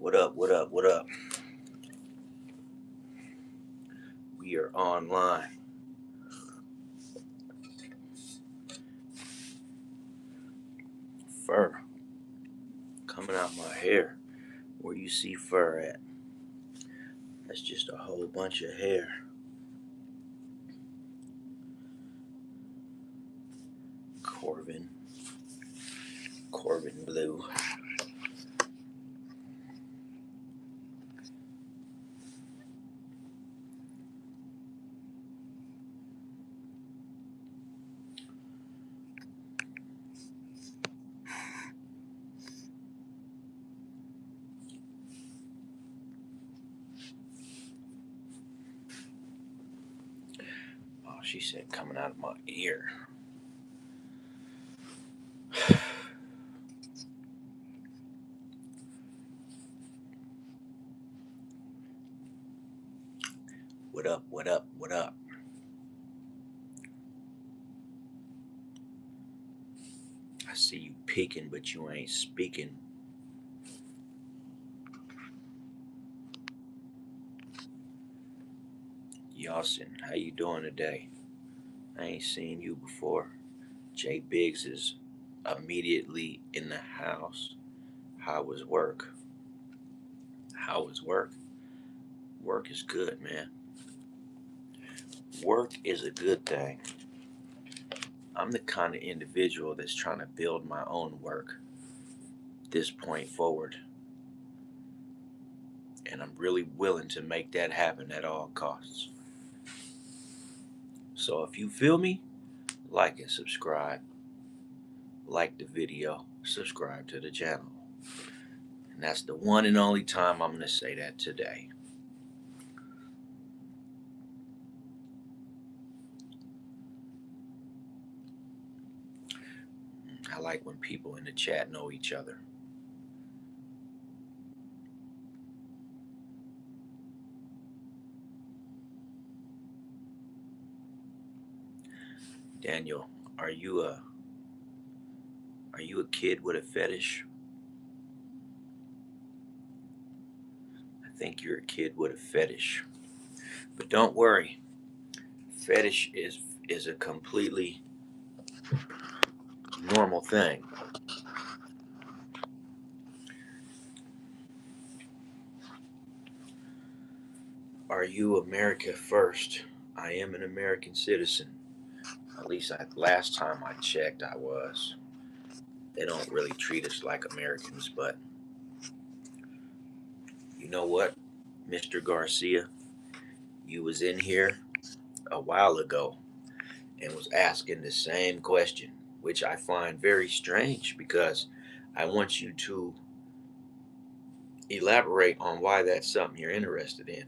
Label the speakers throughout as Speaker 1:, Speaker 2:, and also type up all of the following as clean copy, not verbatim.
Speaker 1: What up? What up? What up? We are online. Fur coming out my hair. Where you see fur at? That's just a whole bunch of hair. Corbin. Corbin blue. Oh, she said coming out of my ear. What up? What up? What up? I see you peeking, but you ain't speaking. Yawson, how you doing today? I ain't seen you before. Jay Biggs is immediately in the house. How was work? How was work? Work is good, man. Work is a good thing. I'm the kind of individual that's trying to build my own work this point forward, and I'm really willing to make that happen at all costs. So if you feel me, like and subscribe, like the video, subscribe to the channel. And that's the one and only time I'm going to say that today. I like when people in the chat know each other. Daniel, are you a are you a kid with a fetish? I think you're a kid with a fetish. But don't worry, fetish is a completely normal thing. Are you America first? I am an American citizen. At least last time I checked, I was. They don't really treat us like Americans, but you know what, Mr. Garcia? You was in here a while ago and was asking the same question, which I find very strange because I want you to elaborate on why that's something you're interested in.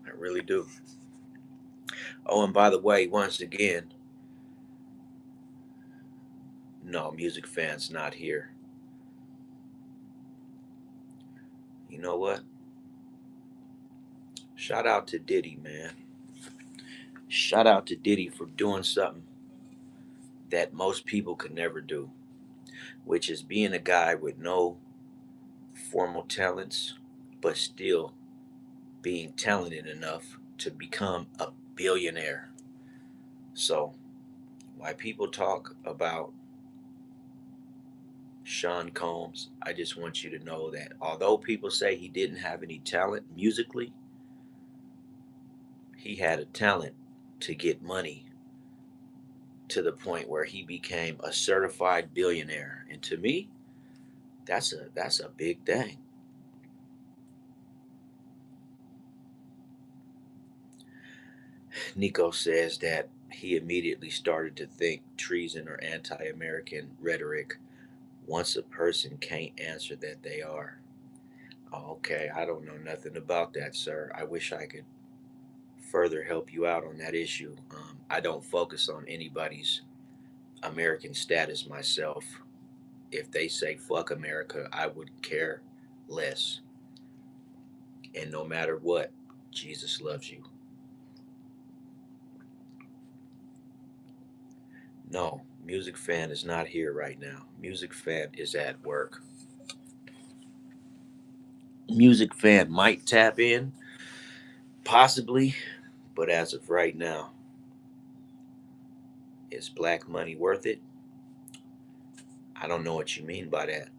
Speaker 1: I really do. Oh, and by the way, once again, no, music fans not here. You know what? Shout out to Diddy, man. Shout out to Diddy for doing something that most people could never do, which is being a guy with no formal talents, but still being talented enough to become a billionaire. So, why people talk about Sean Combs, I just want you to know that although people say he didn't have any talent musically, he had a talent to get money to the point where he became a certified billionaire. And to me, that's a big thing. Nico says that he immediately started to think treason or anti-American rhetoric once a person can't answer that they are. Oh, okay, I don't know nothing about that, sir. I wish I could further help you out on that issue. I don't focus on anybody's American status myself. If they say fuck America, I would care less. And no matter what, Jesus loves you. No, Music Fan is not here right now. Music Fan is at work. music fan might tap in, possibly, but as of right now, is black money worth it? I don't know what you mean by that.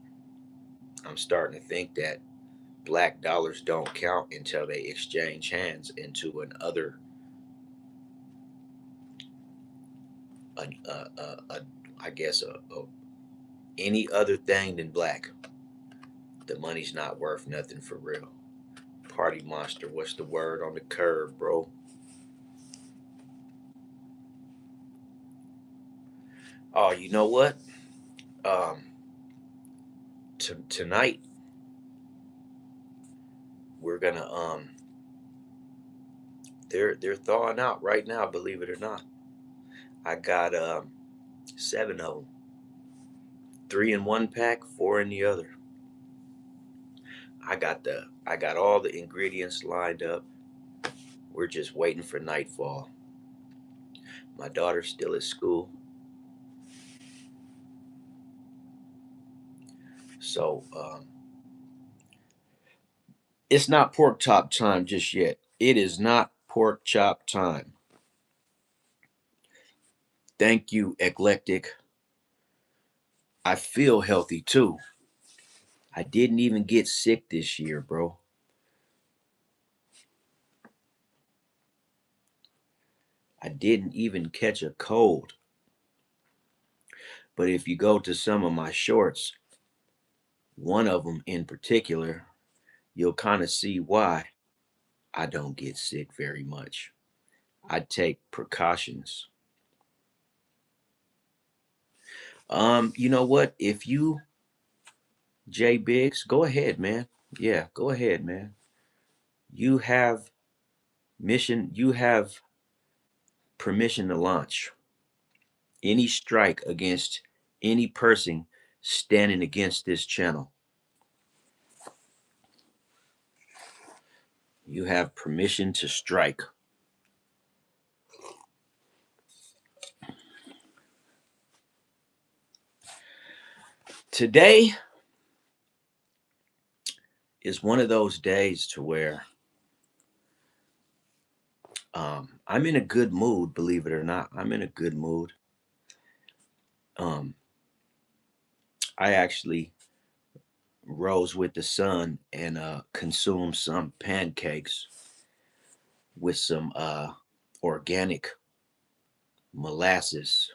Speaker 1: I'm starting to think that black dollars don't count until they exchange hands into another, a I guess, any other thing than black. The money's not worth nothing for real. Party monster, what's the word on the curve, bro? Oh, you know what? Um, tonight we're gonna they're thawing out right now. Believe it or not, I got 7 of them, 3 in one pack, 4 in the other. I got all the ingredients lined up. We're just waiting for nightfall. My daughter's still at school, so it's not pork chop time just yet. It is not pork chop time. Thank you, eclectic. I feel healthy too. I didn't even get sick this year, bro. I didn't even catch a cold. But if you go to some of my shorts, one of them in particular, you'll kind of see why I don't get sick very much. I take precautions. You know what? If you, J Biggs, go ahead, man. Yeah, go ahead, man. You have you have permission to launch any strike against any person standing against this channel. You have permission to strike. Today is one of those days to where I'm in a good mood, believe it or not. I'm in a good mood. Um, I actually rose with the sun and consumed some pancakes with some organic molasses.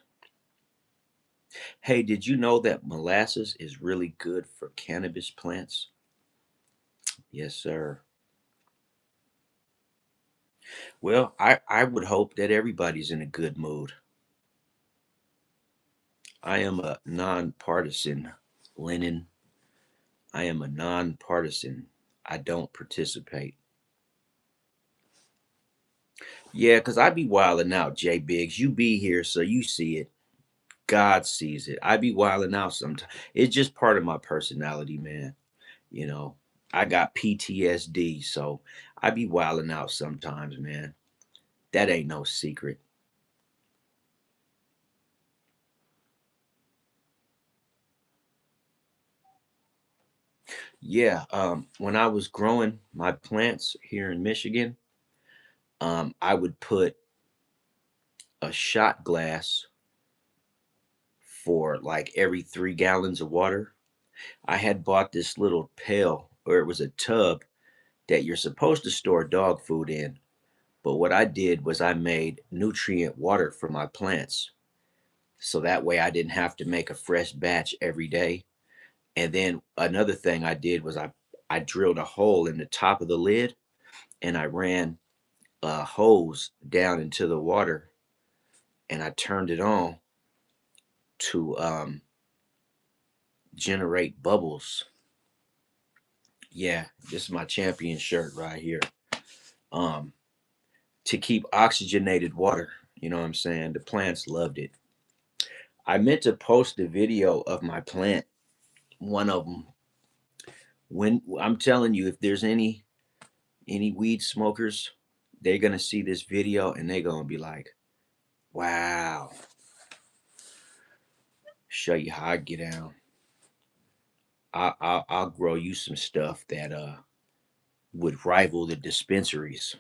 Speaker 1: Hey, did you know that molasses is really good for cannabis plants? Yes, sir. Well, I would hope that everybody's in a good mood. I am a nonpartisan, Lennon. I am a nonpartisan. I don't participate. Yeah, because I be wilding out, Jay Biggs. You be here, so you see it. God sees it. I be wilding out sometimes. It's just part of my personality, man. You know, I got PTSD, so I be wilding out sometimes, man. That ain't no secret. Yeah, when I was growing my plants here in Michigan, I would put a shot glass for like every 3 gallons of water. I had bought this little pail, or it was a tub that you're supposed to store dog food in. But what I did was I made nutrient water for my plants. So that way I didn't have to make a fresh batch every day. And then another thing I did was I drilled a hole in the top of the lid and I ran a hose down into the water and I turned it on to generate bubbles. Yeah, this is my champion shirt right here. Um, to keep oxygenated water. You know what I'm saying? The plants loved it. I meant to post a video of my plant, one of them. When I'm telling you, if there's any weed smokers, they're gonna see this video and they're gonna be like, "Wow!" Show you how I get down. I'll grow you some stuff that would rival the dispensaries.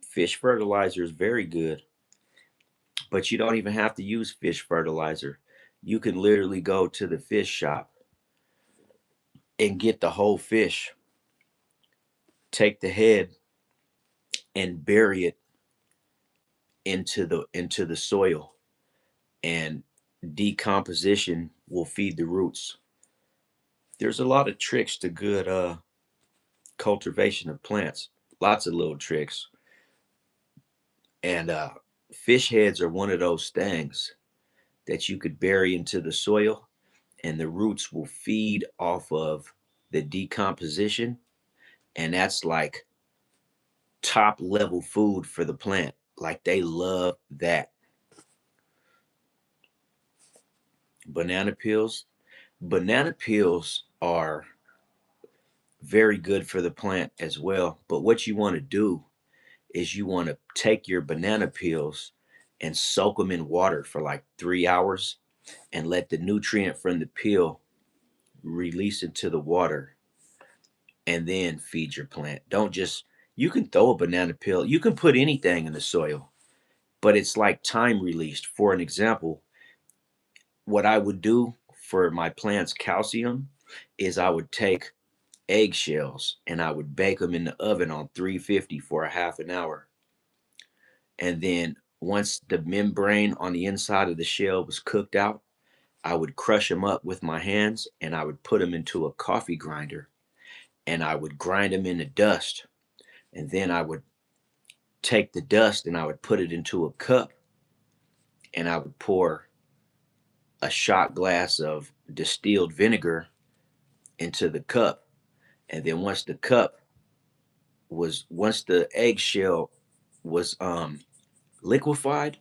Speaker 1: Fish fertilizer is very good, but you don't even have to use fish fertilizer. You can literally go to the fish shop and get the whole fish, take the head and bury it into the soil, and decomposition will feed the roots. There's a lot of tricks to good cultivation of plants. Lots of little tricks. And fish heads are one of those things that you could bury into the soil, and the roots will feed off of the decomposition. And that's like top level food for the plant. Like they love that. Banana peels. Banana peels are very good for the plant as well. But what you want to do is you want to take your banana peels and soak them in water for like 3 hours and let the nutrient from the peel release into the water, and then feed your plant. Don't just, you can throw a banana peel, you can put anything in the soil, but it's like time released. For an example, what I would do for my plants' calcium is I would take eggshells and I would bake them in the oven on 350 for a half an hour. And then once the membrane on the inside of the shell was cooked out, I would crush them up with my hands and I would put them into a coffee grinder and I would grind them into dust. And then I would take the dust and I would put it into a cup and I would pour a shot glass of distilled vinegar into the cup. And then once the eggshell was liquefied,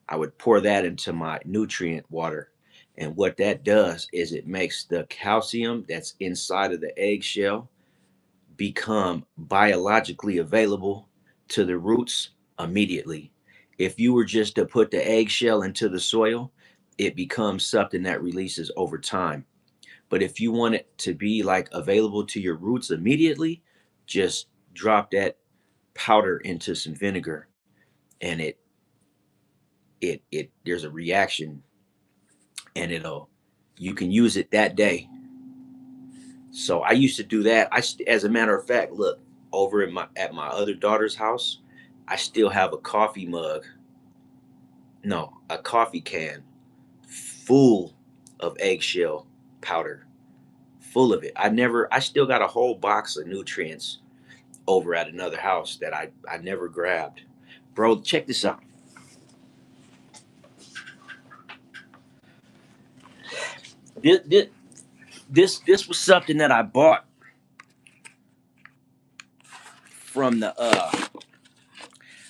Speaker 1: I would pour that into my nutrient water. And what that does is it makes the calcium that's inside of the eggshell become biologically available to the roots immediately. If you were just to put the eggshell into the soil, it becomes something that releases over time. But if you want it to be like available to your roots immediately, just drop that powder into some vinegar and it there's a reaction, and it'll, you can use it that day. So I used to do that. As a matter of fact, look, over at my other daughter's house, I still have a coffee mug, no, a coffee can full of eggshell powder, full of it. I still got a whole box of nutrients over at another house that I never grabbed. Bro, check this out. This this this was something that I bought from the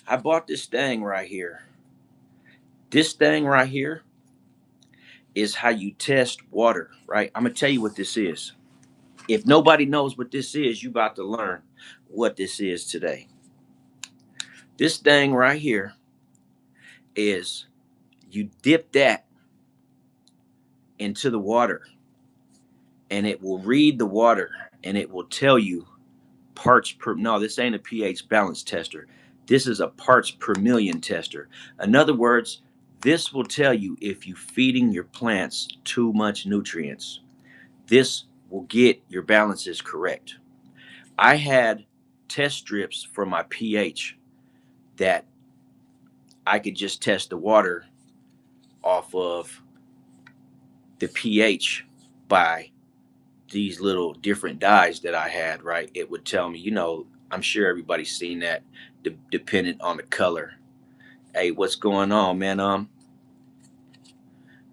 Speaker 1: I bought this thing right here. This thing right here is how you test water, right? I'm gonna tell you what this is. If nobody knows what this is, you about to learn what this is today. This thing right here is, you dip that into the water and it will read the water and it will tell you parts per, no, this ain't a pH balance tester. This is a parts per million tester. In other words, this will tell you if you're feeding your plants too much nutrients. This will get your balances correct. I had test strips for my pH that I could just test the water off of the pH by these little different dyes that I had, right? It would tell me, I'm sure everybody's seen that, dependent on the color. Hey, what's going on, man?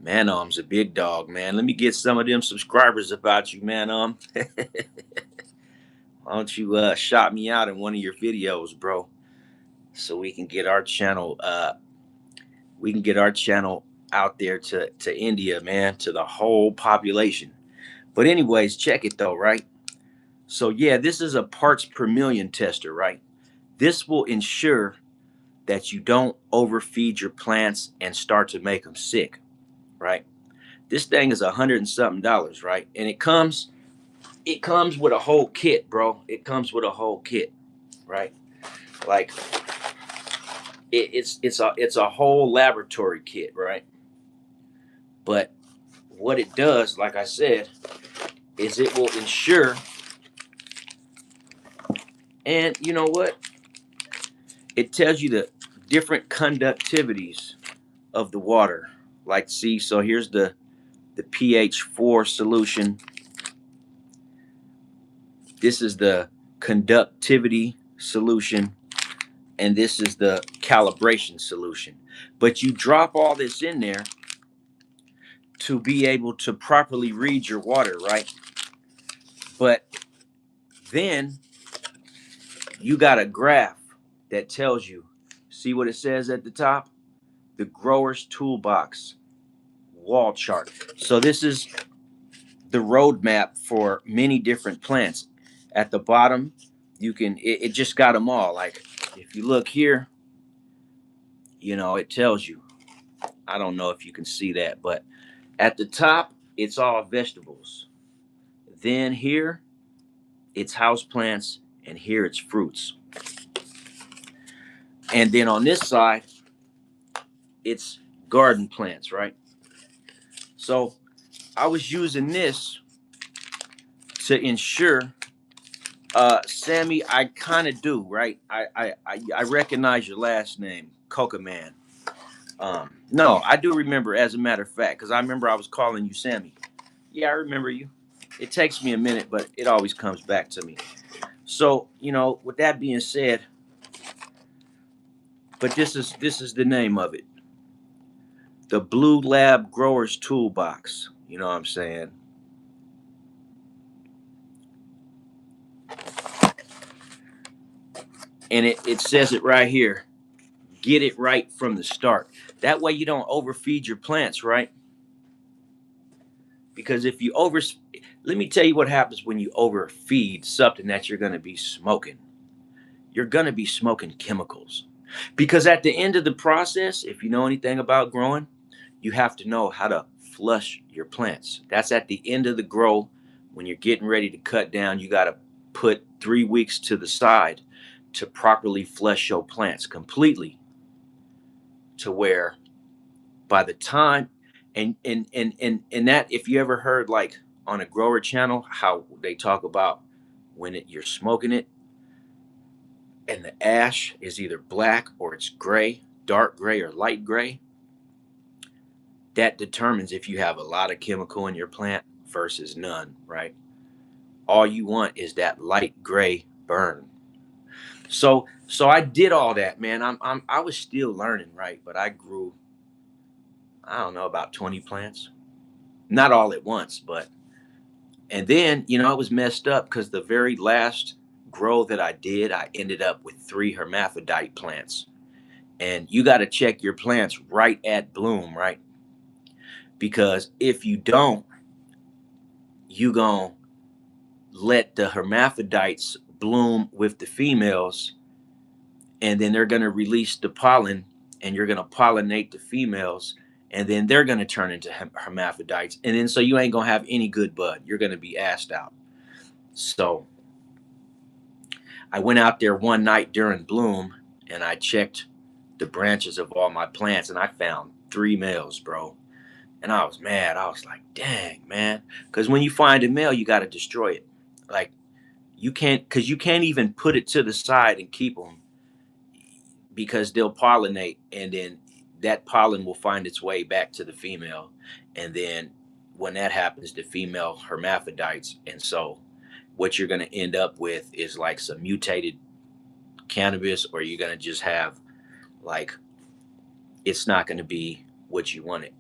Speaker 1: Man, a big dog, man. Let me get some of them subscribers about you, man. Why don't you shout me out in one of your videos, bro? So we can get our channel out there to India, man, to the whole population. But anyways, check it though, right? So yeah, this is a parts per million tester, right? This will ensure that you don't overfeed your plants and start to make them sick, right? This thing is $100 and something, right? And it comes it comes with a whole kit, bro. It comes with a whole kit, right? Like it's a whole laboratory kit, right? But what it does, like I said, is it will ensure, and you know what? It tells you the different conductivities of the water. Like, see, so here's the pH 4 solution. This is the conductivity solution, and this is the calibration solution. But you drop all this in there to be able to properly read your water, right? But then you got a graph that tells you, see what it says at the top? The grower's toolbox wall chart. So this is the roadmap for many different plants. At the bottom, you can, it just got them all. Like if you look here, it tells you. I don't know if you can see that, but at the top, it's all vegetables. Then here, it's house plants, and here it's fruits. And then on this side, it's garden plants, right? So I was using this to ensure, Sammy, I kind of do, right? I recognize your last name, Coca Man. No, I do remember, as a matter of fact, because I remember I was calling you Sammy. Yeah, I remember you. It takes me a minute, but it always comes back to me. So, with that being said, but this is the name of it. The Blue Lab Growers Toolbox. You know what I'm saying? And it says it right here. Get it right from the start. That way you don't overfeed your plants, right? Because if you let me tell you what happens when you overfeed something that you're going to be smoking. You're going to be smoking chemicals. Because at the end of the process, if you know anything about growing, you have to know how to flush your plants. That's at the end of the grow. When you're getting ready to cut down, you got to put 3 weeks to the side to properly flush your plants completely, to where by the time, and that, if you ever heard, like on a grower channel, how they talk about when you're smoking it and the ash is either black or it's gray, dark gray or light gray, that determines if you have a lot of chemical in your plant versus none, right? All you want is that light gray burn. So I did all that, man. I was still learning, right? But I grew, I don't know, about 20 plants. Not all at once, but, and then, it was messed up because the very last grow that I did, I ended up with 3 hermaphrodite plants. And you got to check your plants right at bloom, right? Because if you don't, you going to let the hermaphrodites bloom with the females, and then they're going to release the pollen, and you're going to pollinate the females, and then they're going to turn into hermaphrodites, and then so you ain't going to have any good bud. You're going to be assed out. So I went out there one night during bloom, and I checked the branches of all my plants, and I found 3 males, bro. And I was mad. I was like, dang, man. Because when you find a male, you got to destroy it. Like, you can't, because you can't even put it to the side and keep them, because they'll pollinate, and then that pollen will find its way back to the female. And then when that happens, the female hermaphrodites. And so what you're going to end up with is like some mutated cannabis, or you're going to just have, like, it's not going to be what you wanted.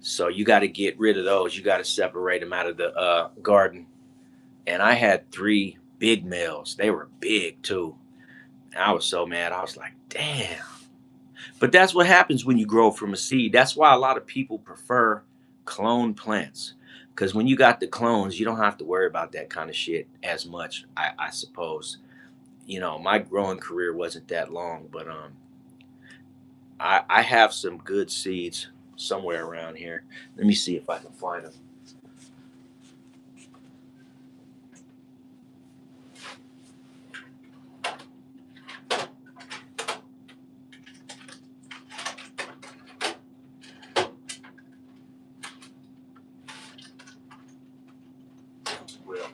Speaker 1: So you got to get rid of those. You got to separate them out of the garden. And I had 3 big males. They were big too. And I was so mad. I was like, damn. But that's what happens when you grow from a seed. That's why a lot of people prefer clone plants. Because when you got the clones, you don't have to worry about that kind of shit as much, I suppose. My growing career wasn't that long, but I have some good seeds somewhere around here. Let me see if I can find them. Well,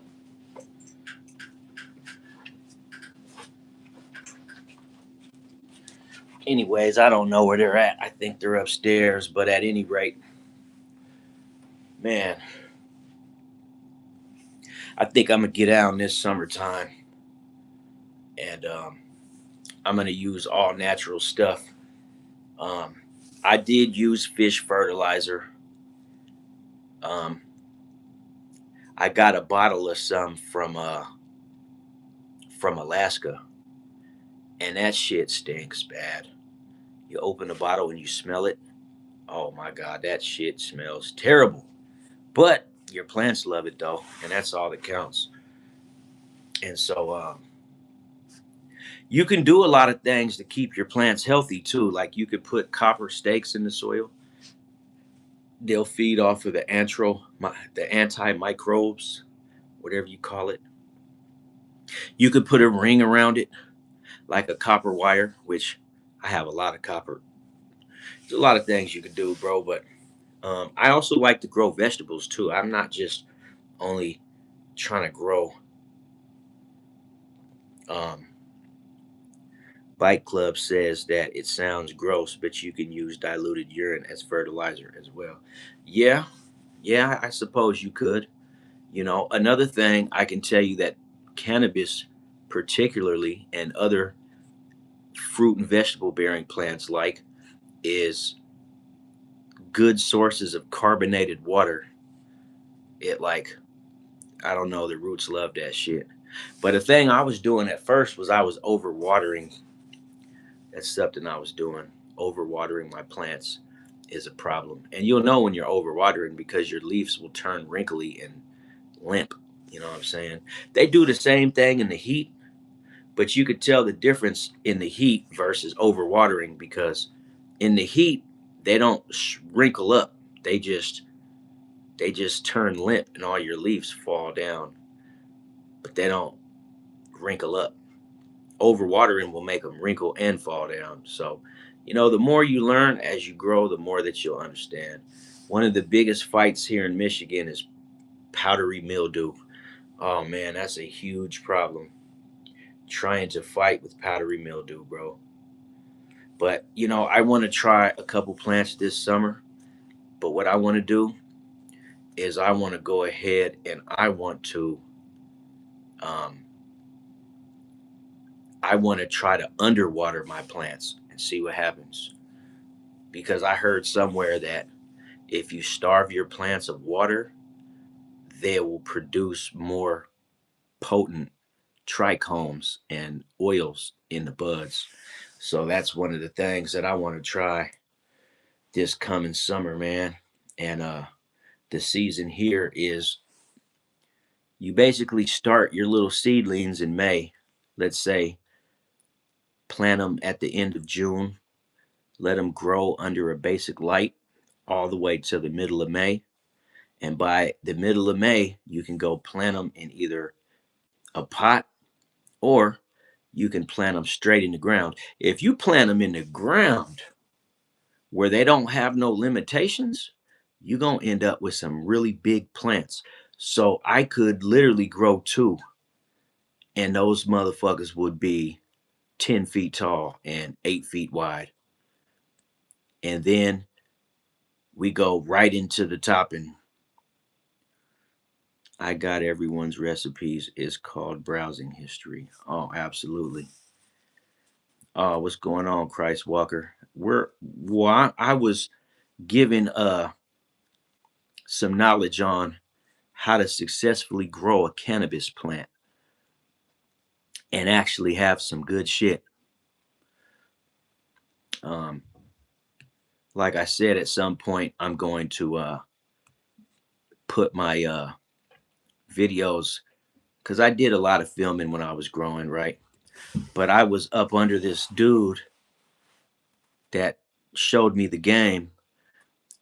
Speaker 1: anyways, I don't know where they're at. I think they're upstairs, but at any rate, man, I think I'm gonna get out in this summertime, and I'm gonna use all natural stuff. Um, I did use fish fertilizer. Um, I got a bottle of some from Alaska, and that shit stinks bad. You open the bottle and you smell it. Oh my god, that shit smells terrible. But your plants love it though, and that's all that counts. And so you can do a lot of things to keep your plants healthy too. Like you could put copper stakes in the soil. They'll feed off of the antimicrobes, whatever you call it. You could put a ring around it, like a copper wire, which I have a lot of copper. There's a lot of things you could do, bro. But I also like to grow vegetables too. I'm not just only trying to grow. Um, Bike Club says that it sounds gross, but you can use diluted urine as fertilizer as well. Yeah, yeah, I suppose you could. You know, another thing I can tell you that cannabis, particularly, and other fruit and vegetable bearing plants like, is good sources of carbonated water. It like, I don't know, the roots love that shit. But the thing I was doing at first was I was overwatering. That's something I was doing. Overwatering my plants is a problem. And you'll know when you're overwatering because your leaves will turn wrinkly and limp. You know what I'm saying? They do the same thing in the heat, but you could tell the difference in the heat versus overwatering because in the heat they don't wrinkle up. They just they just turn limp and all your leaves fall down, but they don't wrinkle up. Overwatering will make them wrinkle and fall down. So, you know, the more you learn as you grow, the more that you'll understand. One of the biggest fights here in Michigan is powdery mildew. Oh man, that's a huge problem. Trying to fight with powdery mildew, bro. But, you know, I want to try a couple plants this summer. But what I want to do is I want to go ahead and um, I want to try to underwater my plants and see what happens. Because I heard somewhere that if you starve your plants of water, they will produce more potent trichomes and oils in the buds. So that's one of the things that I want to try this coming summer, man. And the season here is you basically start your little seedlings in May. Let's say plant them at the end of June, let them grow under a basic light all the way to the middle of May. And by the middle of May, you can go plant them in either a pot or you can plant them straight in the ground. If you plant them in the ground where they don't have no limitations, you're going to end up with some really big plants. So I could literally grow two, and those motherfuckers would be 10 feet tall and 8 feet wide. And then we go right into the topping. I got everyone's recipes. It's called browsing history. Oh, absolutely. Oh, what's going on, Christ Walker? I was given some knowledge on how to successfully grow a cannabis plant and actually have some good shit. Um, like I said, at some point I'm going to put my videos because I did a lot of filming when I was growing, right? But I was up under this dude that showed me the game,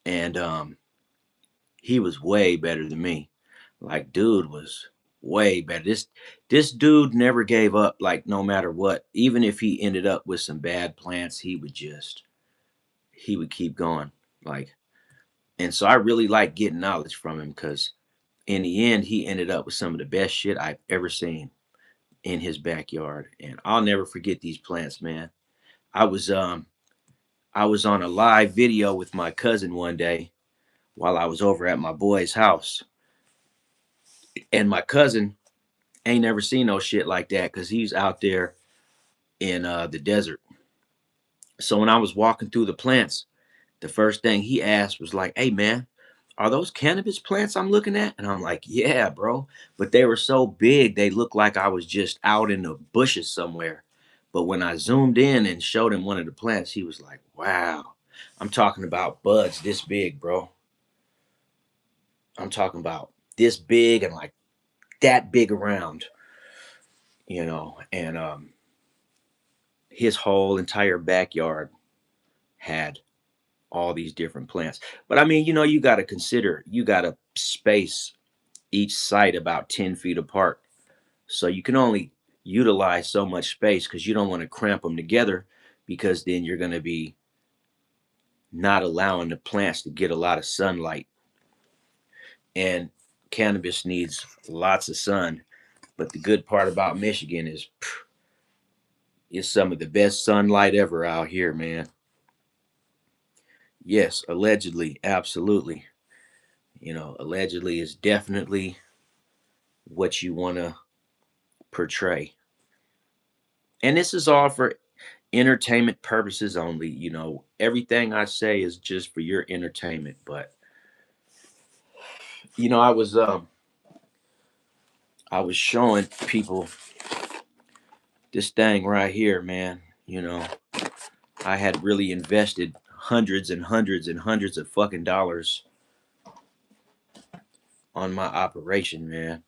Speaker 1: and he was way better than me. Like, dude was way better. This dude never gave up. Like, no matter what, even if he ended up with some bad plants, he would keep going. Like, and so I really like getting knowledge from him because In the end, he ended up with some of the best shit I've ever seen in his backyard. And I'll never forget these plants, man. I was um I was on a live video with my cousin one day while I was over at my boy's house. And my cousin ain't never seen no shit like that because he's out there in the desert. So when I was walking through the plants, the first thing he asked was like, "Hey man, are those cannabis plants I'm looking at?" And I'm like, "Yeah, bro." But they were so big, they looked like I was just out in the bushes somewhere. But when I zoomed in and showed him one of the plants, he was like, "Wow." I'm talking about buds this big, bro. I'm talking about this big and like that big around, and his whole entire backyard had all these different plants. But I mean, you got to consider, you got to space each site about 10 feet apart. So you can only utilize so much space because you don't want to cramp them together, because then you're going to be not allowing the plants to get a lot of sunlight. And cannabis needs lots of sun. But the good part about Michigan is it's some of the best sunlight ever out here, man. Yes, allegedly, absolutely. Allegedly is definitely what you want to portray. And this is all for entertainment purposes only. Everything I say is just for your entertainment. But I was showing people this thing right here, man. I had really invested hundreds and hundreds and hundreds of fucking dollars on my operation, man.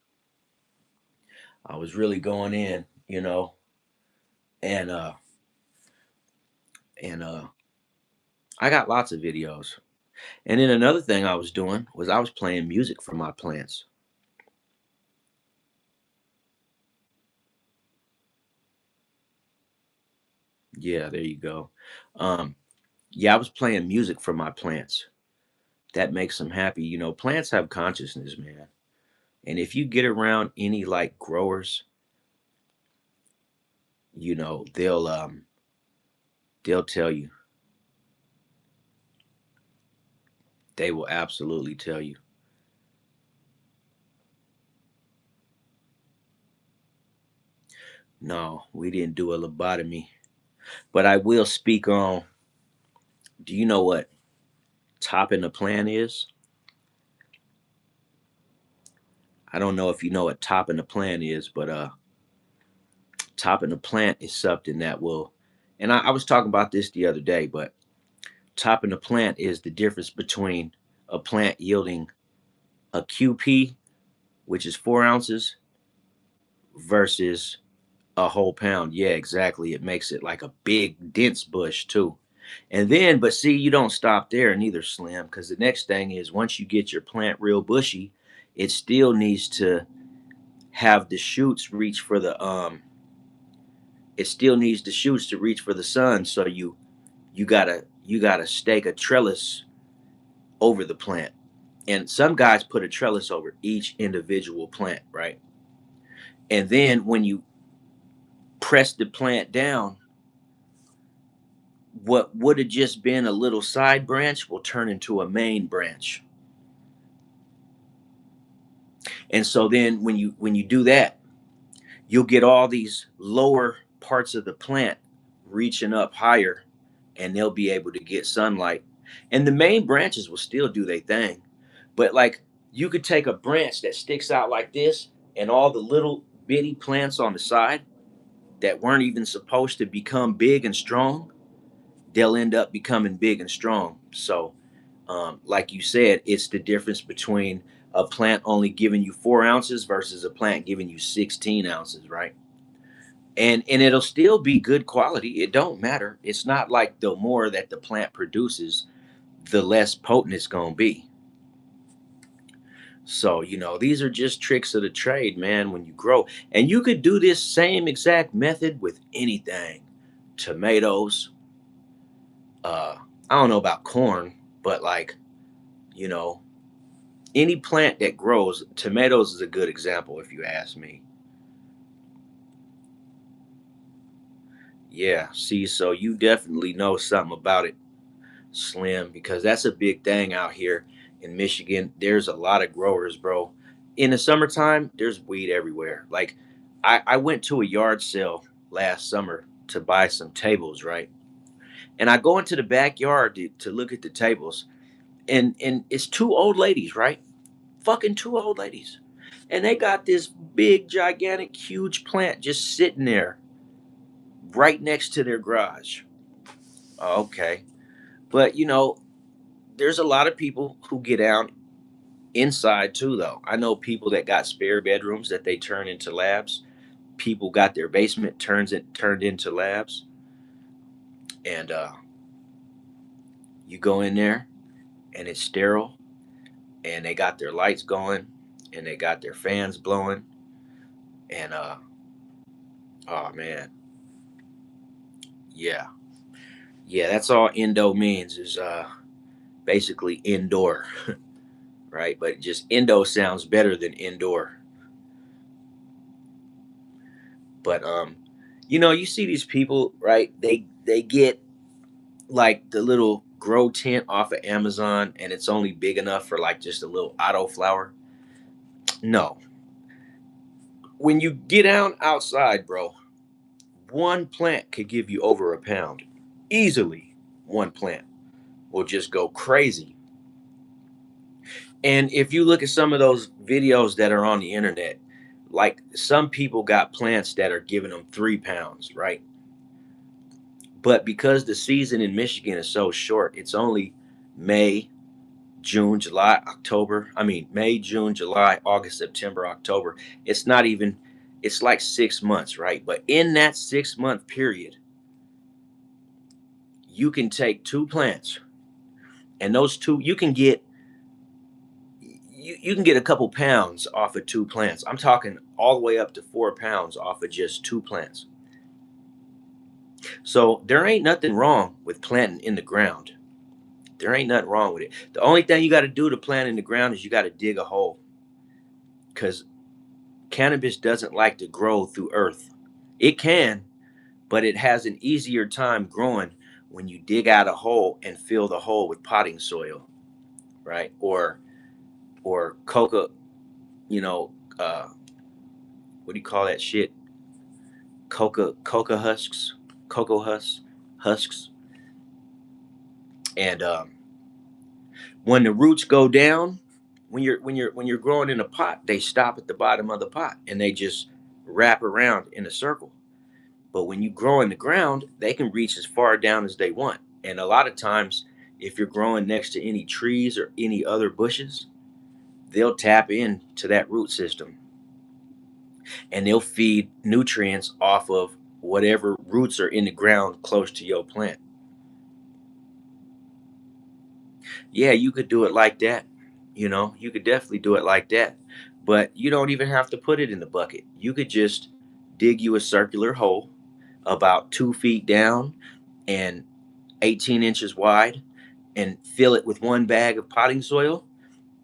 Speaker 1: I was really going in, and and I got lots of videos. And then another thing I was doing was I was playing music for my plants. Yeah, there you go. Um, yeah, I was playing music for my plants. That makes them happy. Plants have consciousness, man. And if you get around any like growers, they'll tell you. They will absolutely tell you. No, we didn't do a lobotomy. But I will speak on, do you know what topping the plant is? I don't know if you know what topping the plant is, but topping the plant is something that will, and I was talking about this the other day, but topping the plant is the difference between a plant yielding a QP, which is 4 ounces, versus a whole pound. Yeah, exactly. It makes it like a big, dense bush, too. And then, but see, you don't stop there, neither, Slim, because the next thing is once you get your plant real bushy, it still needs to have the shoots reach for it still needs the shoots to reach for the sun. So you gotta stake a trellis over the plant. And some guys put a trellis over each individual plant, right? And then when you press the plant down, what would have just been a little side branch will turn into a main branch. And so then when you do that, you'll get all these lower parts of the plant reaching up higher, and they'll be able to get sunlight. And the main branches will still do their thing. But like, you could take a branch that sticks out like this, and all the little bitty plants on the side that weren't even supposed to become big and strong, they'll end up becoming big and strong. So, like you said, it's the difference between a plant only giving you 4 ounces versus a plant giving you 16 ounces, right? And it'll still be good quality. It don't matter. It's not like the more that the plant produces, the less potent it's gonna be. So, these are just tricks of the trade, man, when you grow. And you could do this same exact method with anything. Tomatoes, uh, I don't know about corn, but like, you know, Any plant that grows, tomatoes is a good example if you ask me. Yeah, see, so you definitely know something about it, Slim, because that's a big thing out here in Michigan. There's a lot of growers, bro. In the summertime, there's weed everywhere. Like, I went to a yard sale last summer to buy some tables, right? And I go into the backyard to look at the tables, and it's two old ladies, right? Fucking two old ladies. And they got this big, gigantic, huge plant just sitting there right next to their garage. Okay. But, there's a lot of people who get out inside too, though. I know people that got spare bedrooms that they turn into labs. People got their basement turned into labs. And you go in there and it's sterile, and they got their lights going, and they got their fans blowing. And oh man, yeah. Yeah, that's all endo means is basically indoor, right? But just endo sounds better than indoor. But you see these people, right? They get like the little grow tent off of Amazon, and it's only big enough for like just a little auto flower. No. When you get out outside, bro, one plant could give you over a pound. Easily. One plant will just go crazy. And if you look at some of those videos that are on the internet, like some people got plants that are giving them 3 pounds, right? But because the season in Michigan is so short, it's only May, June, July, October. I mean, May, June, July, August, September, October. It's not even, it's like 6 months, right? But in that 6 month period, you can take two plants, and those two, you can get a couple pounds off of two plants. I'm talking all the way up to 4 pounds off of just two plants. So there ain't nothing wrong with planting in the ground. There ain't nothing wrong with it. The only thing you got to do to plant in the ground is you got to dig a hole, because cannabis doesn't like to grow through earth. It can, but it has an easier time growing when you dig out a hole and fill the hole with potting soil, right? Or coca, you know, what do you call that shit? Coca husks, cocoa husks. And when the roots go down, when you're growing in a pot, they stop at the bottom of the pot and they just wrap around in a circle. But when you grow in the ground, they can reach as far down as they want. And a lot of times, if you're growing next to any trees or any other bushes, they'll tap into that root system, and they'll feed nutrients off of whatever roots are in the ground close to your plant. Yeah, you could do it like that. You could definitely do it like that. But you don't even have to put it in the bucket. You could just dig you a circular hole about 2 feet down and 18 inches wide, and fill it with one bag of potting soil.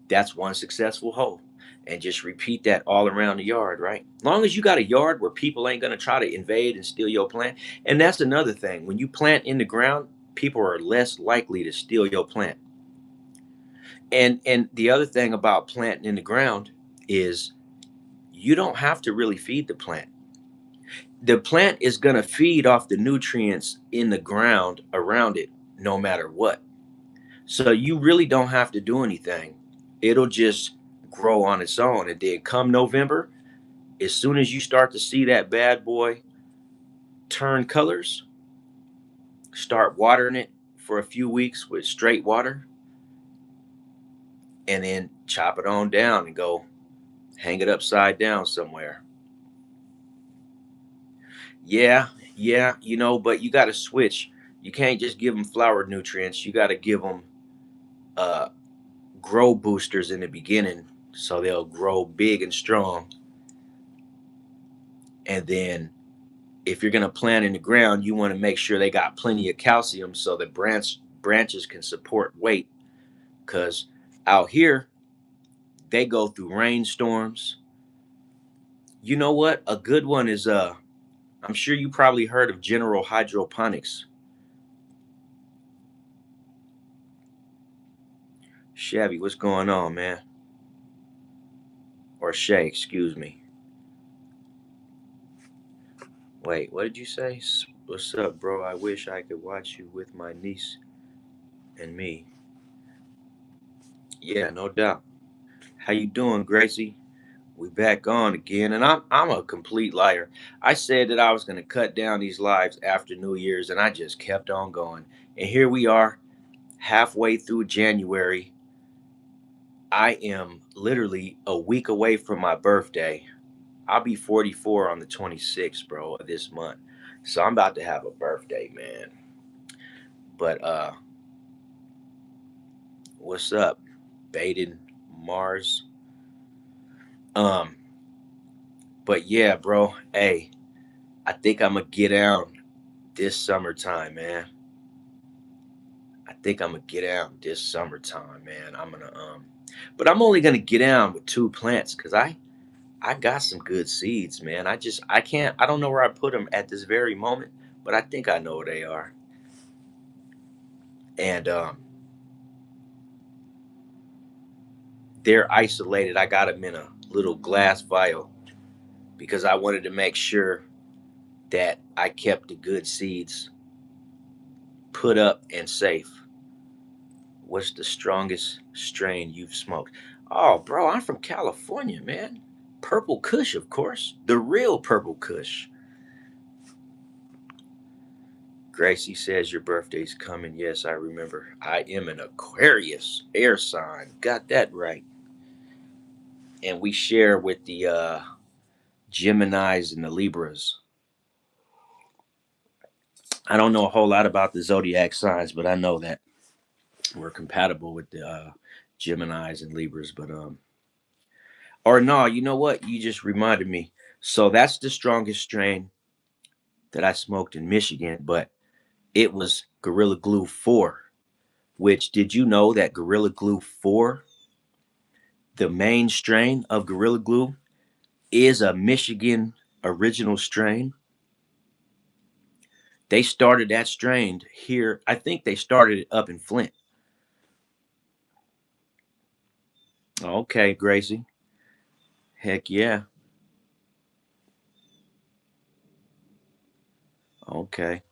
Speaker 1: That's one successful hole. And just repeat that all around the yard, right? Long as you got a yard where people ain't going to try to invade and steal your plant. And that's another thing. When you plant in the ground, people are less likely to steal your plant. And the other thing about planting in the ground is you don't have to really feed the plant. The plant is going to feed off the nutrients in the ground around it no matter what. So you really don't have to do anything. It'll just grow on its own. And then come November, as soon as you start to see that bad boy turn colors, start watering it for a few weeks with straight water, and then chop it on down and go hang it upside down somewhere. Yeah, yeah, but you got to switch. You can't just give them flower nutrients. You got to give them uh, grow boosters in the beginning so they'll grow big and strong. And then if you're going to plant in the ground, you want to make sure they got plenty of calcium so the branches can support weight. Because out here, They go through rainstorms. You know what? A good one is I'm sure you probably heard of general hydroponics. Chevy, what's going on, man? Or Shay, excuse me. Wait, what did you say? What's up, bro? I wish I could watch you with my niece and me. Yeah, no doubt. How you doing, Gracie? We back on again, and I'm a complete liar. I said that I was gonna cut down these lives after New Year's, and I just kept on going. And here we are, halfway through January. I am literally a week away from my birthday. I'll be 44 on the 26th, bro, of this month. So I'm about to have a birthday, man. But what's up, Baden Mars? Um, but yeah, bro. Hey, I think I'm gonna get down this summertime, man. I think I'm gonna get out this summertime, man. But I'm only gonna get down with two plants because I got some good seeds, man. I can't I don't know where I put them at this very moment, but I think I know where they are. And they're isolated. I got them in a little glass vial because I wanted to make sure that I kept the good seeds put up and safe. What's the strongest strain you've smoked? Oh, bro, I'm from California, man. Purple Kush, of course. The real Purple Kush. Gracie says your birthday's coming. Yes, I remember. I am an Aquarius air sign. Got that right. And we share with the Geminis and the Libras. I don't know a whole lot about the zodiac signs, but I know that we're compatible with the Geminis and Libras. But or no, you know what? You just reminded me. So that's the strongest strain that I smoked in Michigan, but it was Gorilla Glue 4. Which did you know that Gorilla Glue 4, the main strain of Gorilla Glue, is a Michigan original strain? They started that strain here. I think they started it up in Flint. Okay, Gracie. Heck yeah. Okay.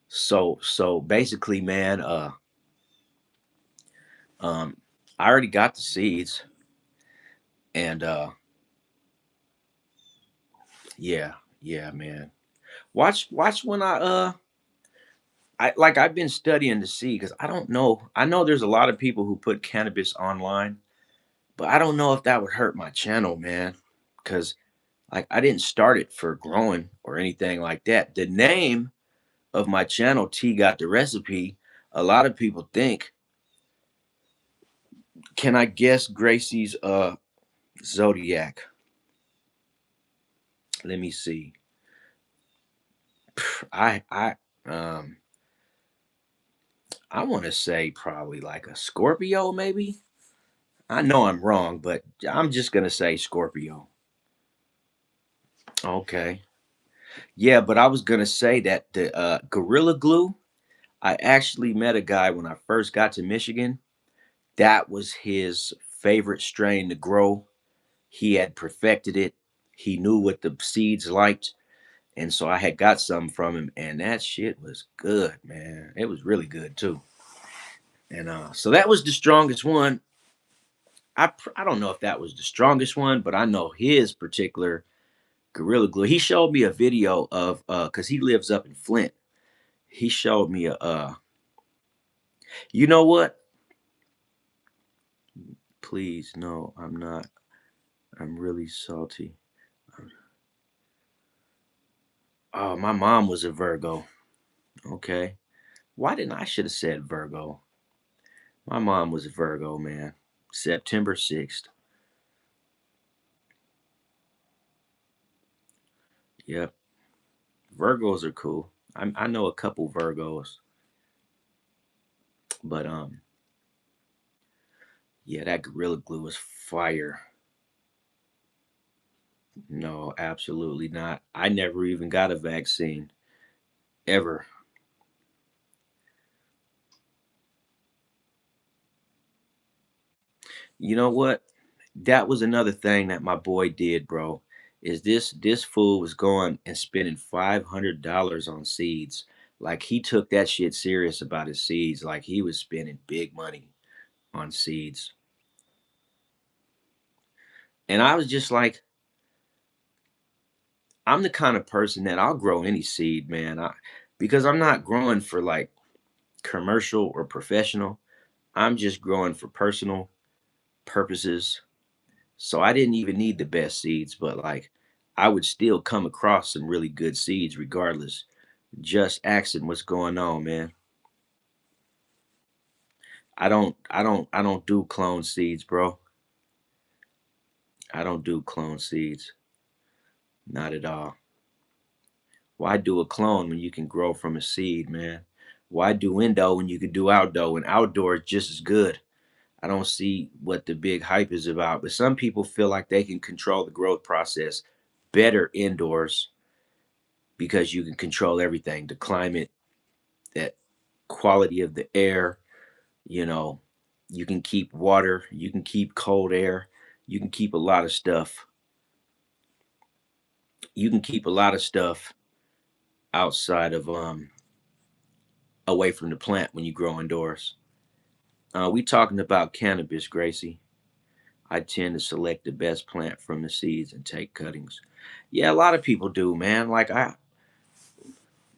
Speaker 1: So basically, man, um I already got the seeds and yeah, yeah, man. Watch when I've been studying to see because I don't know. I know there's a lot of people who put cannabis online, but I don't know if that would hurt my channel, man. Because like I didn't start it for growing or anything like that. The name of my channel, T Got the Recipe, a lot of people think, can I guess Gracie's zodiac? Let me see. I um I want to say probably like a Scorpio, maybe. I know I'm wrong, but I'm just gonna say Scorpio. Okay. Yeah, but I was gonna say that the Gorilla Glue. I actually met a guy when I first got to Michigan. That was his favorite strain to grow. He had perfected it. He knew what the seeds liked, and so I had got some from him, and that shit was good, man. It was really good too. And so that was the strongest one. I don't know if that was the strongest one, but I know his particular Gorilla Glue. He showed me a video of because he lives up in Flint. He showed me a you know what? Please, no, I'm not. I'm really salty. Oh, my mom was a Virgo. Okay. Why didn't I should have said Virgo? My mom was a Virgo, man. September 6th. Yep. Virgos are cool. I know a couple Virgos, but Yeah, that Gorilla Glue is fire. No, absolutely not. I never even got a vaccine ever. You know what? That was another thing that my boy did, bro. Is this fool was going and spending $500 on seeds. Like he took that shit serious about his seeds. Like he was spending big money on seeds. And I was just like, I'm the kind of person that I'll grow any seed, man. Because I'm not growing for like commercial or professional. I'm just growing for personal purposes. So I didn't even need the best seeds, but like I would still come across some really good seeds regardless. Just asking what's going on, man. I don't do clone seeds, bro. I don't do clone seeds. Not at all. Why do a clone when you can grow from a seed, man? Why do indoor when you can do outdoor and outdoor is just as good? I don't see what the big hype is about, but some people feel like they can control the growth process better indoors because you can control everything, the climate, that quality of the air, you know, you can keep water, you can keep cold air, you can keep a lot of stuff. You can keep a lot of stuff outside of away from the plant when you grow indoors. We talking about cannabis, Gracie. I tend to select the best plant from the seeds and take cuttings. Yeah, a lot of people do, man. Like I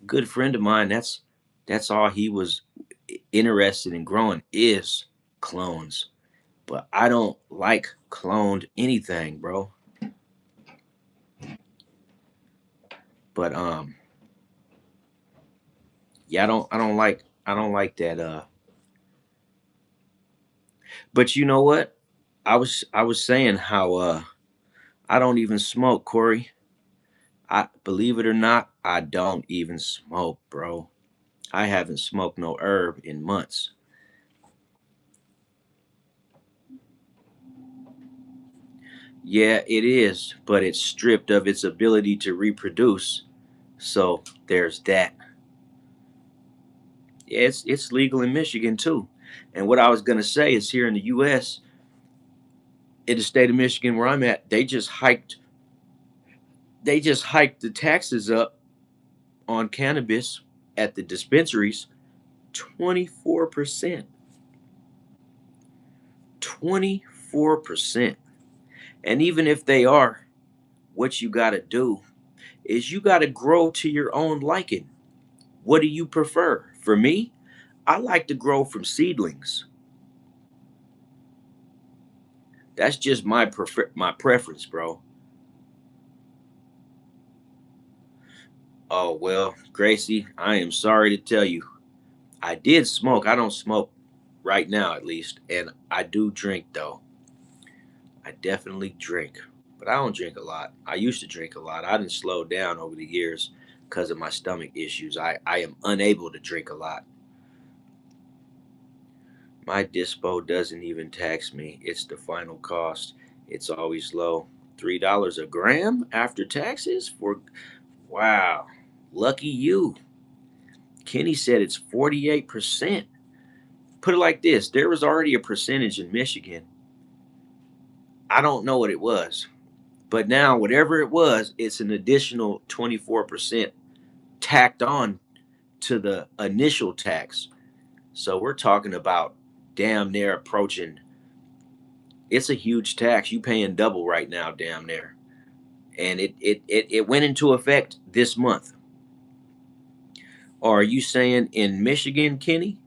Speaker 1: good friend of mine, that's all he was interested in growing is clones. But I don't like cloned anything, bro. But yeah, I don't like that but you know what? I was saying how I don't even smoke, Corey. I believe it or not, I don't even smoke, bro. I haven't smoked no herb in months. Yeah, it is, but it's stripped of its ability to reproduce. So there's that. Yeah, it's legal in Michigan too. And what I was gonna say is here in the US, in the state of Michigan where I'm at, they just hiked the taxes up on cannabis at the dispensaries 24%. 24%. And even if they are, what you got to do is you got to grow to your own liking. What do you prefer? For me, I like to grow from seedlings. That's just my preference, bro. Oh, well, Gracie, I am sorry to tell you. I did smoke. I don't smoke right now, at least. And I do drink, though. I definitely drink, but I don't drink a lot. I used to drink a lot. I didn't slow down over the years because of my stomach issues. I am unable to drink a lot. My dispo doesn't even tax me. It's the final cost. It's always low. $3 a gram after taxes for wow. Lucky you. Kenny said it's 48%. Put it like this, there was already a percentage in Michigan. I don't know what it was. But now, whatever it was, it's an additional 24% tacked on to the initial tax. So we're talking about damn near approaching. It's a huge tax. You paying double right now, damn near. And it went into effect this month. Or are you saying in Michigan, Kenny?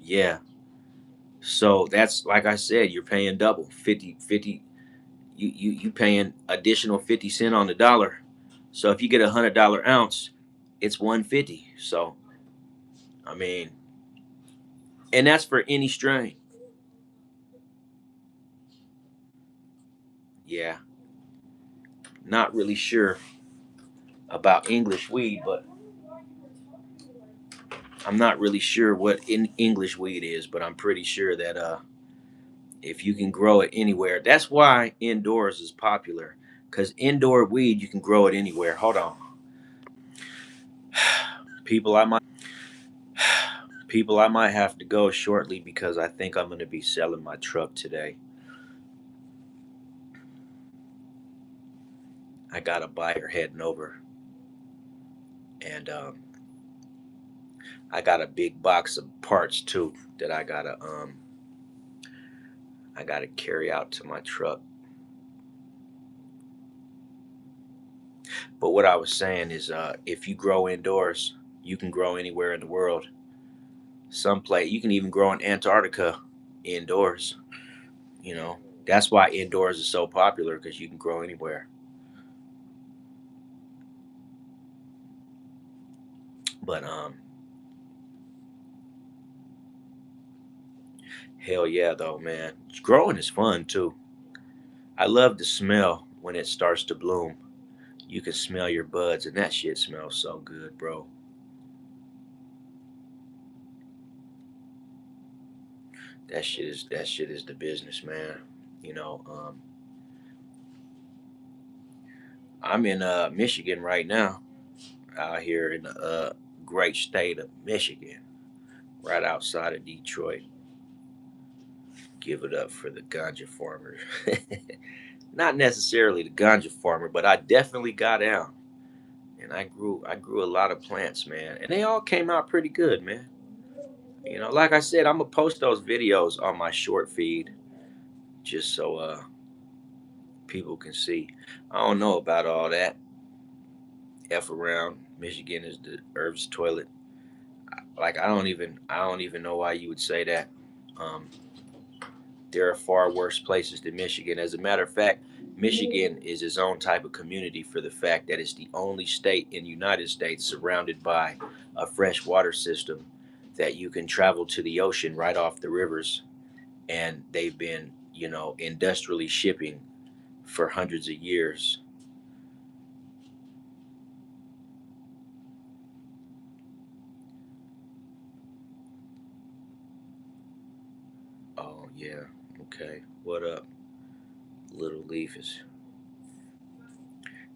Speaker 1: Yeah. So that's like I said, you're paying double 50. You paying additional 50 cents on the dollar. So if you get $100 ounce, it's 150. So I mean, and that's for any strain. Yeah, not really sure about English weed, but I'm not really sure what in English weed is, but I'm pretty sure that if you can grow it anywhere, that's why indoors is popular. Cause indoor weed you can grow it anywhere. Hold on, people. I might have to go shortly because I think I'm gonna be selling my truck today. I got a buyer heading over, and I got a big box of parts too that I gotta carry out to my truck. But what I was saying is, if you grow indoors, you can grow anywhere in the world. Some place you can even grow in Antarctica indoors. You know, that's why indoors is so popular because you can grow anywhere. But hell yeah, though, man, growing is fun too. I love the smell when it starts to bloom. You can smell your buds, and that shit smells so good, bro. That shit is the business, man. You know, I'm in Michigan right now, out here in the great state of Michigan, right outside of Detroit. Give it up for the ganja farmer. Not necessarily the ganja farmer, but I definitely got out and I grew a lot of plants, man, and they all came out pretty good, man. Like I said, I'm gonna post those videos on my short feed just so people can see. I don't know about all that f around. Michigan is the herbs toilet. Like I don't even know why you would say that. Um, there are far worse places than Michigan. As a matter of fact, Michigan is its own type of community for the fact that it's the only state in the United States surrounded by a fresh water system that you can travel to the ocean right off the rivers. And they've been, industrially shipping for hundreds of years. Oh, yeah. Okay. What up? Little Leaf is.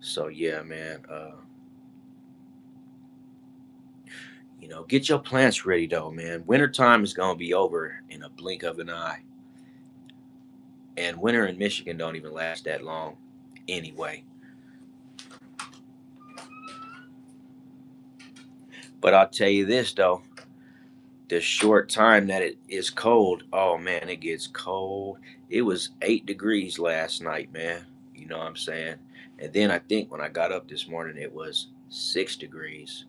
Speaker 1: So, yeah, man. Get your plants ready, though, man. Wintertime is going to be over in a blink of an eye. And winter in Michigan don't even last that long anyway. But I'll tell you this though, the short time that it is cold, oh man, it gets cold. It was 8 degrees last night, man. You know what I'm saying? And then I think when I got up this morning, it was 6 degrees.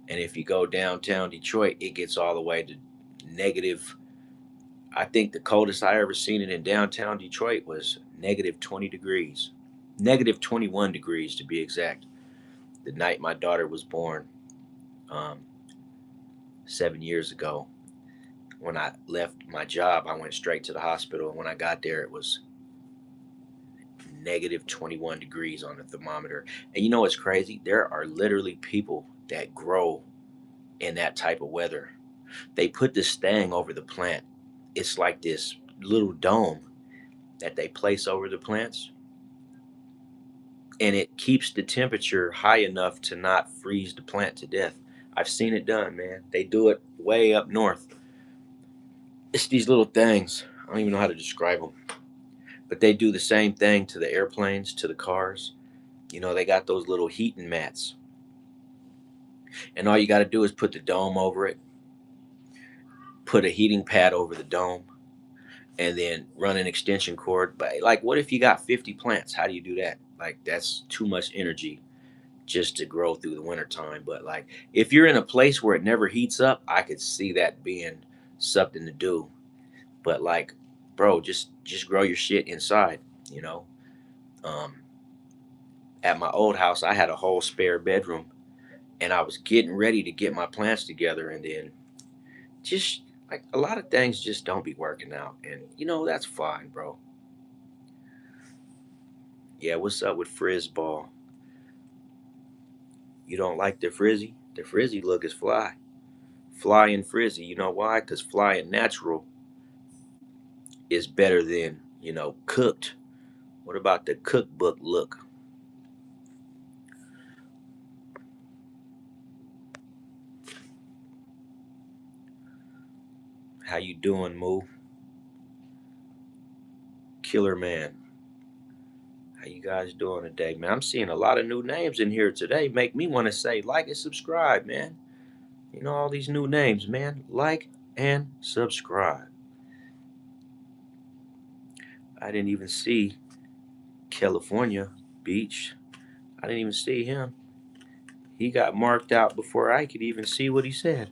Speaker 1: And if you go downtown Detroit, it gets all the way to negative. I think the coldest I ever seen it in downtown Detroit was negative 20 degrees, negative 21 degrees to be exact. The night my daughter was born, um, 7 years ago. When I left my job, I went straight to the hospital. And when I got there, it was negative 21 degrees on the thermometer. And you know what's crazy? There are literally people that grow in that type of weather. They put this thing over the plant. It's like this little dome that they place over the plants, and it keeps the temperature high enough to not freeze the plant to death. I've seen it done, man. They do it way up north. It's these little things. I don't even know how to describe them, but they do the same thing to the airplanes, to the cars. They got those little heating mats, and all you got to do is put the dome over it, put a heating pad over the dome, and then run an extension cord. But like, what if you got 50 plants? How do you do that? Like, that's too much energy just to grow through the wintertime. But like, if you're in a place where it never heats up, I could see that being something to do. But like, bro, just grow your shit inside. You know, um, at my old house, I had a whole spare bedroom, and I was getting ready to get my plants together, and then just like a lot of things just don't be working out, and that's fine, bro. Yeah, what's up with frizz ball? You don't like the frizzy? The frizzy look is fly. Flying frizzy. You know why? Because flying natural is better than, cooked. What about the cookbook look? How you doing, Moo? Killer Man. How you guys doing today, man? I'm seeing a lot of new names in here today. Make me want to say like and subscribe, man. All these new names, man. Like and subscribe. I didn't even see California Beach. I didn't even see him. He got marked out before I could even see what he said.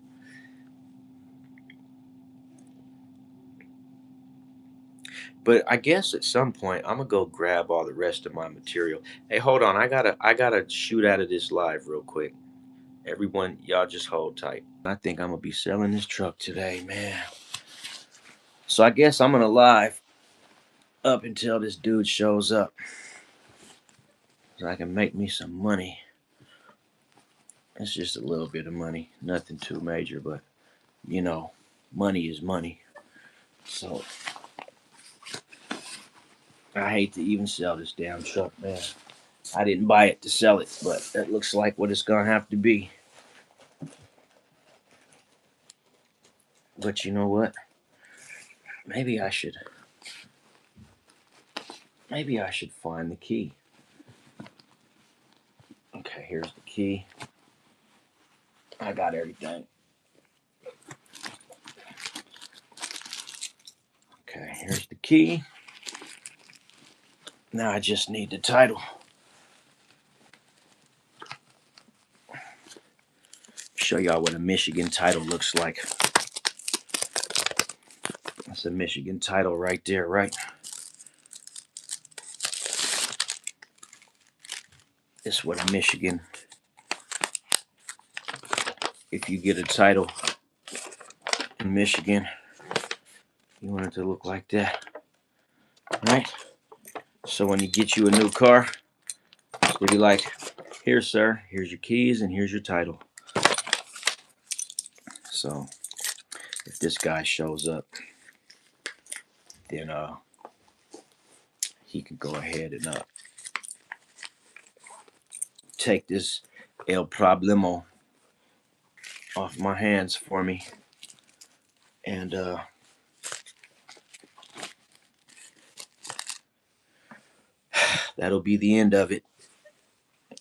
Speaker 1: But I guess at some point I'm gonna go grab all the rest of my material. Hey, hold on. I gotta shoot out of this live real quick. Everyone, y'all just hold tight. I think I'm gonna be selling this truck today, man. So I guess I'm gonna live up until this dude shows up, so I can make me some money. It's just a little bit of money, nothing too major, but you know, money is money. So I hate to even sell this damn truck, man. I didn't buy it to sell it, but that looks like what it's gonna have to be. But you know what? Maybe I should maybe I should find the key. Okay, here's the key. I got everything. Okay, here's the key. Now I just need the title. Show y'all what a Michigan title looks like. That's a Michigan title right there, right? It's what a Michigan. If you get a title in Michigan, you want it to look like that, right? So when you get you a new car, they'll be like, "Here, sir. Here's your keys and here's your title." So if this guy shows up, then he can go ahead and take this El Problemo off my hands for me, and that'll be the end of it.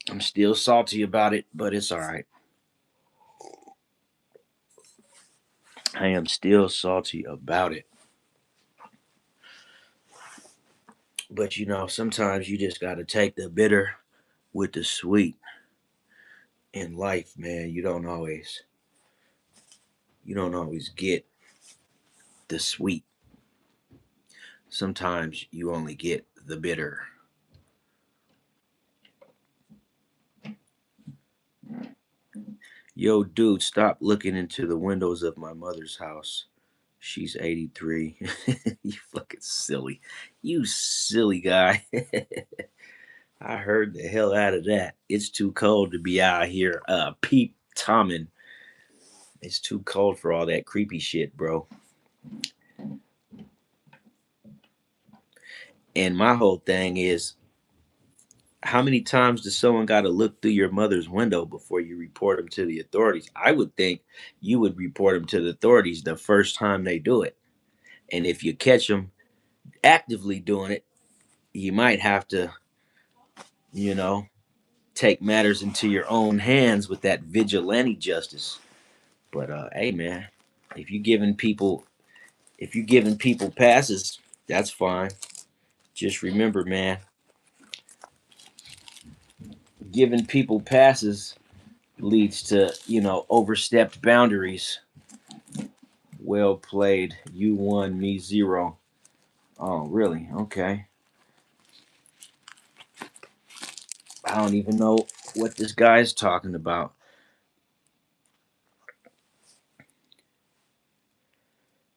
Speaker 1: I'm still salty about it, but it's all right. I am still salty about it. But sometimes you just got to take the bitter with the sweet in life, man. You don't always get the sweet. Sometimes you only get the bitter. Yo, dude, stop looking into the windows of my mother's house. She's 83. You fucking silly. You silly guy. I heard the hell out of that. It's too cold to be out here peep tomming. It's too cold for all that creepy shit, bro. And my whole thing is, how many times does someone got to look through your mother's window before you report them to the authorities? I would think you would report them to the authorities the first time they do it. And if you catch them actively doing it, you might have to, you know, take matters into your own hands with that vigilante justice. But hey, man, if you giving people if you giving people passes, that's fine. Just remember, man, giving people passes leads to overstepped boundaries. Well played. You won, me zero. Oh, really? Okay. I don't even know what this guy's talking about.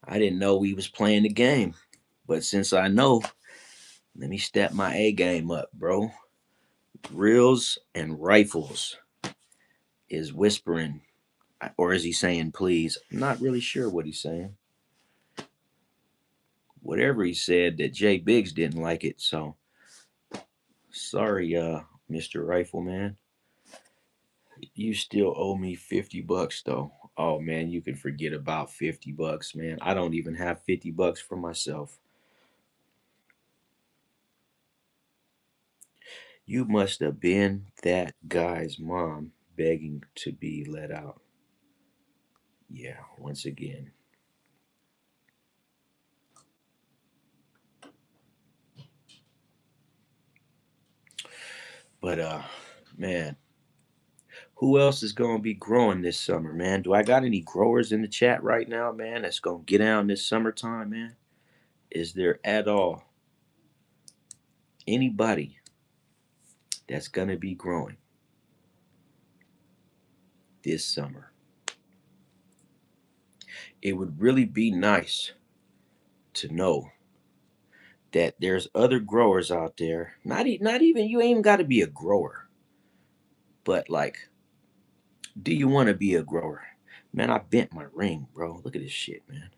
Speaker 1: I didn't know we was playing the game. But since I know, let me step my A game up, bro. Reels and rifles is whispering Or is he saying please? I'm not really sure what he's saying. Whatever he said, that Jay Biggs didn't like it. So sorry, Mr. Rifleman. You still owe me $50 though. Oh man, you can forget about $50, man. I don't even have $50 for myself. You must have been that guy's mom begging to be let out. Yeah, once again. But man, who else is gonna be growing this summer, man? Do I got any growers in the chat right now, man, that's gonna get down this summertime, man? Is there at all anybody that's gonna be growing this summer? It would really be nice to know that there's other growers out there. Not even you ain't got to be a grower, but like, do you want to be a grower? Man, I bent my ring, bro. Look at this shit, man.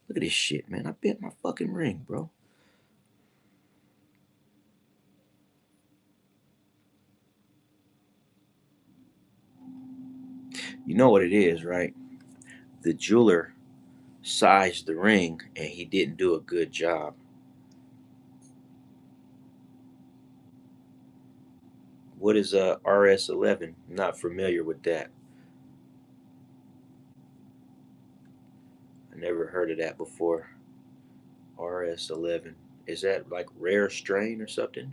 Speaker 1: Look at this shit, man. I bent my fucking ring, bro. You know what it is, right? The jeweler sized the ring and he didn't do a good job. What is RS11? Not familiar with that. I never heard of that before. RS11. Is that like rare strain or something?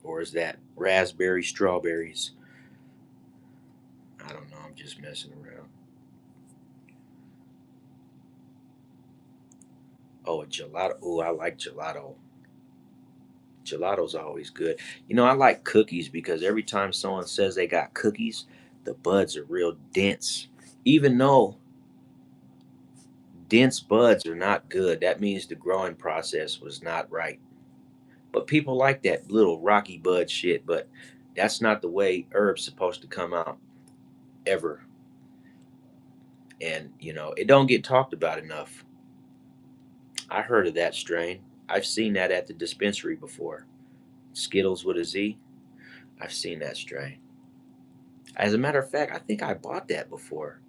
Speaker 1: Or is that raspberry strawberries? I don't know. I'm just messing around. Oh, a gelato. Oh, I like gelato. Gelato's always good. You know, I like cookies because every time someone says they got cookies, the buds are real dense. Even though dense buds are not good, that means the growing process was not right. But people like that little rocky bud shit, but that's not the way herbs supposed to come out ever. And, it don't get talked about enough. I heard of that strain. I've seen that at the dispensary before. Skittles with a Z. I've seen that strain. As a matter of fact, I think I bought that before.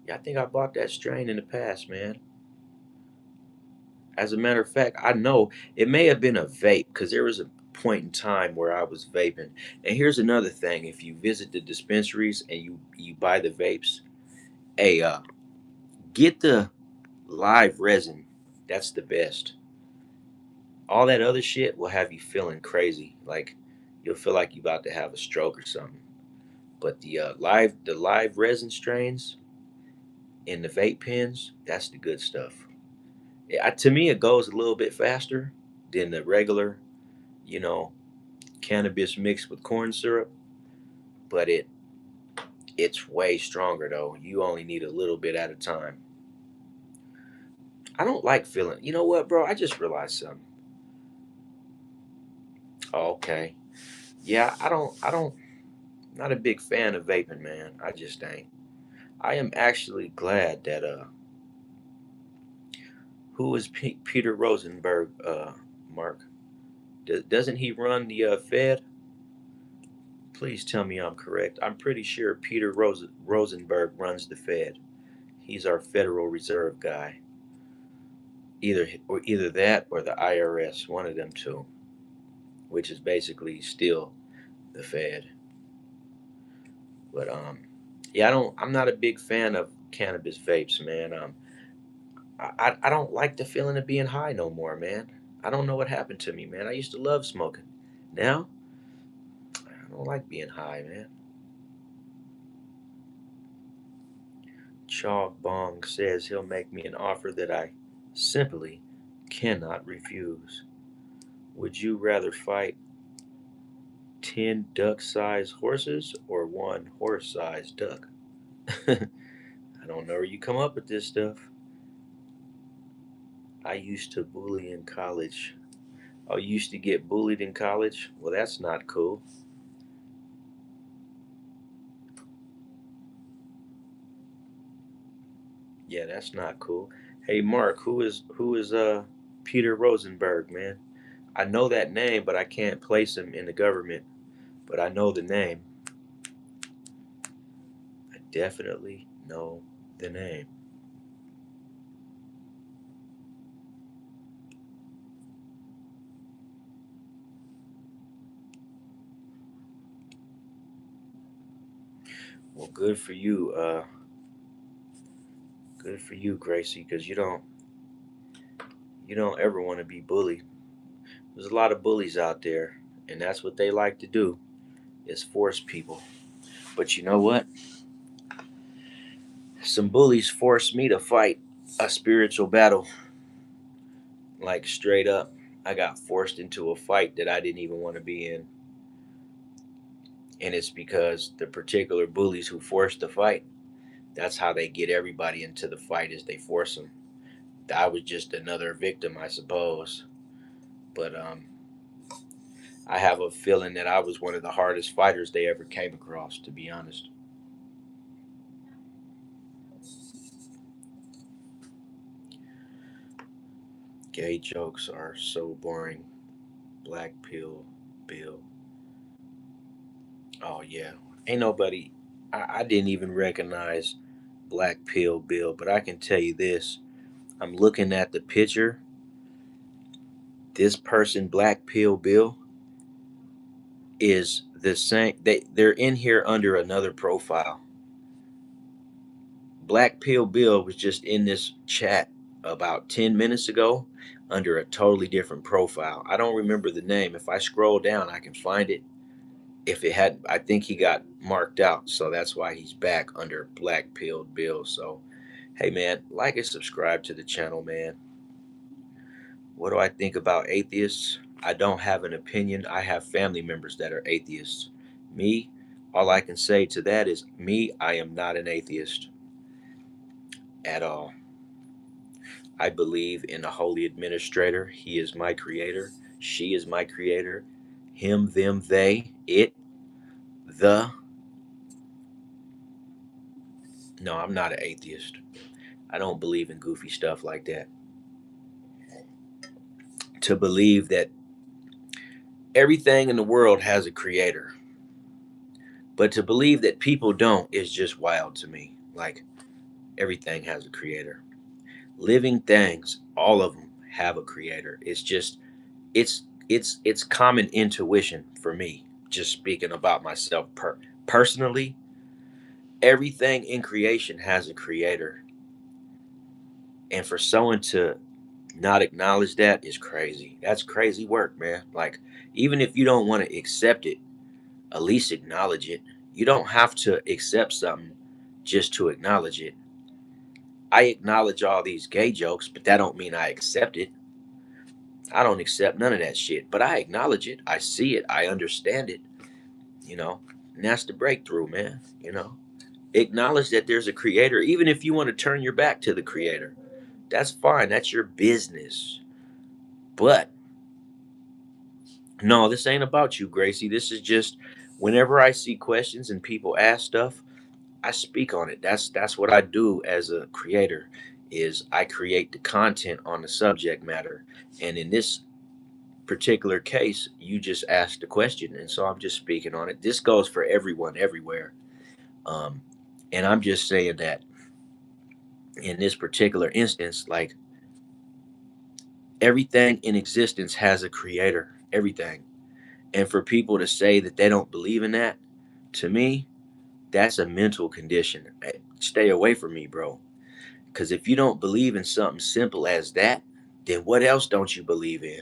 Speaker 1: Yeah, I think I bought that strain in the past, man. As a matter of fact, I know it may have been a vape because there was a point in time where I was vaping. And here's another thing: if you visit the dispensaries and you buy the vapes, hey, get the live resin. That's the best. All that other shit will have you feeling crazy, like you'll feel like you about to have a stroke or something. But the live resin strains in the vape pens, that's the good stuff. To me, it goes a little bit faster than the regular, you know, cannabis mixed with corn syrup, but it's way stronger though. You only need a little bit at a time. I don't like feeling. You know what, bro? I just realized something. Oh, okay. Yeah, I don't. Not a big fan of vaping, man. I just ain't. I am actually glad that who is Peter Rosenberg, Mark? Doesn't he run the Fed? Please tell me I'm correct. I'm pretty sure Peter Rosenberg runs the Fed. He's our Federal Reserve guy. Either that or the IRS, one of them two, which is basically still the Fed. But yeah, I'm not a big fan of cannabis vapes, man. I don't like the feeling of being high no more, man. I don't know what happened to me, man. I used to love smoking. Now I don't like being high, man. Chalk Bong says he'll make me an offer that I simply cannot refuse. Would you rather fight 10 duck sized horses or one horse sized duck? I don't know where you come up with this stuff. I used to bully in college. Oh, you used to get bullied in college? Well, that's not cool. Yeah, that's not cool. Hey, Mark, who is Peter Rosenberg, man? I know that name, but I can't place him in the government. But I know the name. I definitely know the name. Well, good for you. Good for you, Gracie, because you don't ever want to be bullied. There's a lot of bullies out there, and that's what they like to do is force people. But you know what? Some bullies forced me to fight a spiritual battle, like straight up. I got forced into a fight that I didn't even want to be in, and it's because the particular bullies who forced the fight. That's how they get everybody into the fight is they force them. I was just another victim, I suppose. But I have a feeling that I was one of the hardest fighters they ever came across, to be honest. Gay jokes are so boring. Black pill, Bill. Oh yeah, ain't nobody. I didn't even recognize Black Pill Bill, but I can tell you this: I'm looking at the picture. This person, Black Pill Bill, is the same. They're in here under another profile. Black Pill Bill was just in this chat about 10 minutes ago under a totally different profile. I don't remember the name. If I scroll down, I can find it. If it had, I think he got marked out, so that's why he's back under Black Pill Bill. So hey man, like and subscribe to the channel, man. What do I think about atheists? I don't have an opinion. I have family members that are atheists. Me, all I can say to that is me, I am not an atheist at all. I believe in a holy administrator. He is my creator. She is my creator. Him, them, they, it, the. No, I'm not an atheist. I don't believe in goofy stuff like that. To believe that everything in the world has a creator. But to believe that people don't is just wild to me. Like everything has a creator. Living things, all of them have a creator. It's just it's common intuition for me. Just speaking about myself personally, everything in creation has a creator. And for someone to not acknowledge that is crazy. That's crazy work, man. Like even if you don't want to accept it, at least acknowledge it. You don't have to accept something just to acknowledge it. I acknowledge all these gay jokes, but that don't mean I accept it. I don't accept none of that shit, but I acknowledge it. I see it. I understand it, you know. And that's the breakthrough, man, you know. Acknowledge that there's a creator, even if you want to turn your back to the creator. That's fine. That's your business. But no, this ain't about you, Gracie. This is just whenever I see questions and people ask stuff, I speak on it. That's what I do as a creator is I create the content on the subject matter. And in this particular case, you just asked the question, and so I'm just speaking on it. This goes for everyone everywhere. Um, and I'm just saying that in this particular instance, like everything in existence has a creator, everything. And for people to say that they don't believe in that, to me, that's a mental condition. Stay away from me, bro. Because if you don't believe in something simple as that, then what else don't you believe in?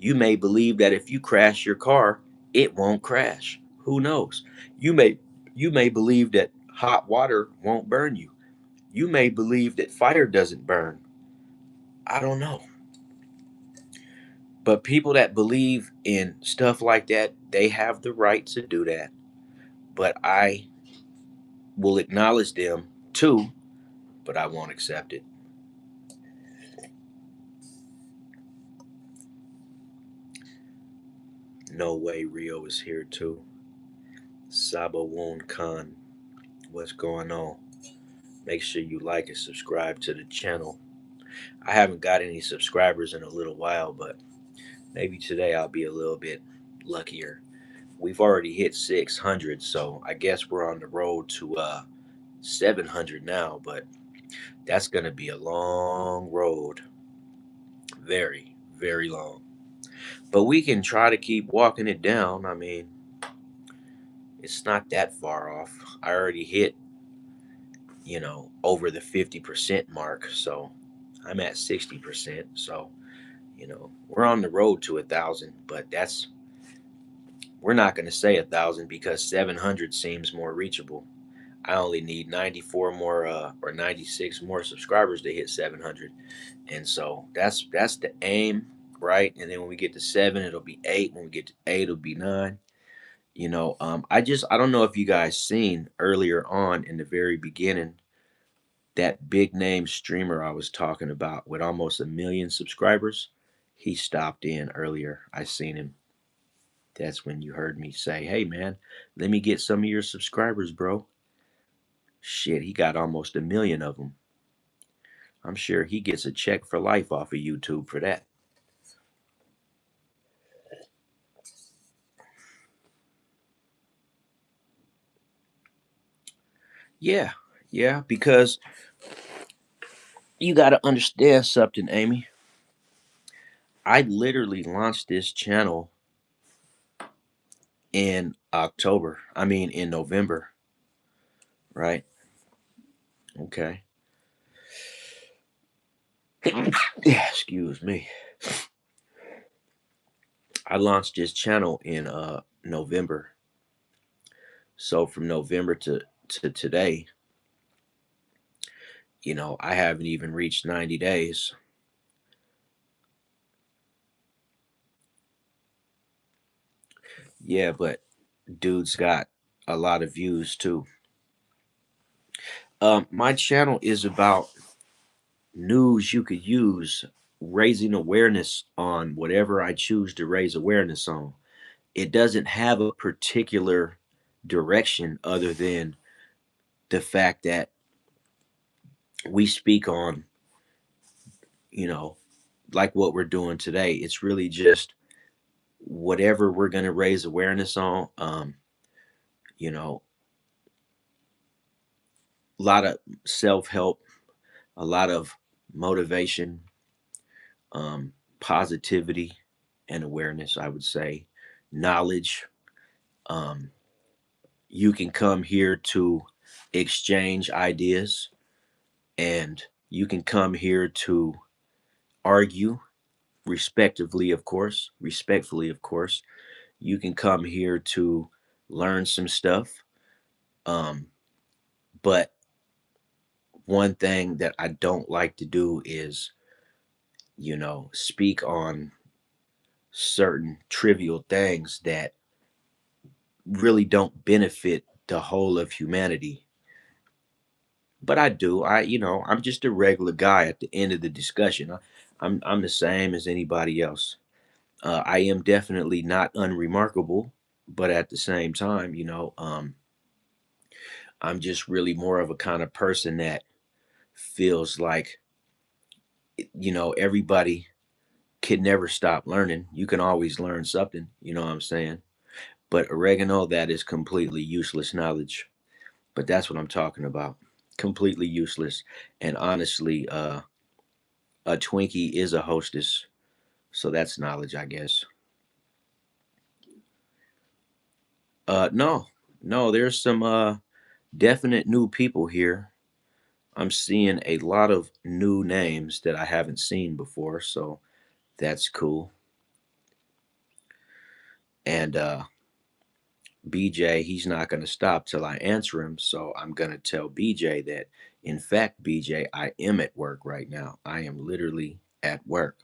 Speaker 1: You may believe that if you crash your car, it won't crash. Who knows? You may you may believe that hot water won't burn you. You may believe that fire doesn't burn. I don't know. But people that believe in stuff like that, they have the right to do that. But I will acknowledge them too, but I won't accept it. No Way Rio is here too. Sabawoon Khan, what's going on? Make sure you like and subscribe to the channel. I haven't got any subscribers in a little while, but maybe today I'll be a little bit luckier. We've already hit 600, so I guess we're on the road to 700 now, but that's going to be a long road. Very, very long. But we can try to keep walking it down. I mean, it's not that far off. I already hit, over the 50% mark. So I'm at 60%. So, we're on the road to 1,000, but we're not going to say 1,000 because 700 seems more reachable. I only need 94 more or 96 more subscribers to hit 700. And so that's the aim, right? And then when we get to 7, it'll be 8. When we get to 8, it'll be 9. I don't know if you guys seen earlier on in the very beginning that big name streamer I was talking about with almost 1 million subscribers. He stopped in earlier. I seen him. That's when you heard me say, "Hey man, let me get some of your subscribers, bro." Shit, he got almost 1 million of them. I'm sure he gets a check for life off of YouTube for that. Yeah, yeah, because you got to understand something, Amy. I literally launched this channel in October. I mean, in November, right? Okay. Yeah, excuse me. I launched this channel in November. So from November to today, I haven't even reached 90 days. Yeah, but dude's got a lot of views too. My channel is about news you could use, raising awareness on whatever I choose to raise awareness on. It doesn't have a particular direction other than the fact that we speak on, you know, like what we're doing today. It's really just whatever we're going to raise awareness on. You know, a lot of self help, a lot of motivation, positivity, and awareness, I would say, knowledge. Um, you can come here to exchange ideas, and you can come here to argue respectfully, of course. You can come here to learn some stuff. Um, but one thing that I don't like to do is, speak on certain trivial things that really don't benefit the whole of humanity. But I do. I'm just a regular guy at the end of the discussion. I'm the same as anybody else. I am definitely not unremarkable, but at the same time, I'm just really more of a kind of person that feels like, everybody can never stop learning. You can always learn something, you know what I'm saying? But oregano, that is completely useless knowledge. But that's what I'm talking about. Completely useless. And honestly, a Twinkie is a hostess. So that's knowledge, I guess. No, no, there's some definite new people here. I'm seeing a lot of new names that I haven't seen before, so that's cool. And BJ, he's not going to stop till I answer him, so I'm going to tell BJ that, in fact, BJ, I am at work right now. I am literally at work.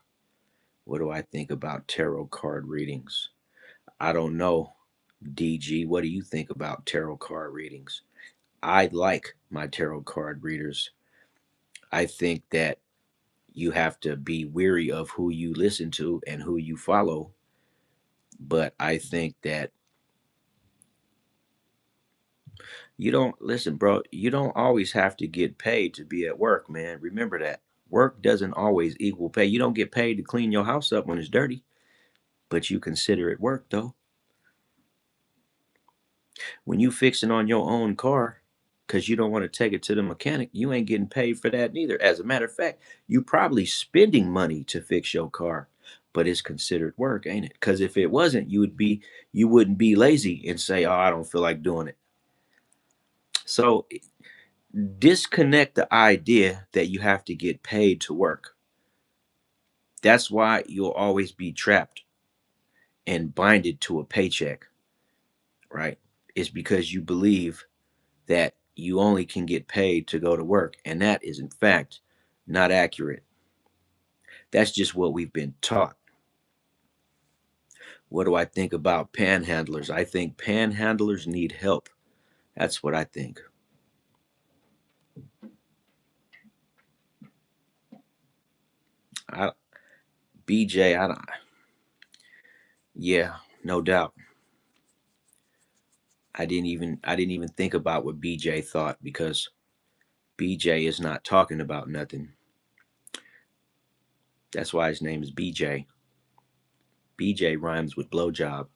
Speaker 1: What do I think about tarot card readings? I don't know. DG, what do you think about tarot card readings? I like my tarot card readers. I think that you have to be weary of who you listen to and who you follow But I think that you don't listen, bro. You don't always have to get paid to be at work, man. Remember that. Work doesn't always equal pay. You don't get paid to clean your house up when it's dirty, but you consider it work, though. When you fixing on your own car because you don't want to take it to the mechanic, you ain't getting paid for that neither. As a matter of fact, you probably spending money to fix your car, but it's considered work, ain't it? Because if it wasn't, you wouldn't be lazy and say, "Oh, I don't feel like doing it." So disconnect the idea that you have to get paid to work. That's why you'll always be trapped and binded to a paycheck, right? It's because you believe that you only can get paid to go to work. And that is, in fact, not accurate. That's just what we've been taught. What do I think about panhandlers? I think panhandlers need help. That's what I think. I, BJ, I don't, yeah, no doubt. I didn't even think about what BJ thought because BJ is not talking about nothing. That's why his name is BJ. BJ rhymes with blowjob.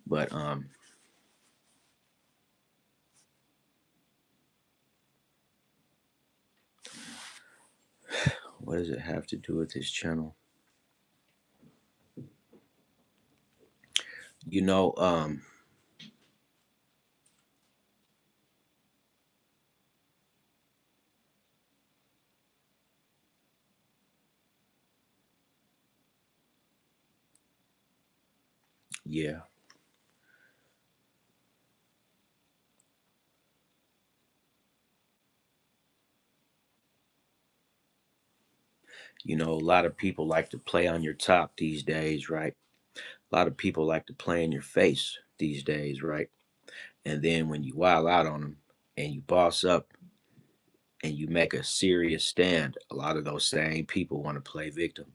Speaker 1: But what does it have to do with his channel? You know, yeah, a lot of people like to play on your top these days, right? A lot of people like to play in your face these days, right? And then when you wild out on them and you boss up and you make a serious stand, a lot of those same people want to play victim.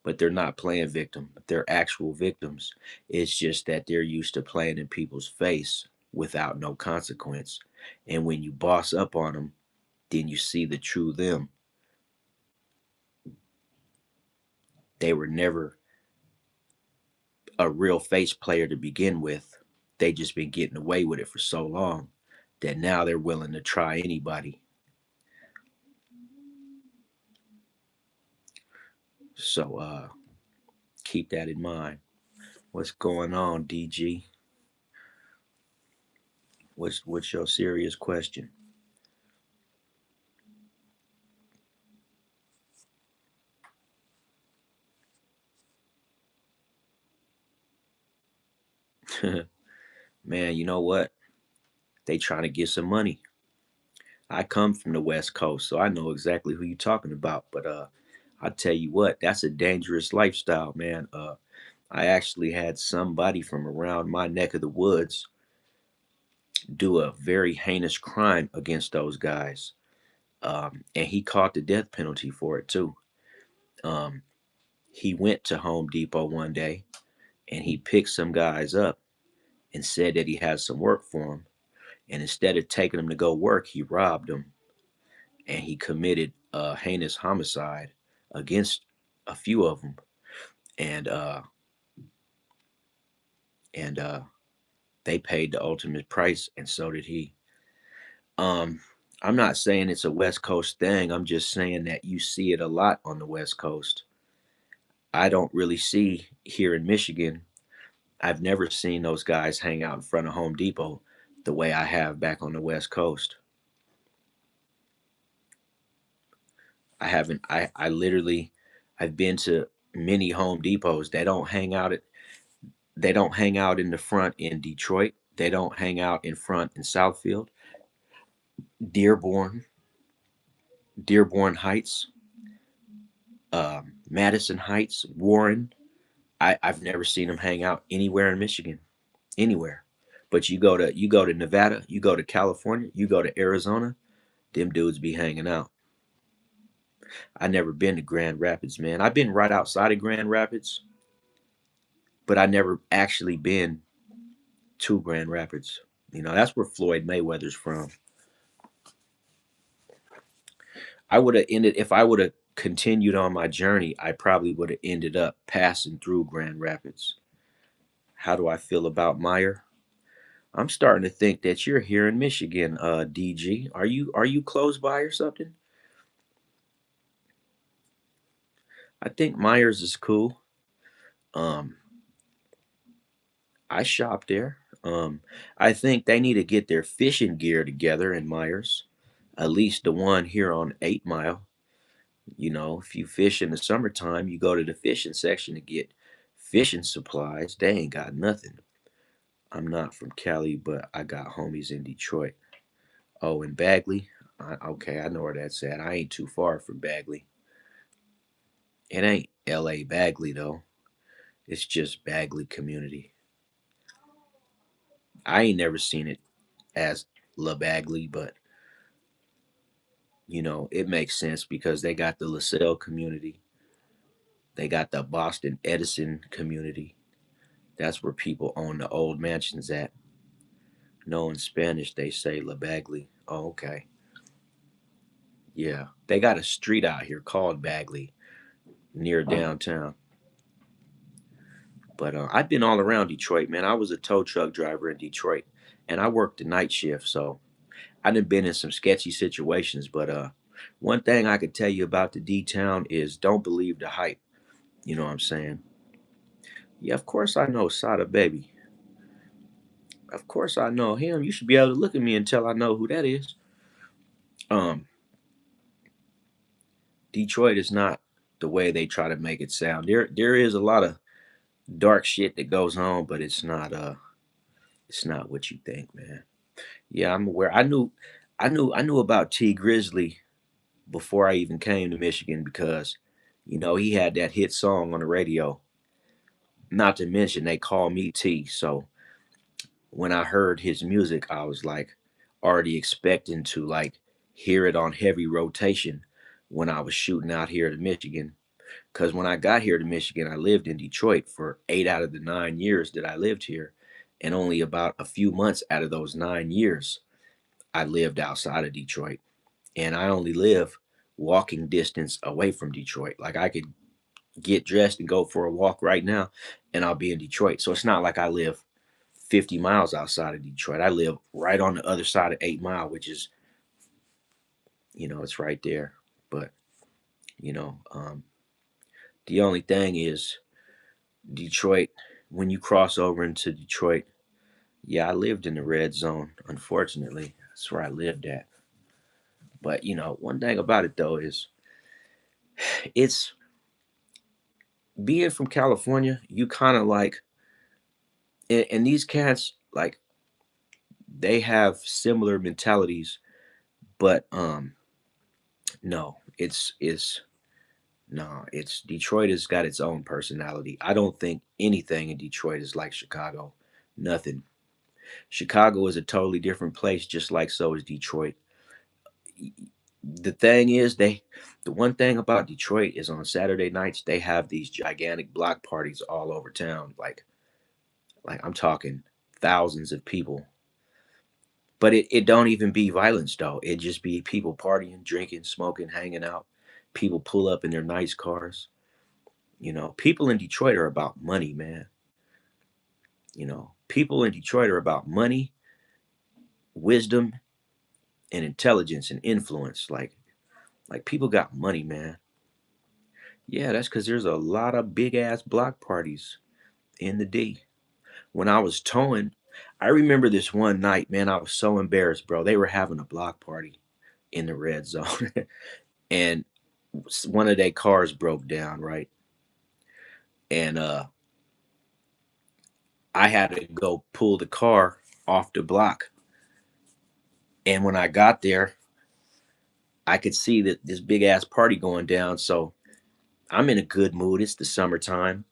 Speaker 1: But they're not playing victim. They're actual victims. It's just that they're used to playing in people's face without no consequence. And when you boss up on them, then you see the true them. They were never a real face player to begin with. They just been getting away with it for so long that now they're willing to try anybody. So keep that in mind. What's going on, DG? What's your serious question? Man, you know what? They trying to get some money. I come from the West Coast, so I know exactly who you're talking about. But I tell you what, that's a dangerous lifestyle, man. I actually had somebody from around my neck of the woods do a very heinous crime against those guys, and he caught the death penalty for it too. Um, he went to Home Depot one day and he picked some guys up and said that he had some work for them. And instead of taking them to go work, he robbed them and he committed a heinous homicide against a few of them. And and they paid the ultimate price, and so did he. Um, I'm not saying it's a West Coast thing. I'm just saying that you see it a lot on the West Coast. I don't really see here in Michigan. I've never seen those guys hang out in front of Home Depot the way I have back on the West Coast. I haven't. I literally, I've been to many Home Depots. They don't hang out in the front in Detroit. They don't hang out in front in Southfield, Dearborn, Dearborn Heights, Madison Heights, Warren. I've never seen them hang out anywhere in Michigan, anywhere. But you go to Nevada, you go to California, you go to Arizona, them dudes be hanging out. I never been to Grand Rapids, man. I've been right outside of Grand Rapids, but I never actually been to Grand Rapids. That's where Floyd Mayweather's from. I would have ended if I would have continued on my journey. I probably would have ended up passing through Grand Rapids. How do I feel about Meyer? I'm starting to think that you're here in Michigan, DG. Are you close by or something? I think Myers is cool. Um, I shop there. I think they need to get their fishing gear together in Myers. At least the one here on 8 Mile. If you fish in the summertime, you go to the fishing section to get fishing supplies. They ain't got nothing. I'm not from Cali, but I got homies in Detroit. Oh, in Bagley? Okay, I know where that's at. I ain't too far from Bagley. It ain't LA Bagley, though. It's just Bagley community. I ain't never seen it as La Bagley, but it makes sense because they got the LaSalle community. They got the Boston Edison community. That's where people own the old mansions at. No, in Spanish they say La Bagley. Oh, okay. Yeah. They got a street out here called Bagley near downtown. But I've been all around Detroit, man. I was a tow truck driver in Detroit, and I worked the night shift, so I done been in some sketchy situations. But one thing I could tell you about the D town is don't believe the hype. You know what I'm saying? Yeah, of course I know Sada Baby. Of course I know him. You should be able to look at me and tell I know who that is. Um, Detroit is not the way they try to make it sound. There is a lot of dark shit that goes on, but it's not what you think, man. Yeah, I'm aware. I knew about T Grizzly before I even came to Michigan because he had that hit song on the radio. Not to mention they call me T. So when I heard his music, I was like already expecting to like hear it on heavy rotation when I was shooting out here to Michigan. Because when I got here to Michigan, I lived in Detroit for 8 out of the 9 years that I lived here. And only about a few months out of those 9 years, I lived outside of Detroit. And I only live walking distance away from Detroit. Like I could get dressed and go for a walk right now, and I'll be in Detroit. So it's not like I live 50 miles outside of Detroit. I live right on the other side of 8 Mile, which is, it's right there. But, you know, um, the only thing is Detroit, when you cross over into Detroit, yeah, I lived in the red zone, unfortunately. That's where I lived at. But, one thing about it, though, is it's being from California, you kind of like, and these cats, like, they have similar mentalities, but no, it's Detroit has got its own personality. I don't think anything in Detroit is like Chicago. Nothing. Chicago is a totally different place, just like so is Detroit. The thing is, the one thing about Detroit is on Saturday nights they have these gigantic block parties all over town. Like I'm talking thousands of people. But it don't even be violence though. It just be people partying, drinking, smoking, hanging out. People pull up in their nice cars. People in Detroit are about money, man. People in Detroit are about money, wisdom, and intelligence and influence. Like people got money, man. Yeah, that's because there's a lot of big ass block parties in the D. When I was towing, I remember this one night, man. I was so embarrassed, bro. They were having a block party in the red zone, and one of their cars broke down, right? And I had to go pull the car off the block. And when I got there, I could see that this big ass party going down. So I'm in a good mood. It's the summertime.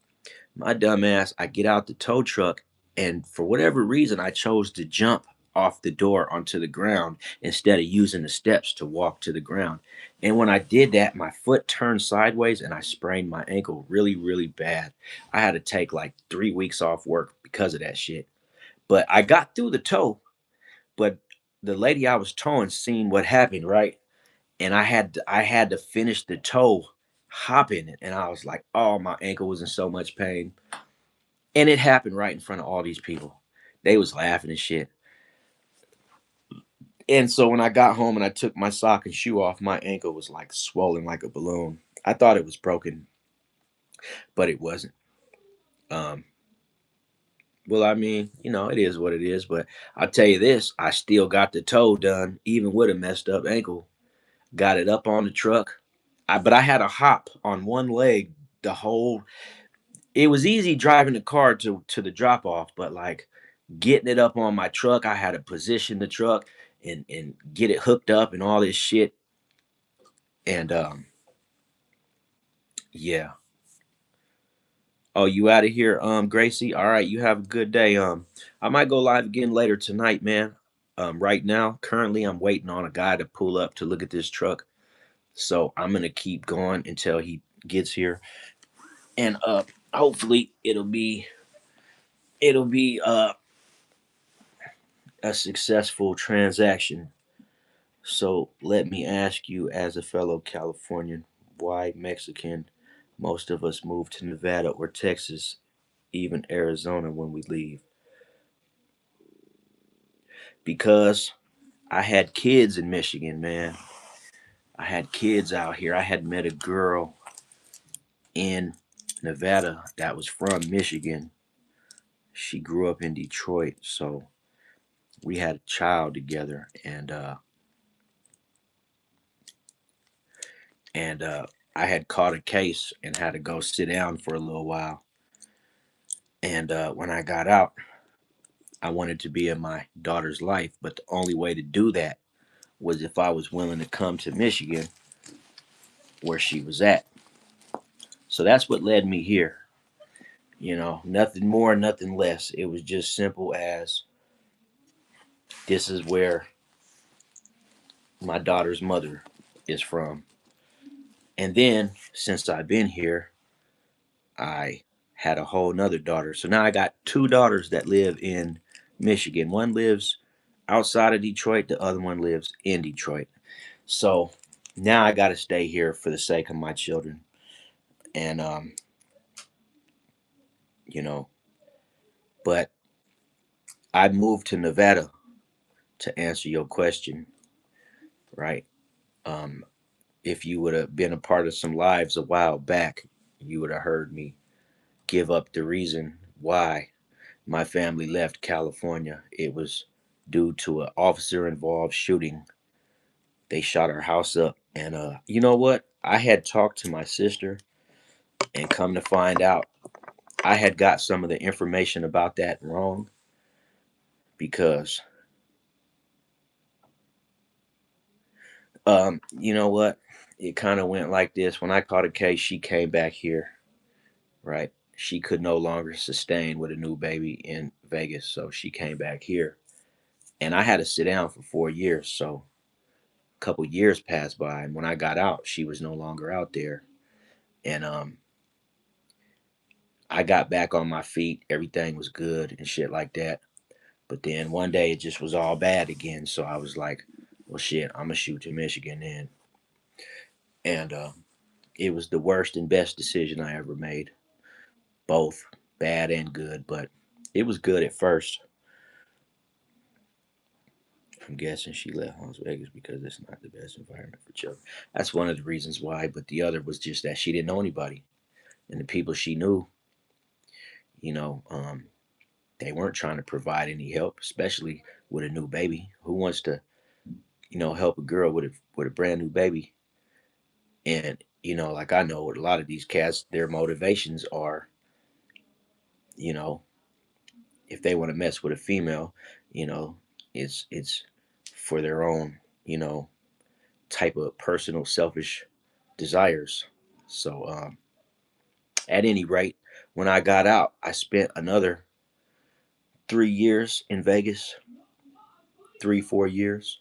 Speaker 1: My dumb ass, I get out the tow truck, and for whatever reason, I chose to jump off the door onto the ground instead of using the steps to walk to the ground. And when I did that, my foot turned sideways and I sprained my ankle really, really bad. I had to take like 3 weeks off work because of that shit. But I got through the toe, but the lady I was towing seen what happened, right? And I had to finish the toe hopping, and I was like, oh, my ankle was in so much pain. And it happened right in front of all these people. They was laughing and shit. And so when I got home and I took my sock and shoe off, my ankle was like swollen like a balloon. I thought it was broken, but it wasn't. Um, well, I mean, it is what it is. But I'll tell you this: I still got the toe done, even with a messed up ankle. Got it up on the truck. But I had a hop on one leg the whole. It was easy driving the car to the drop off, but like getting it up on my truck, I had to position the truck and get it hooked up and all this shit. And yeah. Oh, you out of here, Gracie? All right, you have a good day. I might go live again later tonight, man. Right now, currently, I'm waiting on a guy to pull up to look at this truck. So I'm gonna keep going until he gets here, and hopefully it'll be a successful transaction. So let me ask you, as a fellow Californian, why Mexican? Most of us move to Nevada or Texas, even Arizona when we leave. Because I had kids in Michigan, man. I had kids out here. I had met a girl in Nevada that was from Michigan. She grew up in Detroit, so we had a child together, and I had caught a case and had to go sit down for a little while. And when I got out, I wanted to be in my daughter's life, but the only way to do that was if I was willing to come to Michigan where she was at. So that's what led me here. Nothing more, nothing less. It was just simple as this is where my daughter's mother is from. And then since I've been here, I had a whole nother daughter. So now I got two daughters that live in Michigan. One lives outside of Detroit, the other one lives in Detroit. So now I got to stay here for the sake of my children. And, you know, but I moved to Nevada to answer your question, right? Um, if you would have been a part of some lives a while back, you would have heard me give up the reason why my family left California. It was due to an officer involved shooting. They shot our house up. And you know what? I had talked to my sister, and come to find out, I had got some of the information about that wrong because, you know what? It kind of went like this. When I caught a case, she came back here, right? She could no longer sustain with a new baby in Vegas, so she came back here. And I had to sit down for 4 years. So a couple years passed by, and when I got out, she was no longer out there. And I got back on my feet. Everything was good and shit like that. But then one day it just was all bad again. So I was like, well, shit, I'm gonna shoot to Michigan then. And it was the worst and best decision I ever made, both bad and good. But it was good at first. I'm guessing she left Las Vegas because it's not the best environment for children. That's one of the reasons why. But the other was just that she didn't know anybody, and the people she knew, you know, they weren't trying to provide any help, especially with a new baby. Who wants to, help a girl with a brand new baby? And like I know with a lot of these cats, their motivations are, you know, if they want to mess with a female, you know, it's for their own, type of personal selfish desires. So at any rate, when I got out, I spent another 3 years in Vegas, 3, 4 years.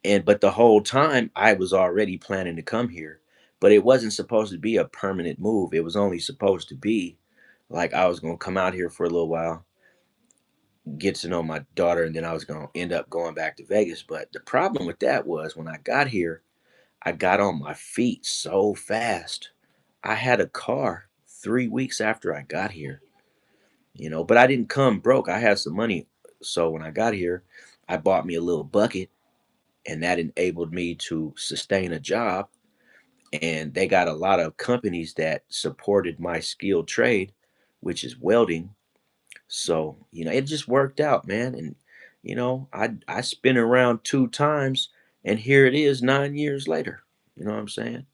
Speaker 1: And but the whole time I was already planning to come here, but it wasn't supposed to be a permanent move. It was only supposed to be like I was gonna come out here for a little while, get to know my daughter, and then I was gonna end up going back to Vegas. But the problem with that was when I got here, I got on my feet so fast. I had a car 3 weeks after I got here, but I didn't come broke. I had some money. So when I got here, I bought me a little bucket, and that enabled me to sustain a job. And they got a lot of companies that supported my skilled trade, which is welding. So, it just worked out, man. And, I spin around 2 times, and here it is 9 years later. You know what I'm saying?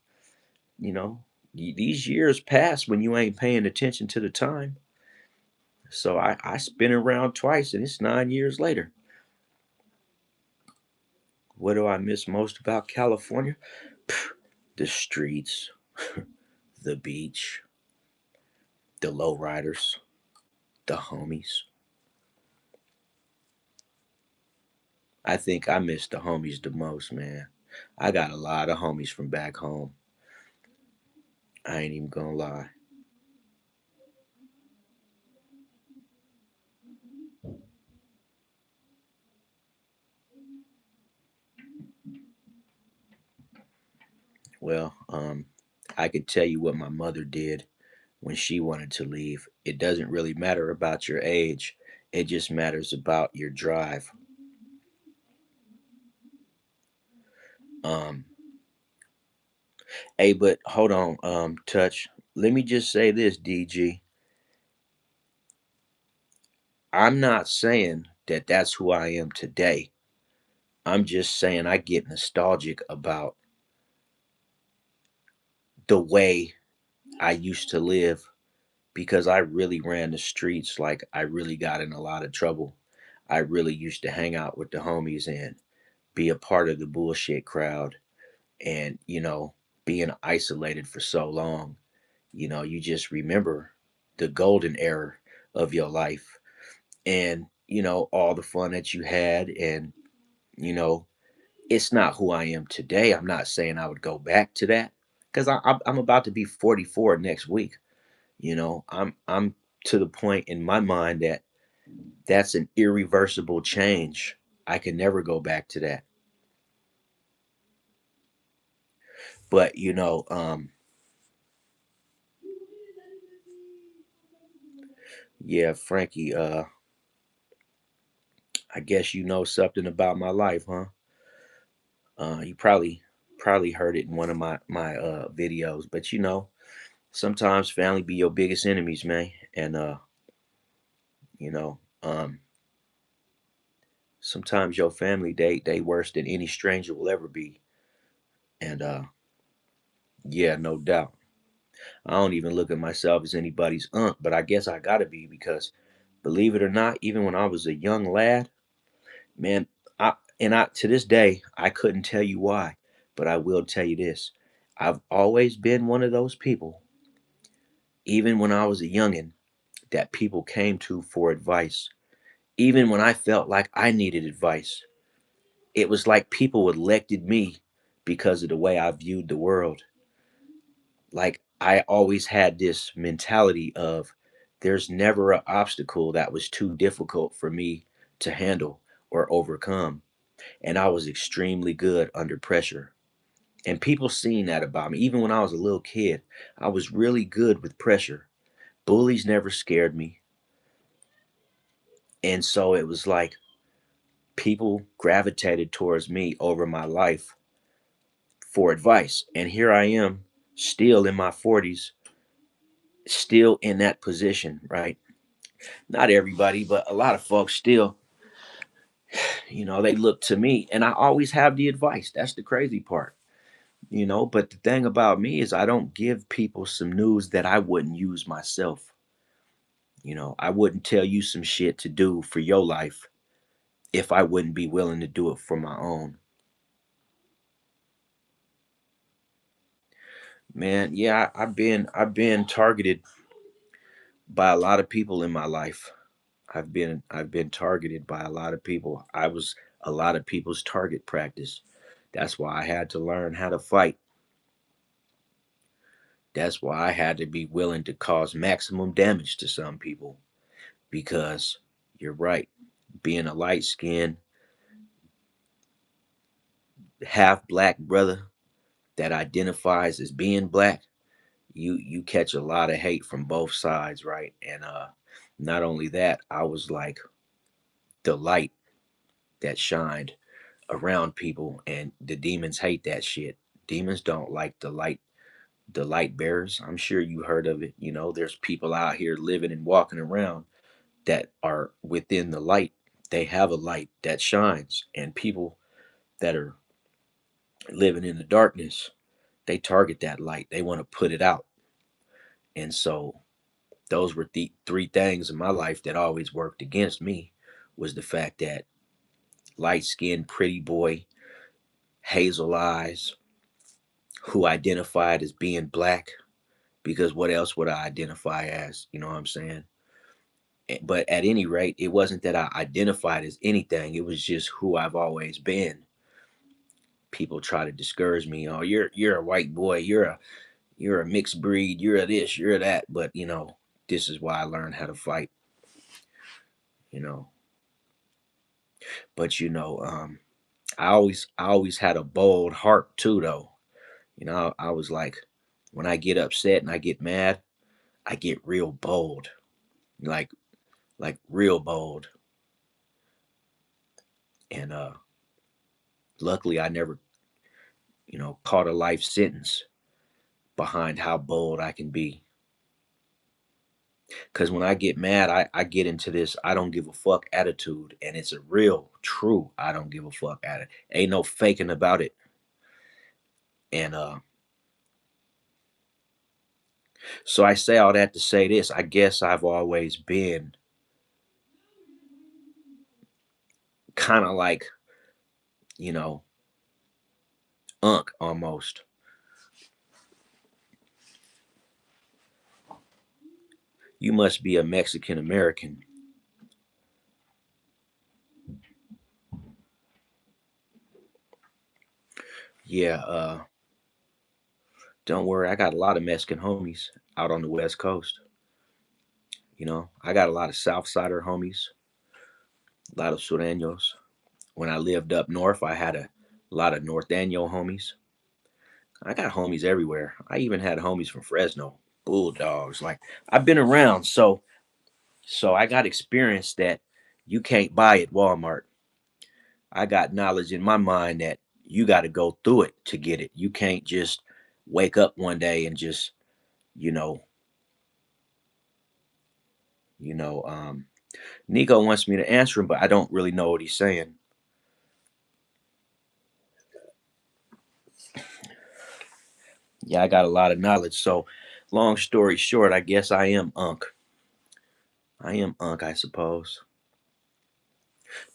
Speaker 1: You know, these years pass when you ain't paying attention to the time. So I spin around twice, and it's 9 years later. What do I miss most about California? The streets, the beach, the lowriders, the homies. I think I miss the homies the most, man. I got a lot of homies from back home. I ain't even gonna lie. Well, I could tell you what my mother did when she wanted to leave. It doesn't really matter about your age. It just matters about your drive. Um, hey, but hold on, Touch. Let me just say this, DG. I'm not saying that that's who I am today. I'm just saying I get nostalgic about the way I used to live because I really ran the streets. Like, I really got in a lot of trouble. I really used to hang out with the homies and be a part of the bullshit crowd. And, being isolated for so long, you just remember the golden era of your life and, all the fun that you had. And, you know, it's not who I am today. I'm not saying I would go back to that because I'm about to be 44 next week. I'm to the point in my mind that that's an irreversible change. I can never go back to that. But yeah, Frankie, I guess you know something about my life, huh? You probably heard it in one of my videos, but sometimes family be your biggest enemies, man. And you know, sometimes your family they worse than any stranger will ever be. And yeah, no doubt. I don't even look at myself as anybody's aunt, but I guess I gotta be because believe it or not, even when I was a young lad, man, I to this day I couldn't tell you why, but I will tell you this. I've always been one of those people, even when I was a youngin', that people came to for advice. Even when I felt like I needed advice, it was like people elected me because of the way I viewed the world. Like I always had this mentality of there's never an obstacle that was too difficult for me to handle or overcome. And I was extremely good under pressure. And people seen that about me. Even when I was a little kid, I was really good with pressure. Bullies never scared me. And so it was like people gravitated towards me over my life for advice. And here I am, still in my 40s, still in that position, right? Not everybody, but a lot of folks still, they look to me and I always have the advice. That's the crazy part, But the thing about me is I don't give people some news that I wouldn't use myself. I wouldn't tell you some shit to do for your life if I wouldn't be willing to do it for my own. Man, yeah, I've been targeted by a lot of people in my life. I've been targeted by a lot of people. a lot of people's target practice. That's why I had to learn how to fight. That's why I had to be willing to cause maximum damage to some people, because you're right. Being a light skinned, half black brother that identifies as being black, you catch a lot of hate from both sides, right? And not only that, I was like the light that shined around people, and the demons hate that shit. Demons don't like the light bearers. I'm sure you heard of it. You know, there's people out here living and walking around that are within the light. They have a light that shines, and people that are living in the darkness, they target that light. They want to put it out. And so those were the three things in my life that always worked against me, was the fact that light skinned, pretty boy, hazel eyes, who identified as being black, because what else would I identify as? You know what I'm saying? But at any rate, it wasn't that I identified as anything. It was just who I've always been. People try to discourage me. Oh, you're a white boy. You're a mixed breed. You're a this. You're a that. But this is why I learned how to fight. You know. But I always had a bold heart too, though. I was like, when I get upset and I get mad, I get real bold, like real bold. And luckily, I never caught a life sentence behind how bold I can be. Because when I get mad, I get into this I don't give a fuck attitude. And it's a real, true I don't give a fuck attitude. Ain't no faking about it. And so I say all that to say this. I guess I've always been kind of like, you know, unk almost. You must be a Mexican American. Yeah, don't worry. I got a lot of Mexican homies out on the West Coast. I got a lot of Southsider homies, a lot of Sureños. When I lived up north, I had a lot of Norteño homies. I got homies everywhere. I even had homies from Fresno, Bulldogs. Like, I've been around, so I got experience that you can't buy at Walmart. I got knowledge in my mind that you got to go through it to get it. You can't just wake up one day and just, you know, you know. Nico wants me to answer him, but I don't really know what he's saying. Yeah, I got a lot of knowledge. So, long story short, I guess I am Unk. I am Unk, I suppose.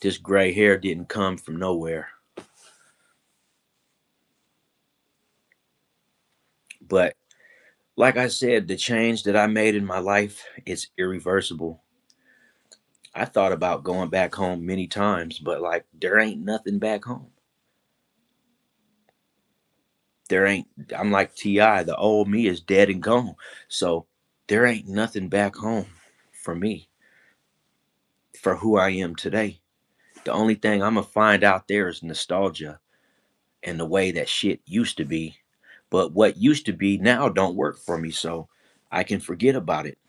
Speaker 1: This gray hair didn't come from nowhere. But like I said, the change that I made in my life is irreversible. I thought about going back home many times, but like there ain't nothing back home. There ain't I'm like T.I., the old me is dead and gone. So there ain't nothing back home for me, for who I am today. The only thing I'm gonna find out there is nostalgia and the way that shit used to be. But what used to be now don't work for me, so I can forget about it.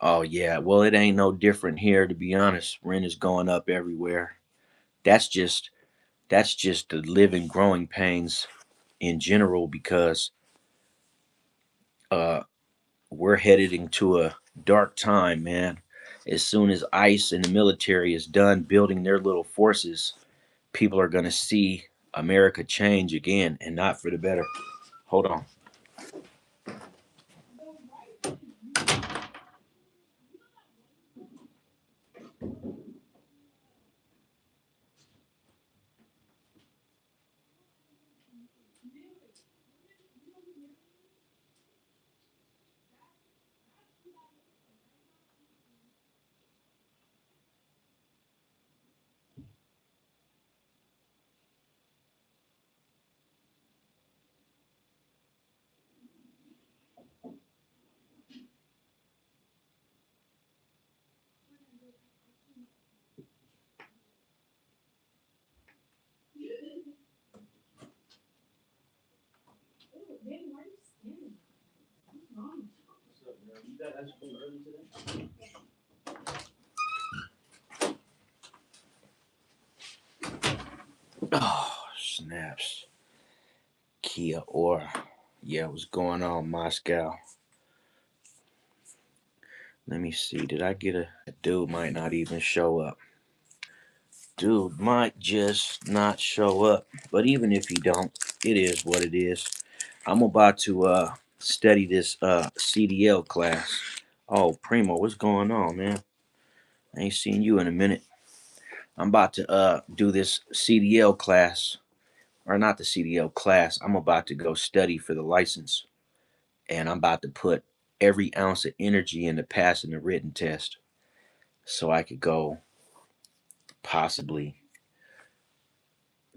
Speaker 1: Oh yeah, well it ain't no different here, to be honest. Rent is going up everywhere. That's just that's just the living growing pains in general, because uh we're headed into a dark time, man. As soon as ICE and the military is done building their little forces, people are gonna see America change again, and not for the better. Hold on. Oh, snaps. Kia ora. Yeah, what's going on, Moscow? Let me see. Did I get a dude might not even show up. Dude might just not show up. But even if he don't, it is what it is. I'm about to study this CDL class. Oh, Primo, what's going on, man? I ain't seen you in a minute. I'm about to do this CDL class. Or not the CDL class. I'm about to go study for the license. And I'm about to put every ounce of energy into passing the written test so I could go possibly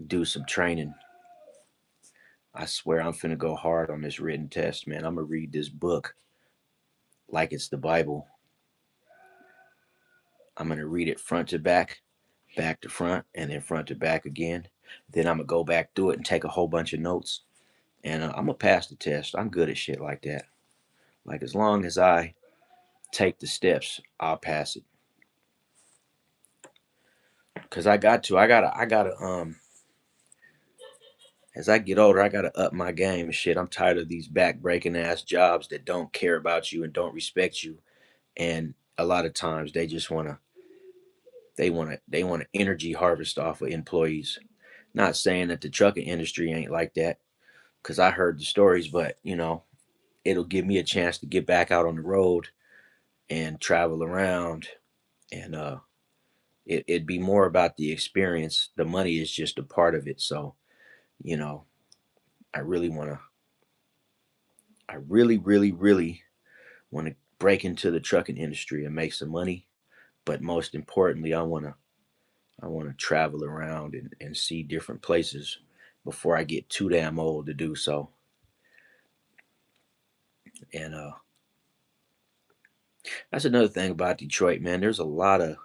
Speaker 1: do some training. I swear I'm finna go hard on this written test, man. I'm gonna read this book like it's the Bible. I'm gonna read it front to back to front, and then front to back again. Then I'm gonna go back through it and take a whole bunch of notes, and I'm gonna pass the test. I'm good at shit like that. Like as long as I take the steps, I'll pass it. Cause I gotta. As I get older, I gotta up my game and shit. I'm tired of these back breaking ass jobs that don't care about you and don't respect you. And a lot of times they wanna energy harvest off of employees. Not saying that the trucking industry ain't like that, because I heard the stories, but it'll give me a chance to get back out on the road and travel around, and it'd be more about the experience. The money is just a part of it. So, you know, I really wanna I really want to break into the trucking industry and make some money. But most importantly, I want to travel around and see different places before I get too damn old to do so. And that's another thing about Detroit, man. There's a lot of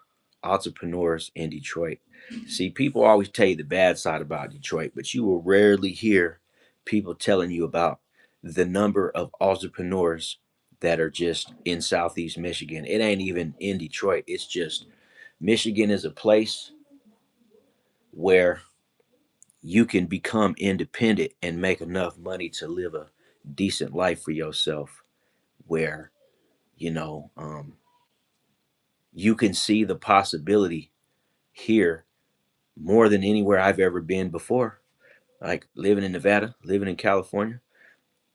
Speaker 1: entrepreneurs in Detroit. See, people always tell you the bad side about Detroit, but you will rarely hear people telling you about the number of entrepreneurs that are just in Southeast Michigan. It ain't even in Detroit. It's just Michigan is a place where you can become independent and make enough money to live a decent life for yourself, where you know um, you can see the possibility here more than anywhere I've ever been before. Like living in Nevada, living in California,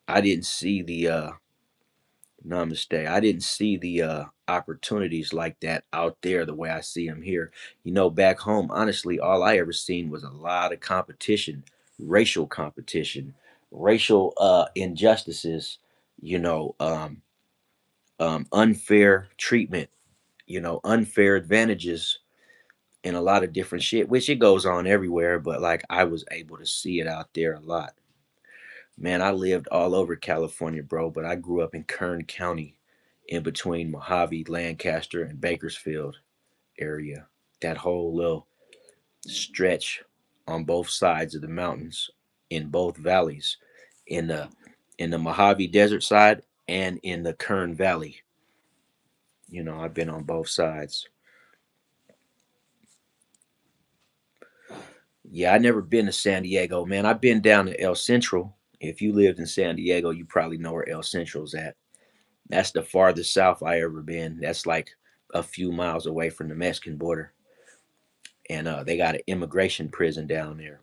Speaker 1: I didn't see the namaste. I didn't see the opportunities like that out there the way I see them here. Back home, honestly, all I ever seen was a lot of competition, racial competition, racial injustices. You know, unfair treatment. Unfair advantages and a lot of different shit, which it goes on everywhere, but like I was able to see it out there a lot. Man, I lived all over California, bro, but I grew up in Kern County in between Mojave, Lancaster, and Bakersfield area. That whole little stretch on both sides of the mountains in both valleys. In the Mojave Desert side and in the Kern Valley. I've been on both sides. Yeah, I never been to San Diego, man. I've been down to El Central. If you lived in San Diego, you probably know where El Central's at. That's the farthest south I ever been. That's like a few miles away from the Mexican border. And they got an immigration prison down there.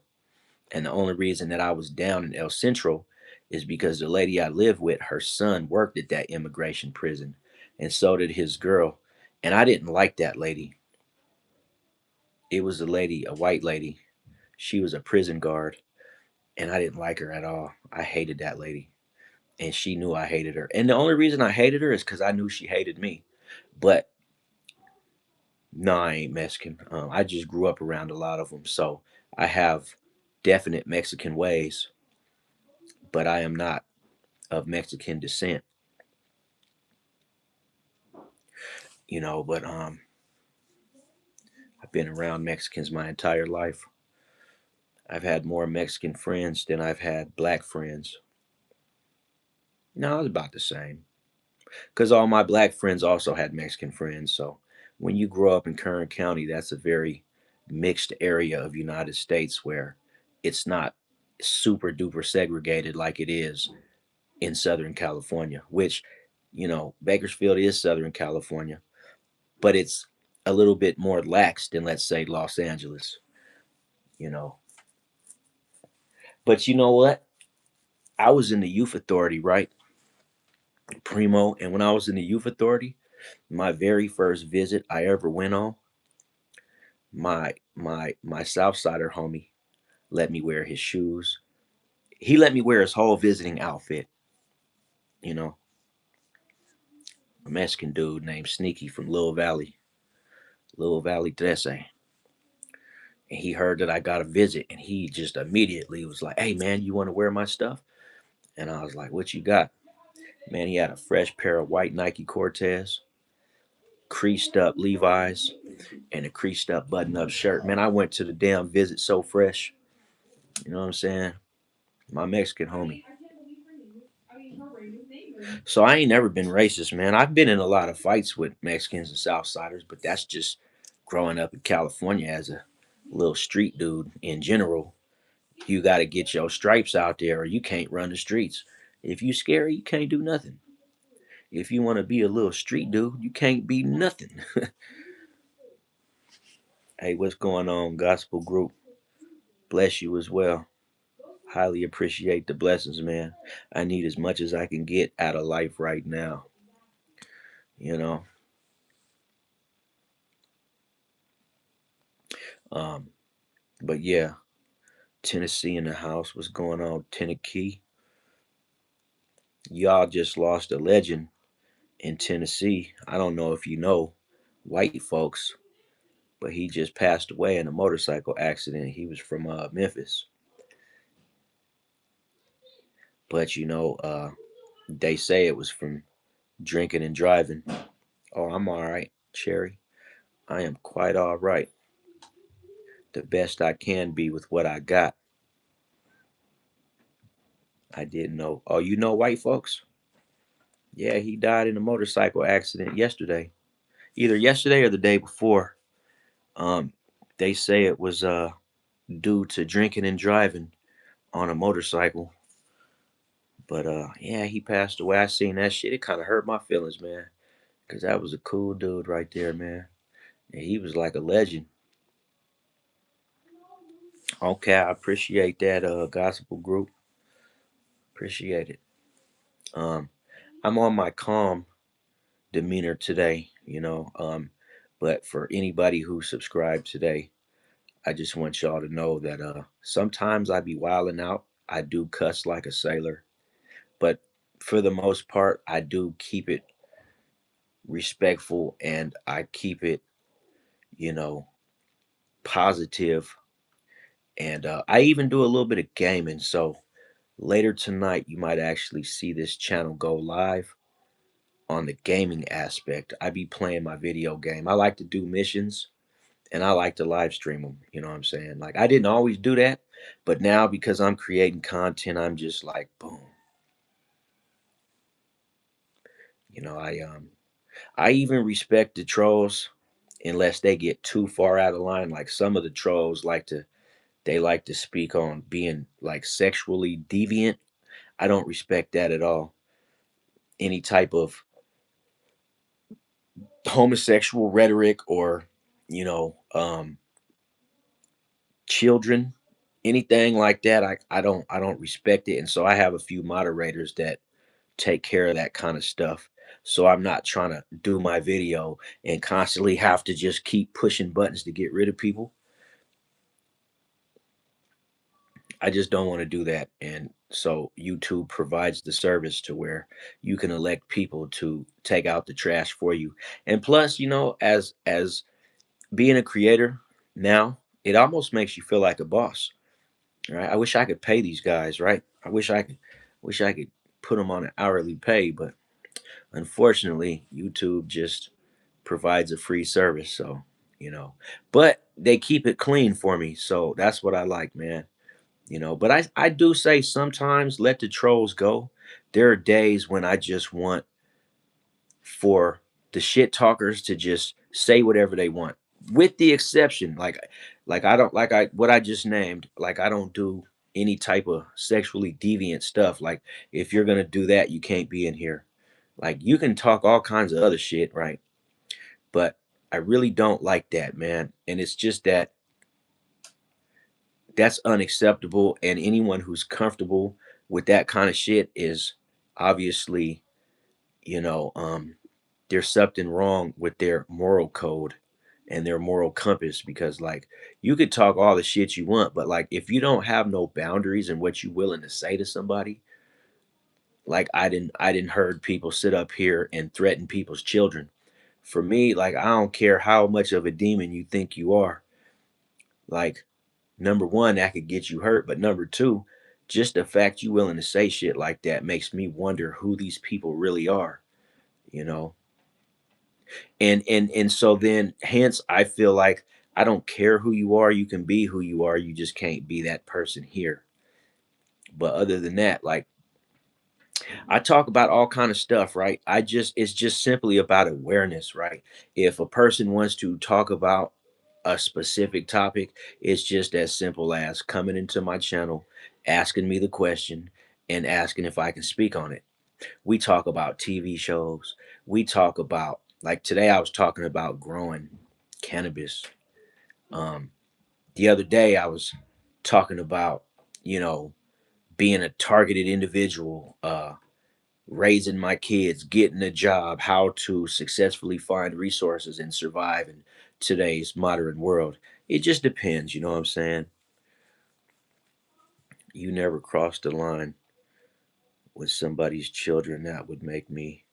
Speaker 1: And the only reason that I was down in El Central is because the lady I live with, her son worked at that immigration prison. And so did his girl. And I didn't like that lady. It was a lady, a white lady. She was a prison guard. And I didn't like her at all. I hated that lady. And she knew I hated her. And the only reason I hated her is because I knew she hated me. But no, I ain't Mexican. I just grew up around a lot of them, so I have definite Mexican ways, but I am not of Mexican descent. But I've been around Mexicans my entire life. I've had more Mexican friends than I've had black friends. No, it's about the same. because all my black friends also had Mexican friends. So when you grow up in Kern County, that's a very mixed area of United States where it's not super duper segregated like it is in Southern California, which, Bakersfield is Southern California, but it's a little bit more lax than, let's say, Los Angeles, you know. But you know what? I was in the youth authority, right? Primo. And when I was in the youth authority, my very first visit I ever went on, my Southsider homie let me wear his shoes. He let me wear his whole visiting outfit, you know. A Mexican dude named Sneaky from Little Valley 13. And he heard that I got a visit and he just immediately was like, "Hey man, you want to wear my stuff?" And I was like, "What you got?" Man, he had a fresh pair of white Nike Cortez, creased up Levi's, and a creased up button up shirt. Man, I went to the damn visit so fresh. You know what I'm saying? My Mexican homie. So I ain't never been racist, man. I've been in a lot of fights with Mexicans and Southsiders, but that's just growing up in California as a little street dude in general. You got to get your stripes out there or you can't run the streets. If you scary, you can't do nothing. If you want to be a little street dude, you can't be nothing. Hey, what's going on, gospel group? Bless you as well. Highly appreciate the blessings, man. I need as much as I can get out of life right now. You know. Um, but yeah, Tennessee in the house. What's going on, Tennessee? Y'all just lost a legend in Tennessee. I don't know if you know, white folks, but he just passed away in a motorcycle accident. He was from Memphis, but they say it was from drinking and driving. Oh, I'm all right, Cherry. I am quite all right. The best I can be with what I got. I didn't know. Oh, you know white folks? Yeah, he died in a motorcycle accident yesterday. Either yesterday or the day before. Um, they say it was due to drinking and driving on a motorcycle. But yeah, he passed away. I seen that shit. It kind of hurt my feelings, man, because that was a cool dude right there, man. And he was like a legend. Okay, I appreciate that, gospel group. Appreciate it. Um, I'm on my calm demeanor today, but for anybody who subscribed today, I just want y'all to know that sometimes I be wilding out. I do cuss like a sailor, but for the most part, I do keep it respectful and I keep it, you know, positive. And I even do a little bit of gaming. So later tonight, you might actually see this channel go live on the gaming aspect. I be playing my video game. I like to do missions and I like to live stream them. You know what I'm saying? Like I didn't always do that, but now because I'm creating content, I'm just like boom. I even respect the trolls unless they get too far out of line. Like some of the trolls like to speak on being like sexually deviant. I don't respect that at all. Any type of homosexual rhetoric or you know children, anything like that, I don't respect it. And so I have a few moderators that take care of that kind of stuff, so I'm not trying to do my video and constantly have to just keep pushing buttons to get rid of people. I just don't want to do that. And so YouTube provides the service to where you can elect people to take out the trash for you. And plus, as being a creator now, it almost makes you feel like a boss. Right? I wish I could pay these guys, right? I wish I could put them on an hourly pay, but unfortunately, YouTube just provides a free service, so, but they keep it clean for me. So that's what I like, man. But I do say sometimes let the trolls go. There are days when I just want for the shit talkers to just say whatever they want, with the exception, like I don't like I what I just named. Like I don't do any type of sexually deviant stuff. Like if you're gonna do that, you can't be in here. Like you can talk all kinds of other shit, right? But I really don't like that, man. And it's just that that's unacceptable. And anyone who's comfortable with that kind of shit is obviously, you know, there's something wrong with their moral code and their moral compass, because like you could talk all the shit you want, but like if you don't have no boundaries and what you willing to say to somebody, like I didn't heard people sit up here and threaten people's children. For me, like I don't care how much of a demon you think you are. Like number one, that could get you hurt, but number two, just the fact you willing to say shit like that makes me wonder who these people really are, you know. And so then hence I feel like I don't care who you are, you can be who you are, you just can't be that person here. But other than that, like I talk about all kind of stuff, right? I just It's just simply about awareness, right? If a person wants to talk about a specific topic, it's just as simple as coming into my channel, asking me the question, and asking if I can speak on it. We talk about TV shows. We talk about, like today I was talking about growing cannabis. Um the other day I was talking about, you know, being a targeted individual, raising my kids, getting a job, how to successfully find resources and survive in today's modern world. It just depends, you know what I'm saying? You never crossed the line with somebody's children. That would make me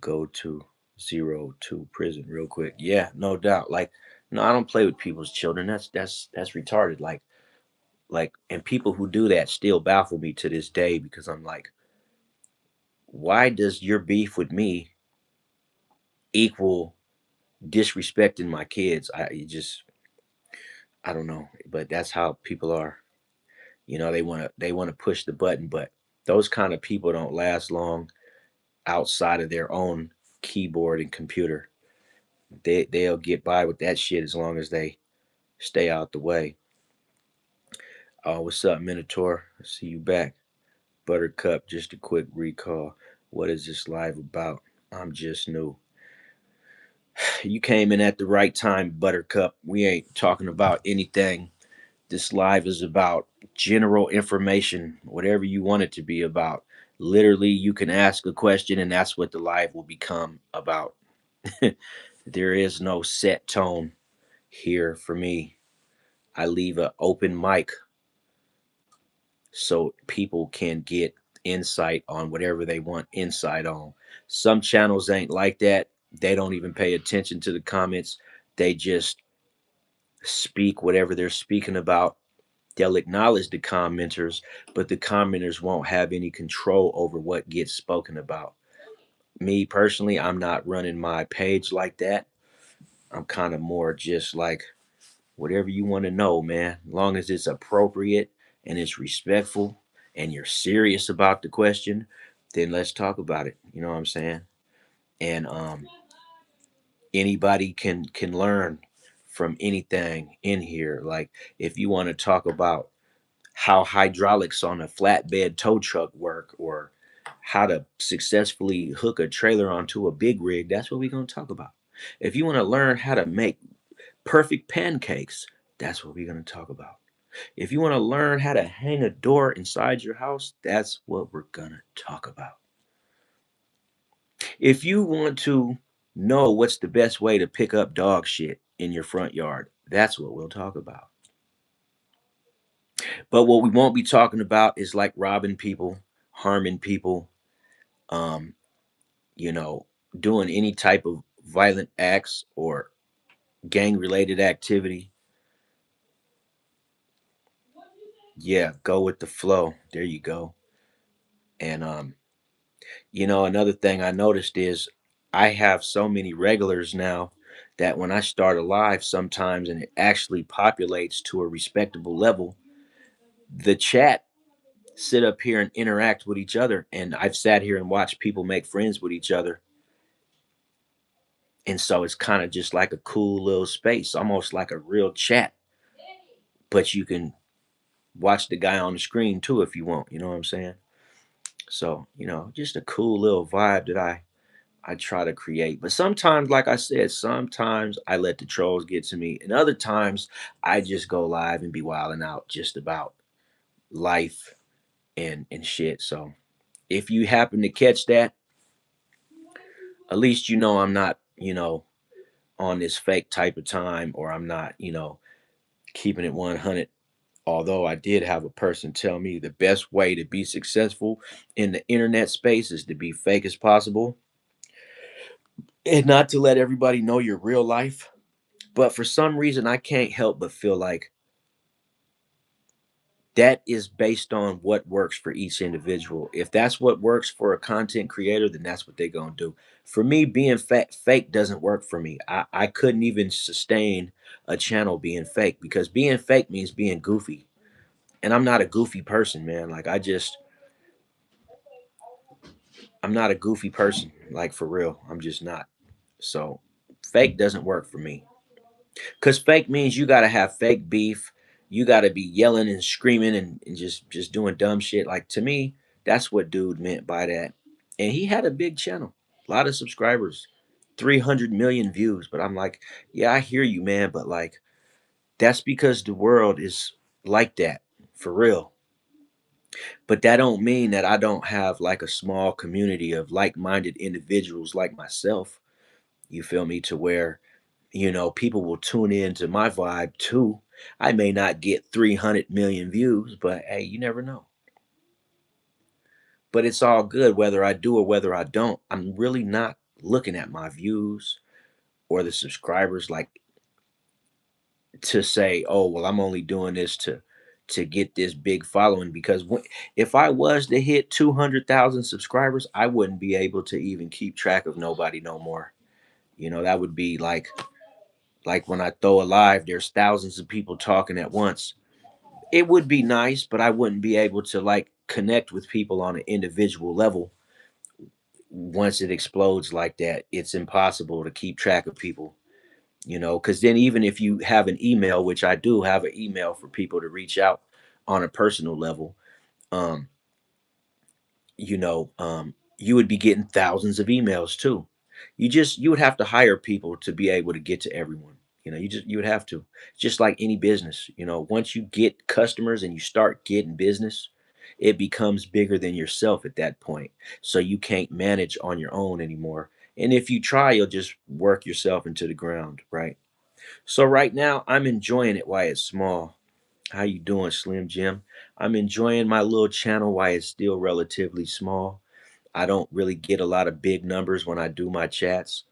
Speaker 1: go to zero to prison real quick. Yeah, no doubt. Like, no, I don't play with people's children. That's retarded. Like, and people who do that still baffle me to this day, because I'm like, why does your beef with me equal disrespecting my kids? I don't know, but that's how people are. You know, they want to push the button, but those kind of people don't last long outside of their own keyboard and computer. They'll get by with that shit as long as they stay out the way. Oh, what's up, Minotaur? I see you back. Buttercup, just a quick recall. What is this live about? I'm just new. You came in at the right time, Buttercup. We ain't talking about anything. This live is about general information, whatever you want it to be about. Literally, you can ask a question, and that's what the live will become about. There is no set tone here for me. I leave an open mic so people can get insight on whatever they want insight on. Some channels ain't like that. They don't even pay attention to the comments. They just speak whatever they're speaking about. They'll acknowledge the commenters, but the commenters won't have any control over what gets spoken about. Me personally, I'm not running my page like that. I'm kind of more just like, whatever you want to know, man. As long as it's appropriate and it's respectful and you're serious about the question, then let's talk about it. You know what I'm saying? And anybody can learn from anything in here. Like if you want to talk about how hydraulics on a flatbed tow truck work, or how to successfully hook a trailer onto a big rig, that's what we're going to talk about. If you want to learn how to make perfect pancakes, that's what we're going to talk about. If you want to learn how to hang a door inside your house, that's what we're going to talk about. If you want to know what's the best way to pick up dog shit in your front yard, that's what we'll talk about. But what we won't be talking about is like robbing people, harming people, um, you know, doing any type of violent acts or gang related activity. Yeah, go with the flow. There you go. And another thing I noticed is I have so many regulars now that when I start a live sometimes and it actually populates to a respectable level, the chat sit up here and interact with each other. And I've sat here and watched people make friends with each other And so it's kind of just like a cool little space, almost like a real chat, but you can watch the guy on the screen too if you want. You know what I'm saying? So, just a cool little vibe that I try to create. But sometimes, like I said, sometimes I let the trolls get to me, and other times I just go live and be wilding out just about life and shit. So if you happen to catch that, at least you know I'm not, on this fake type of time, or I'm not, keeping it 100. Although I did have a person tell me the best way to be successful in the internet space is to be fake as possible and not to let everybody know your real life. But for some reason, I can't help but feel like that is based on what works for each individual. If that's what works for a content creator, then that's what they're going to do. For me, being fake doesn't work for me. I couldn't even sustain a channel being fake, because being fake means being goofy. And I'm not a goofy person, man. Like, I'm not a goofy person, like, for real. I'm just not. So fake doesn't work for me. Because fake means you gotta have fake beef. You gotta be yelling and screaming and just doing dumb shit. Like, to me, that's what dude meant by that. And he had a big channel, a lot of subscribers, 300 million views. But I'm like, yeah, I hear you, man. But like, that's because the world is like that, for real. But that don't mean that I don't have like a small community of like-minded individuals like myself. You feel me? To where, people will tune in to my vibe too. I may not get 300 million views, but hey, you never know. But it's all good whether I do or whether I don't. I'm really not looking at my views or the subscribers, like, to say, oh, well, I'm only doing this to get this big following, because if I was to hit 200,000 subscribers, I wouldn't be able to even keep track of nobody no more. That would be like when I throw a live, there's thousands of people talking at once. It would be nice, but I wouldn't be able to like connect with people on an individual level. Once it explodes like that, it's impossible to keep track of people, because then even if you have an email, which I do have an email for people to reach out on a personal level, um, you would be getting thousands of emails too. You would have to hire people to be able to get to everyone. You would have to. Just like any business, once you get customers and you start getting business, it becomes bigger than yourself at that point. So you can't manage on your own anymore. And if you try, you'll just work yourself into the ground, right? So right now, I'm enjoying it while it's small. How you doing, Slim Jim? I'm enjoying my little channel while it's still relatively small. I don't really get a lot of big numbers when I do my chats.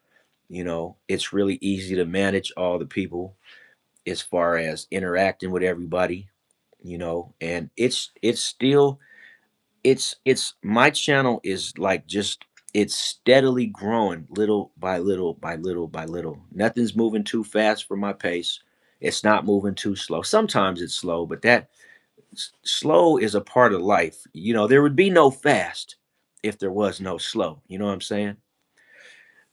Speaker 1: It's really easy to manage all the people as far as interacting with everybody, and it's still it's my channel is like, just, it's steadily growing little by little by little by little. Nothing's moving too fast for my pace. It's not moving too slow. Sometimes it's slow, but that slow is a part of life. There would be no fast if there was no slow. You know what I'm saying?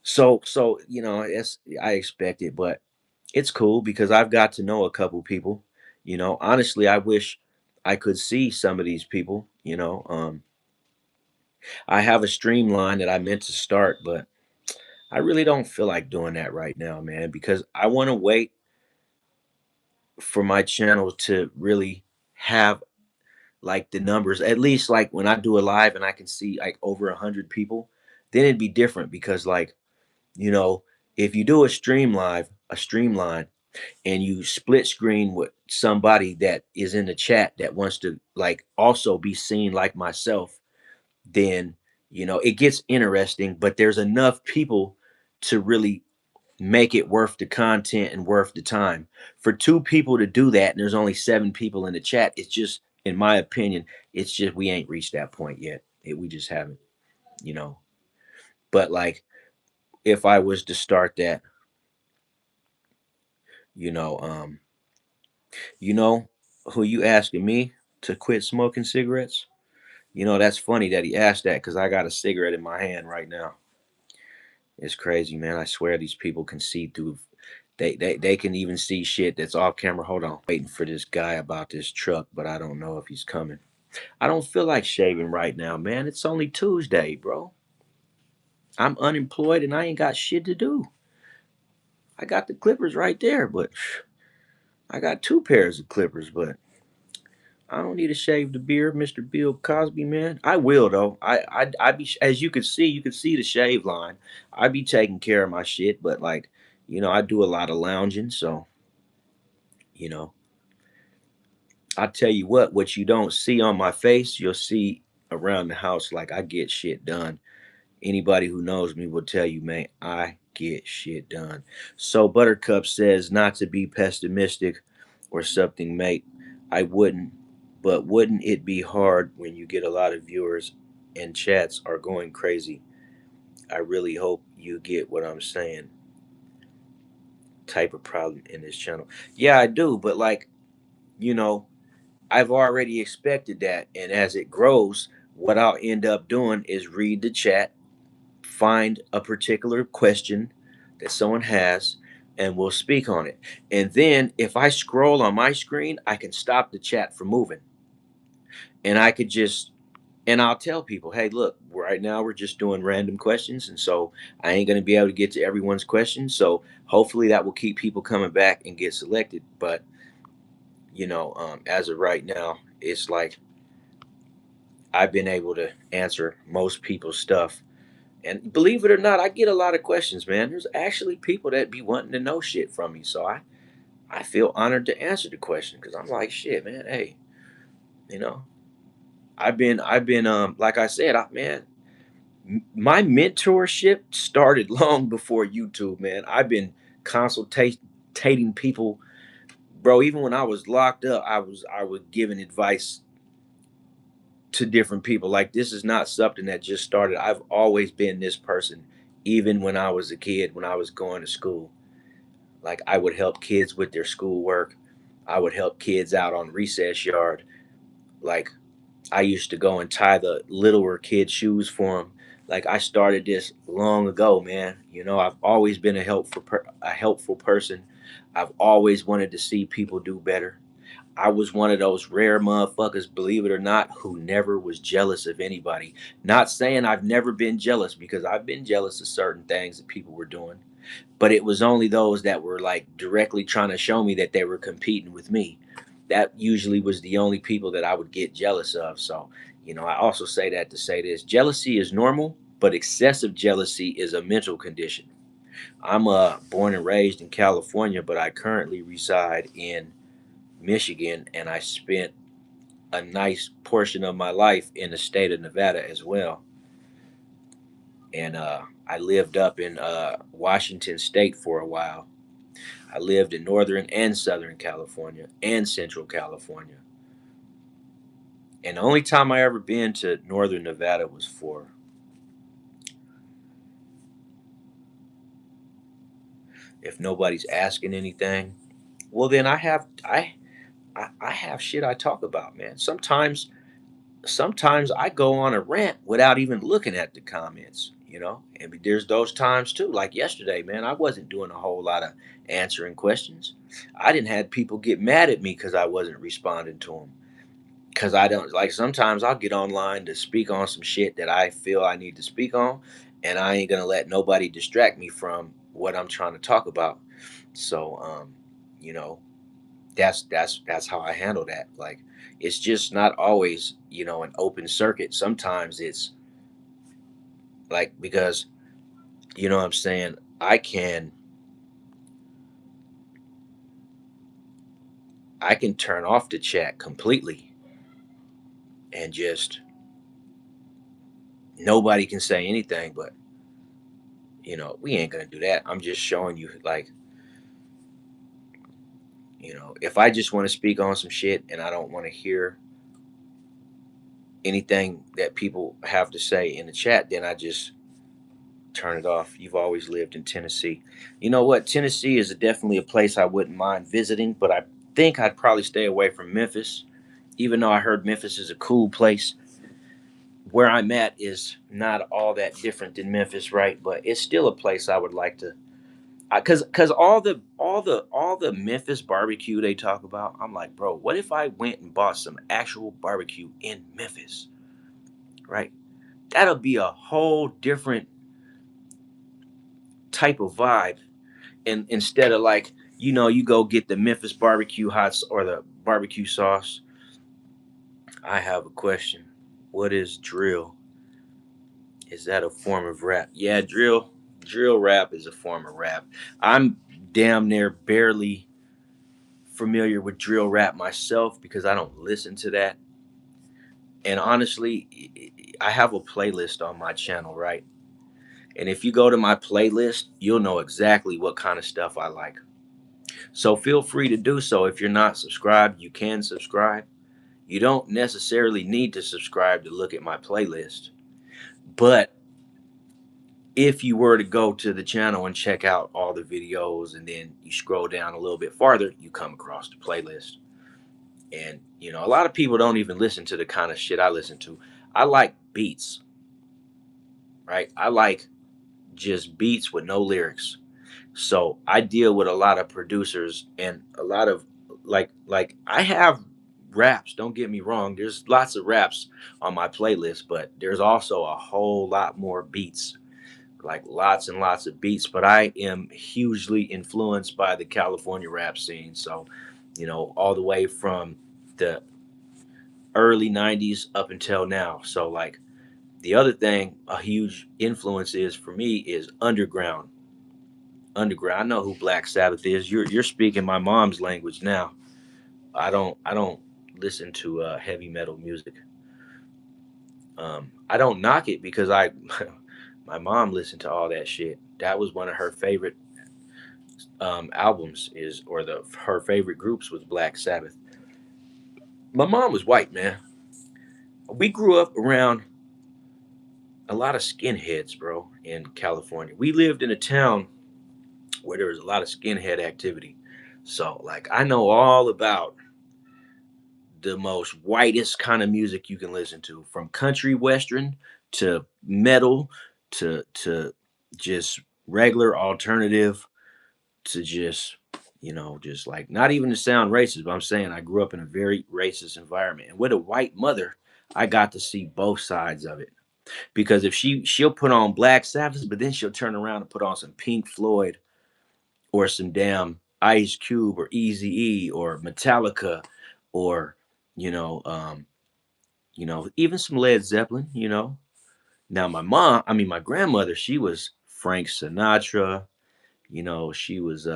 Speaker 1: So it's, I expect it, but it's cool because I've got to know a couple people. Honestly, I wish I could see some of these people. I have a streamline that I meant to start, but I really don't feel like doing that right now, man, because I want to wait for my channel to really have like the numbers. At least like when I do a live and I can see like over 100 people, then it'd be different because, like, you know, if you do a streamline, and you split screen with somebody that is in the chat that wants to like also be seen like myself, then it gets interesting. But there's enough people to really make it worth the content and worth the time. For two people to do that, and there's only 7 people in the chat, it's just, in my opinion, it's just, we ain't reached that point yet. We just haven't, you know. But like, if I was to start that, you know, um, you know, who you asking me to quit smoking cigarettes? That's funny that he asked that because I got a cigarette in my hand right now. It's crazy, man. I swear these people can see through. They can even see shit that's off camera. Hold on, waiting for this guy about this truck, but I don't know if he's coming. I don't feel like shaving right now, man. It's only Tuesday, bro. I'm unemployed and I ain't got shit to do. I got the clippers right there, but I got two pairs of clippers, but I don't need to shave the beard, Mr. Bill Cosby, man. I will though. I be, as you can see the shave line. I be taking care of my shit, but like, I do a lot of lounging, so you know, I tell you what you don't see on my face, you'll see around the house. Like I get shit done. Anybody who knows me will tell you, man, I get shit done. So Buttercup says not to be pessimistic or something, mate. I wouldn't, but wouldn't it be hard when you get a lot of viewers and chats are going crazy? I really hope you get what I'm saying. Type of problem in this channel. Yeah, I do, but like, you know, I've already expected that. And as it grows, what I'll end up doing is read the chat, find a particular question that someone has, and we'll speak on it. And then if I scroll on my screen, I can stop the chat from moving. And I could just, and I'll tell people, hey, look, right now we're just doing random questions. And so I ain't going to be able to get to everyone's questions. So hopefully that will keep people coming back and get selected. But, as of right now, it's like I've been able to answer most people's stuff. And believe it or not, I get a lot of questions, man. There's actually people that be wanting to know shit from me. So I feel honored to answer the question because I'm like, shit, man. Hey, you know, I've been like I said, man, my mentorship started long before YouTube, man. I've been consultating people, bro. Even when I was locked up, I was giving advice to different people. Like this is not something that just started. I've always been this person, even when I was a kid, when I was going to school. Like I would help kids with their schoolwork. I would help kids out on recess yard. Like I used to go and tie the littler kids' shoes for them. Like I started this long ago, man. I've always been a helpful person. I've always wanted to see people do better. I was one of those rare motherfuckers, believe it or not, who never was jealous of anybody. Not saying I've never been jealous because I've been jealous of certain things that people were doing, but it was only those that were like directly trying to show me that they were competing with me. That usually was the only people that I would get jealous of. So, I also say that to say this: jealousy is normal, but excessive jealousy is a mental condition. I'm born and raised in California, but I currently reside in Michigan, and I spent a nice portion of my life in the state of Nevada as well. And I lived up in Washington State for a while. I lived in Northern and Southern California and Central California. And the only time I ever been to Northern Nevada was for, if nobody's asking anything, well then I have shit I talk about, man. Sometimes I go on a rant without even looking at the comments, and there's those times too. Like yesterday, man, I wasn't doing a whole lot of answering questions. I didn't have people get mad at me because I wasn't responding to them. Because I don't like, sometimes I'll get online to speak on some shit that I feel I need to speak on, and I ain't gonna let nobody distract me from what I'm trying to talk about. So, you know, that's how I handle that. Like it's just not always, an open circuit. Sometimes it's like because what I'm saying, I can turn off the chat completely and just nobody can say anything, but we ain't gonna do that. I'm just showing you like, if I just want to speak on some shit and I don't want to hear anything that people have to say in the chat, then I just turn it off. You've always lived in Tennessee. You know what? Tennessee is definitely a place I wouldn't mind visiting, but I think I'd probably stay away from Memphis, even though I heard Memphis is a cool place. where I'm at is not all that different than Memphis, right? But it's still a place I would like to, because all the Memphis barbecue they talk about, I'm like, bro, what if I went and bought some actual barbecue in Memphis, right? That'll be a whole different type of vibe, and instead of like, you go get the Memphis barbecue or the barbecue sauce. I have a question. What is drill? Is that a form of rap? Yeah, drill rap is a form of rap. I'm damn near barely familiar with drill rap myself because I don't listen to that. And honestly, I have a playlist on my channel, right? And if you go to my playlist, you'll know exactly what kind of stuff I like. So feel free to do so. If you're not subscribed, you can subscribe. You don't necessarily need to subscribe to look at my playlist. But if you were to go to the channel and check out all the videos and then you scroll down a little bit farther, you come across the playlist. And, a lot of people don't even listen to the kind of shit I listen to. I like beats, right? I like just beats with no lyrics. So I deal with a lot of producers and a lot of, like I have raps, don't get me wrong. There's lots of raps on my playlist, but there's also a whole lot more beats, like lots and lots of beats. But I am hugely influenced by the California rap scene. So, all the way from the early 90s up until now. So, like, the other thing, a huge influence is for me is underground. Underground. I know who Black Sabbath is. You're speaking my mom's language now. I don't listen to heavy metal music. I don't knock it because I my mom listened to all that shit. That was one of her favorite albums, is or the her favorite groups was Black Sabbath. My mom was white, man. We grew up around a lot of skinheads, bro, in California. We lived in a town where there was a lot of skinhead activity. So, like, I know all about the most whitest kind of music you can listen to, from country western to metal to just regular alternative to just like, not even to sound racist, but I'm saying I grew up in a very racist environment. And with a white mother, I got to see both sides of it. Because if she'll put on Black Sabbath, but then she'll turn around and put on some Pink Floyd or some damn Ice Cube or Easy E or Metallica or you know, um, even some Led Zeppelin. Now my grandmother, she was Frank Sinatra. She was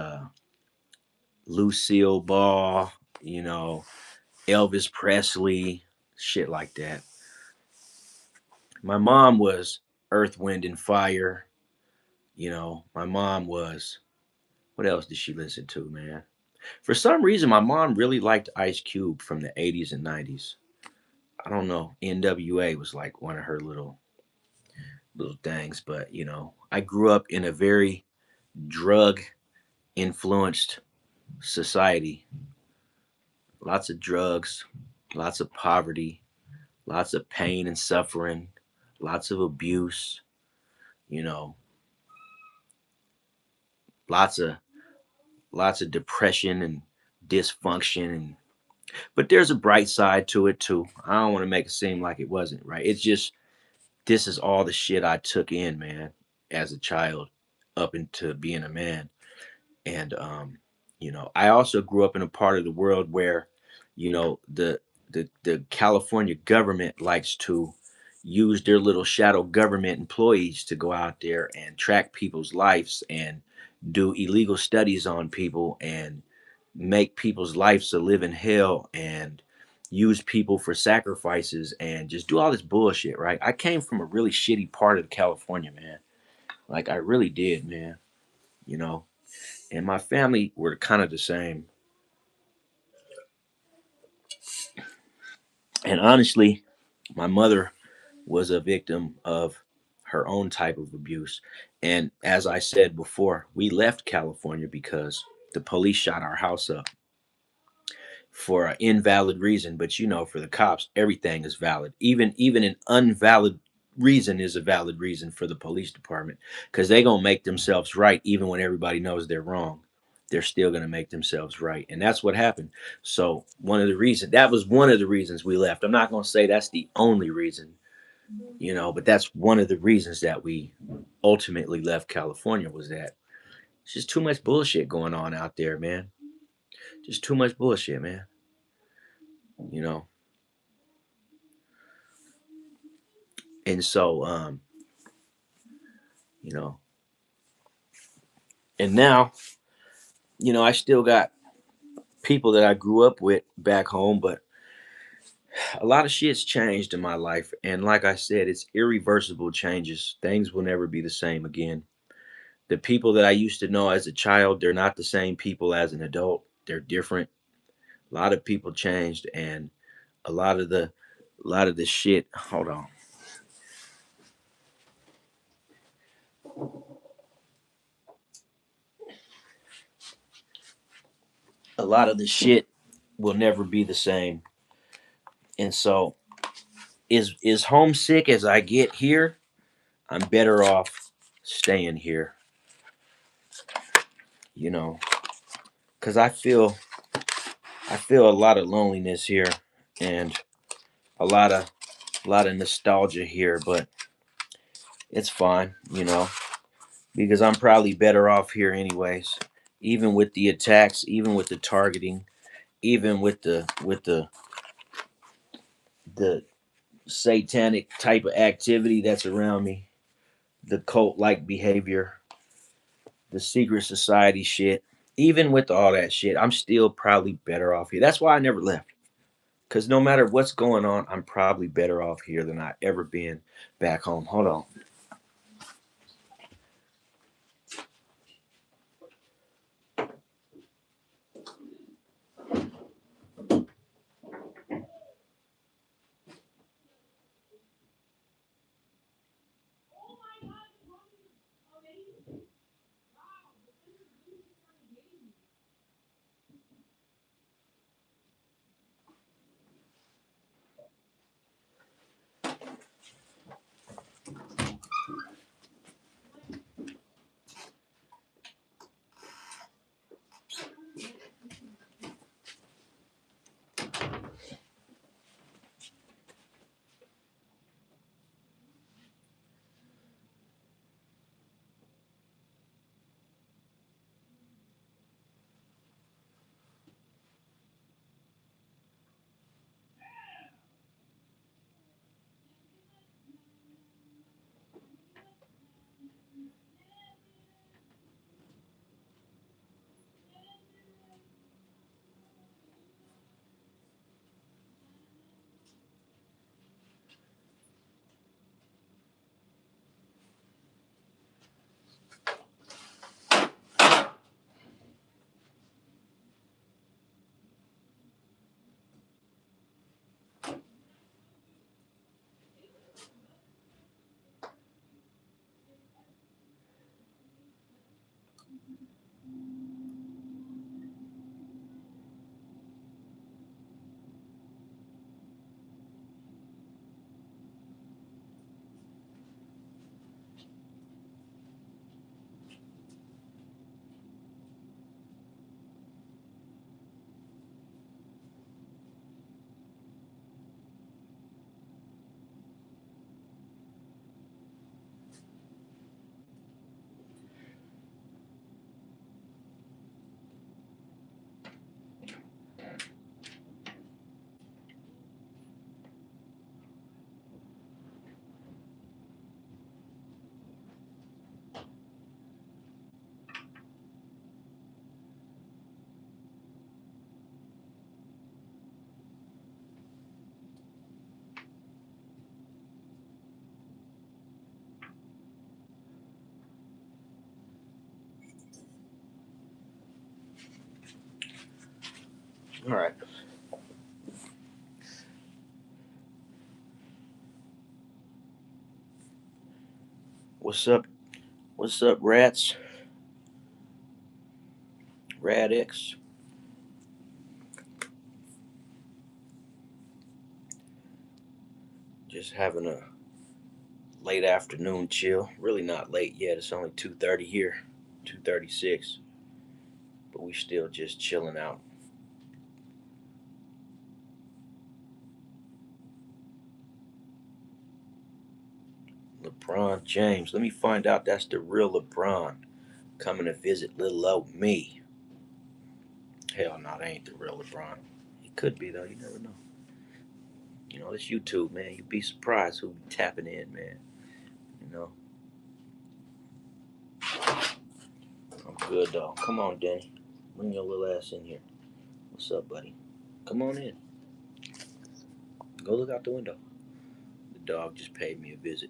Speaker 1: Lucille Ball. You know, Elvis Presley, shit like that. My mom was Earth, Wind, and Fire. My mom was, what else did she listen to, man? For some reason, my mom really liked Ice Cube from the 80s and 90s. I don't know. NWA was like one of her little things, but I grew up in a very drug influenced society. Lots of drugs, lots of poverty, lots of pain and suffering, lots of abuse, you know, lots of lots of depression and dysfunction, and but there's a bright side to it too. I don't want to make it seem like it wasn't, right? It's just, this is all the shit I took in, man, as a child up into being a man. And I also grew up in a part of the world where the California government likes to use their little shadow government employees to go out there and track people's lives and do illegal studies on people and make people's lives a living hell and use people for sacrifices and just do all this bullshit, right? I came from a really shitty part of California, man. Like, I really did, man. You know, and my family were kind of the same. And honestly, my mother was a victim of her own type of abuse. And as I said before, we left California because the police shot our house up. for an invalid reason. But you know, for the cops, everything is valid. Even an invalid reason is a valid reason for the police department, because they gonna make themselves right even when everybody knows they're wrong. They're still gonna make themselves right, and that's what happened. So that was one of the reasons we left. I'm not gonna say that's the only reason, but that's one of the reasons that we ultimately left California, was that it's just too much bullshit going on out there, man. Just too much bullshit, man. You know. And so, you know, and now, I still got people that I grew up with back home, but a lot of shit's changed in my life. And like I said, it's irreversible changes. Things will never be the same again. The people that I used to know as a child, they're not the same people as an adult. They're different. A lot of people changed, and a lot of the a lot of the shit, hold on. A lot of the shit will never be the same. And so, is homesick as I get here, I'm better off staying here, you know, cuz I feel a lot of loneliness here, and a lot of nostalgia here, but it's fine, because I'm probably better off here anyways. Even with the attacks, even with the targeting, even with the satanic type of activity that's around me, the cult like behavior, the secret society shit, even with all that shit, I'm still probably better off here. That's why I never left. Because no matter what's going on, I'm probably better off here than I ever been back home. Hold on. All right. What's up? What's up, rats? Radix. Just having a late afternoon chill. Really not late yet. It's only 2:30 here, 2:36, but we still just chilling out. LeBron James. Let me find out that's the real LeBron coming to visit little old me. Hell no, that ain't the real LeBron. It could be though. You never know. You know, it's YouTube, man. You'd be surprised who be tapping in, man. You know, I'm good though. Come on, Danny. Bring your little ass in here. What's up, buddy? Come on in. Go look out the window. The dog just paid me a visit.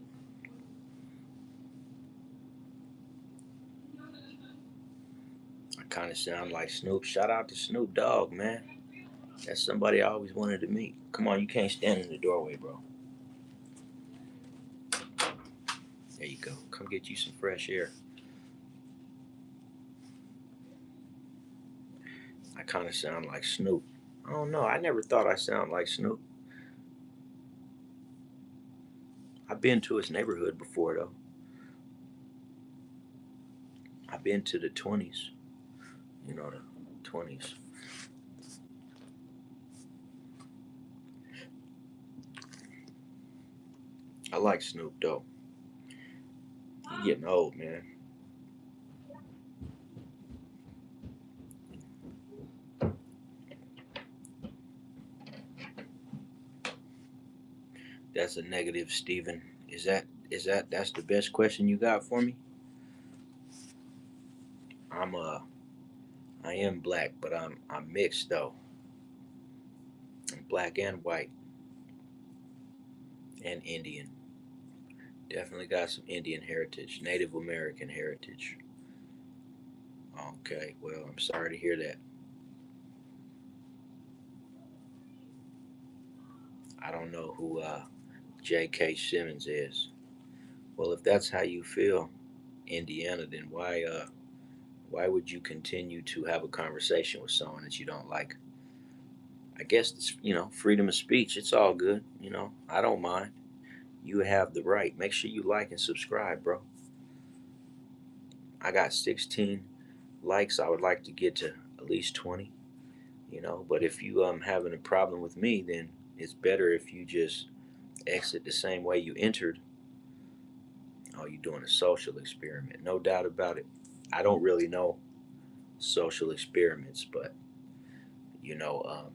Speaker 1: I kind of sound like Snoop. Shout out to Snoop Dogg, man. That's somebody I always wanted to meet. Come on, you can't stand in the doorway, bro. There you go. Come get you some fresh air. I kind of sound like Snoop. I don't know. I never thought I sound like Snoop. I've been to his neighborhood before, though. I've been to the 20s. You know, the 20s. I like Snoop, though. He getting old, man. That's a negative, Steven. That's the best question you got for me? I'm I am black, but I'm mixed though. I'm black and white and Indian. Definitely got some Indian heritage, Native American heritage. Okay, well, I'm sorry to hear that. I don't know who J.K. Simmons is. Well, if that's how you feel, Indiana, then why would you continue to have a conversation with someone that you don't like? I guess it's freedom of speech. It's all good. I don't mind. You have the right. Make sure you like and subscribe, bro. I got 16 likes. I would like to get to at least 20. But if you having a problem with me, then it's better if you just exit the same way you entered. Oh, you're doing a social experiment, no doubt about it. I don't really know social experiments, but you know, um,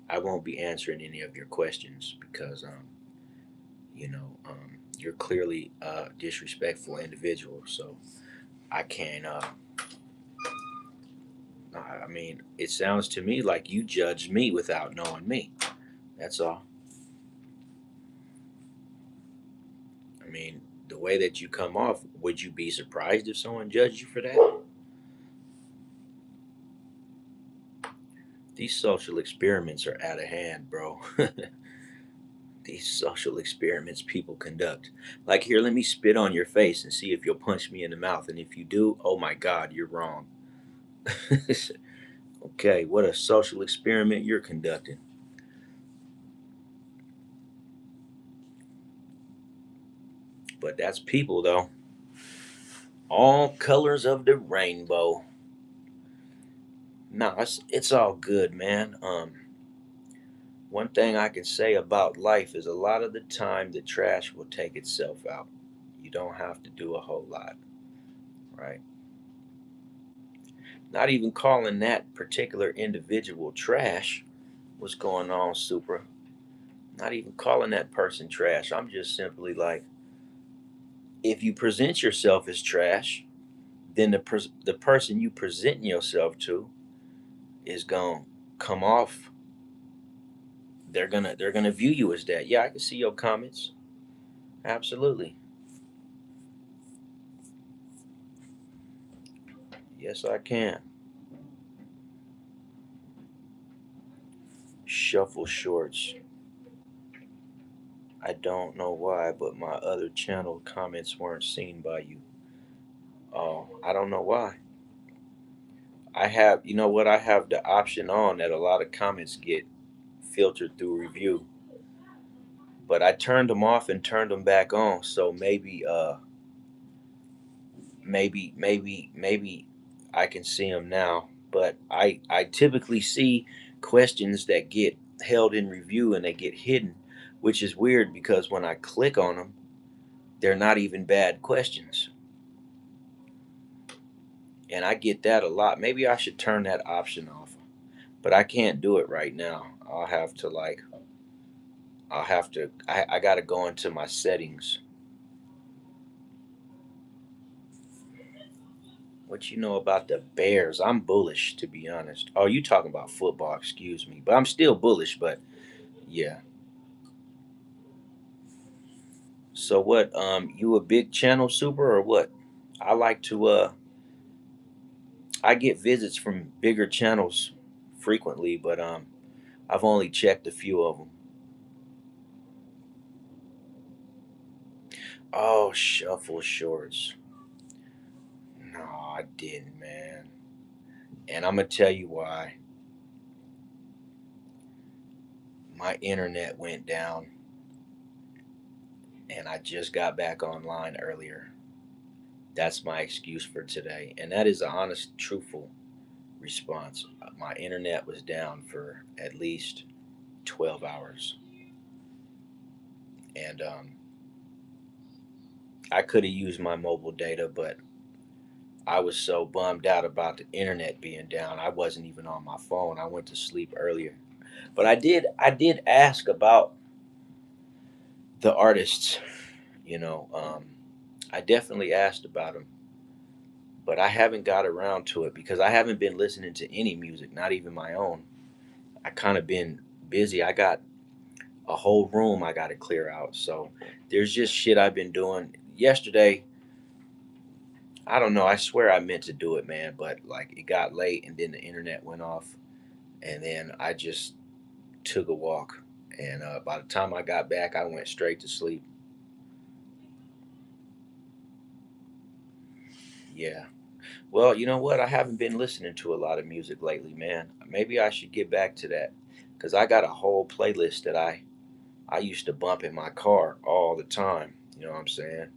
Speaker 1: I won't be answering any of your questions because you're clearly a disrespectful individual. So I can't. I mean, it sounds to me like you judge me without knowing me. That's all. I mean, the way that you come off, would you be surprised if someone judged you for that? These social experiments are out of hand, bro. These social experiments people conduct. Like, here, let me spit on your face and see if you'll punch me in the mouth. And if you do, oh my God, you're wrong. Okay, what a social experiment you're conducting. But that's people, though. All colors of the rainbow. No, it's all good, man. One thing I can say about life is a lot of the time the trash will take itself out. You don't have to do a whole lot, right? Not even calling that particular individual trash. What's going on, Supra? Not even calling that person trash. I'm just simply like, if you present yourself as trash, then the person you present yourself to is going to come off. They're gonna view you as that. Yeah, I can see your comments. Absolutely. Yes, I can. Shuffle shorts. I don't know why, but my other channel comments weren't seen by you. Oh, I don't know why. I have, you know what? I have the option on that a lot of comments get filtered through review. but I turned them off and turned them back on. So maybe I can see them now. But I typically see questions that get held in review and they get hidden, which is weird because when I click on them, they're not even bad questions. And I get that a lot. Maybe I should turn that option off, but I can't do it right now. I got to go into my settings. What you know about the Bears? I'm bullish, to be honest. Oh, you talking about football? Excuse me, but I'm still bullish. But yeah. So what? You a big channel super or what? I like to. I get visits from bigger channels frequently, but I've only checked a few of them. Oh, shuffle shorts. No, I didn't, man. And I'm gonna tell you why. My internet went down, and I just got back online earlier. That's my excuse for today. And that is an honest, truthful response. My internet was down for at least 12 hours. And I could have used my mobile data, but I was so bummed out about the internet being down. I wasn't even on my phone. I went to sleep earlier. But I did ask about the artists, you know. I definitely asked about them, but I haven't got around to it because I haven't been listening to any music, not even my own. I kind of been busy. I got a whole room I got to clear out. So there's just shit I've been doing. Yesterday, I don't know. I swear I meant to do it, man, but like it got late and then the internet went off, and then I just took a walk. And by the time I got back, I went straight to sleep. Yeah. Well, you know what? I haven't been listening to a lot of music lately, man. Maybe I should get back to that because I got a whole playlist that I used to bump in my car all the time. You know what I'm saying?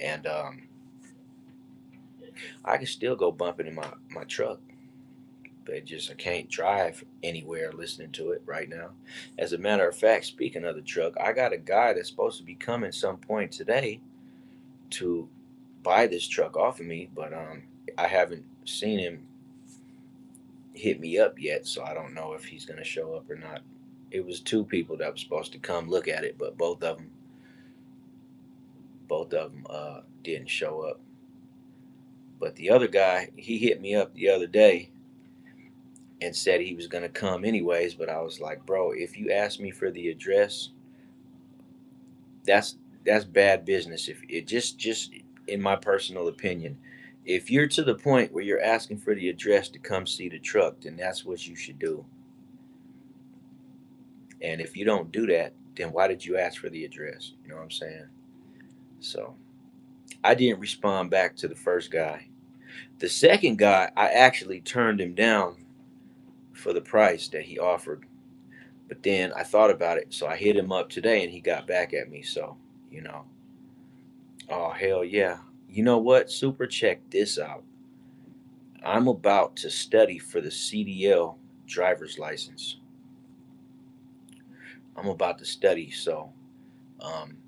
Speaker 1: And I can still go bumping in my truck, but just I can't drive anywhere listening to it right now. As a matter of fact, speaking of the truck, I got a guy that's supposed to be coming some point today to buy this truck off of me, but I haven't seen him hit me up yet, so I don't know if he's gonna show up or not. It was two people that were supposed to come look at it, but both of them didn't show up. But the other guy, he hit me up the other day and said he was gonna come anyways. But I was like, bro, if you ask me for the address, that's that's bad business. If it just in my personal opinion, if you're to the point where you're asking for the address to come see the truck, then that's what you should do. And if you don't do that, then why did you ask for the address? You know what I'm saying? So I didn't respond back to the first guy. The second guy, I actually turned him down for the price that he offered. But then I thought about it, so I hit him up today and he got back at me. So, you know, oh, hell yeah. You know what? Super, check this out. I'm about to study for the CDL driver's license. I'm about to study. So, um,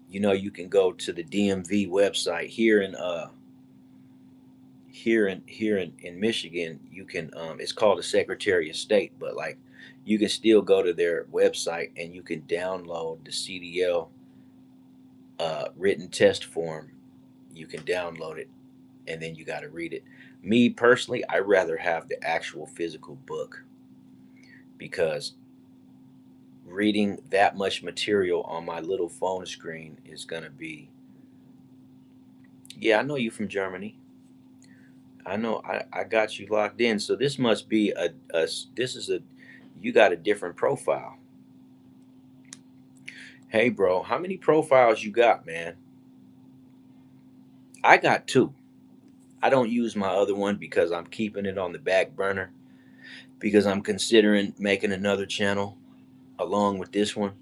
Speaker 1: you can go to the DMV website here in Michigan. You can it's called the Secretary of State, but like you can still go to their website and you can download the CDL written test form. You can download it and then you got to read it. Me personally, I rather have the actual physical book because reading that much material on my little phone screen is gonna be. Yeah, I know you from Germany. I know I got you locked in. So this must be this is a you got a different profile. Hey bro, how many profiles you got, man? I got two. I don't use my other one because I'm keeping it on the back burner because I'm considering making another channel along with this one.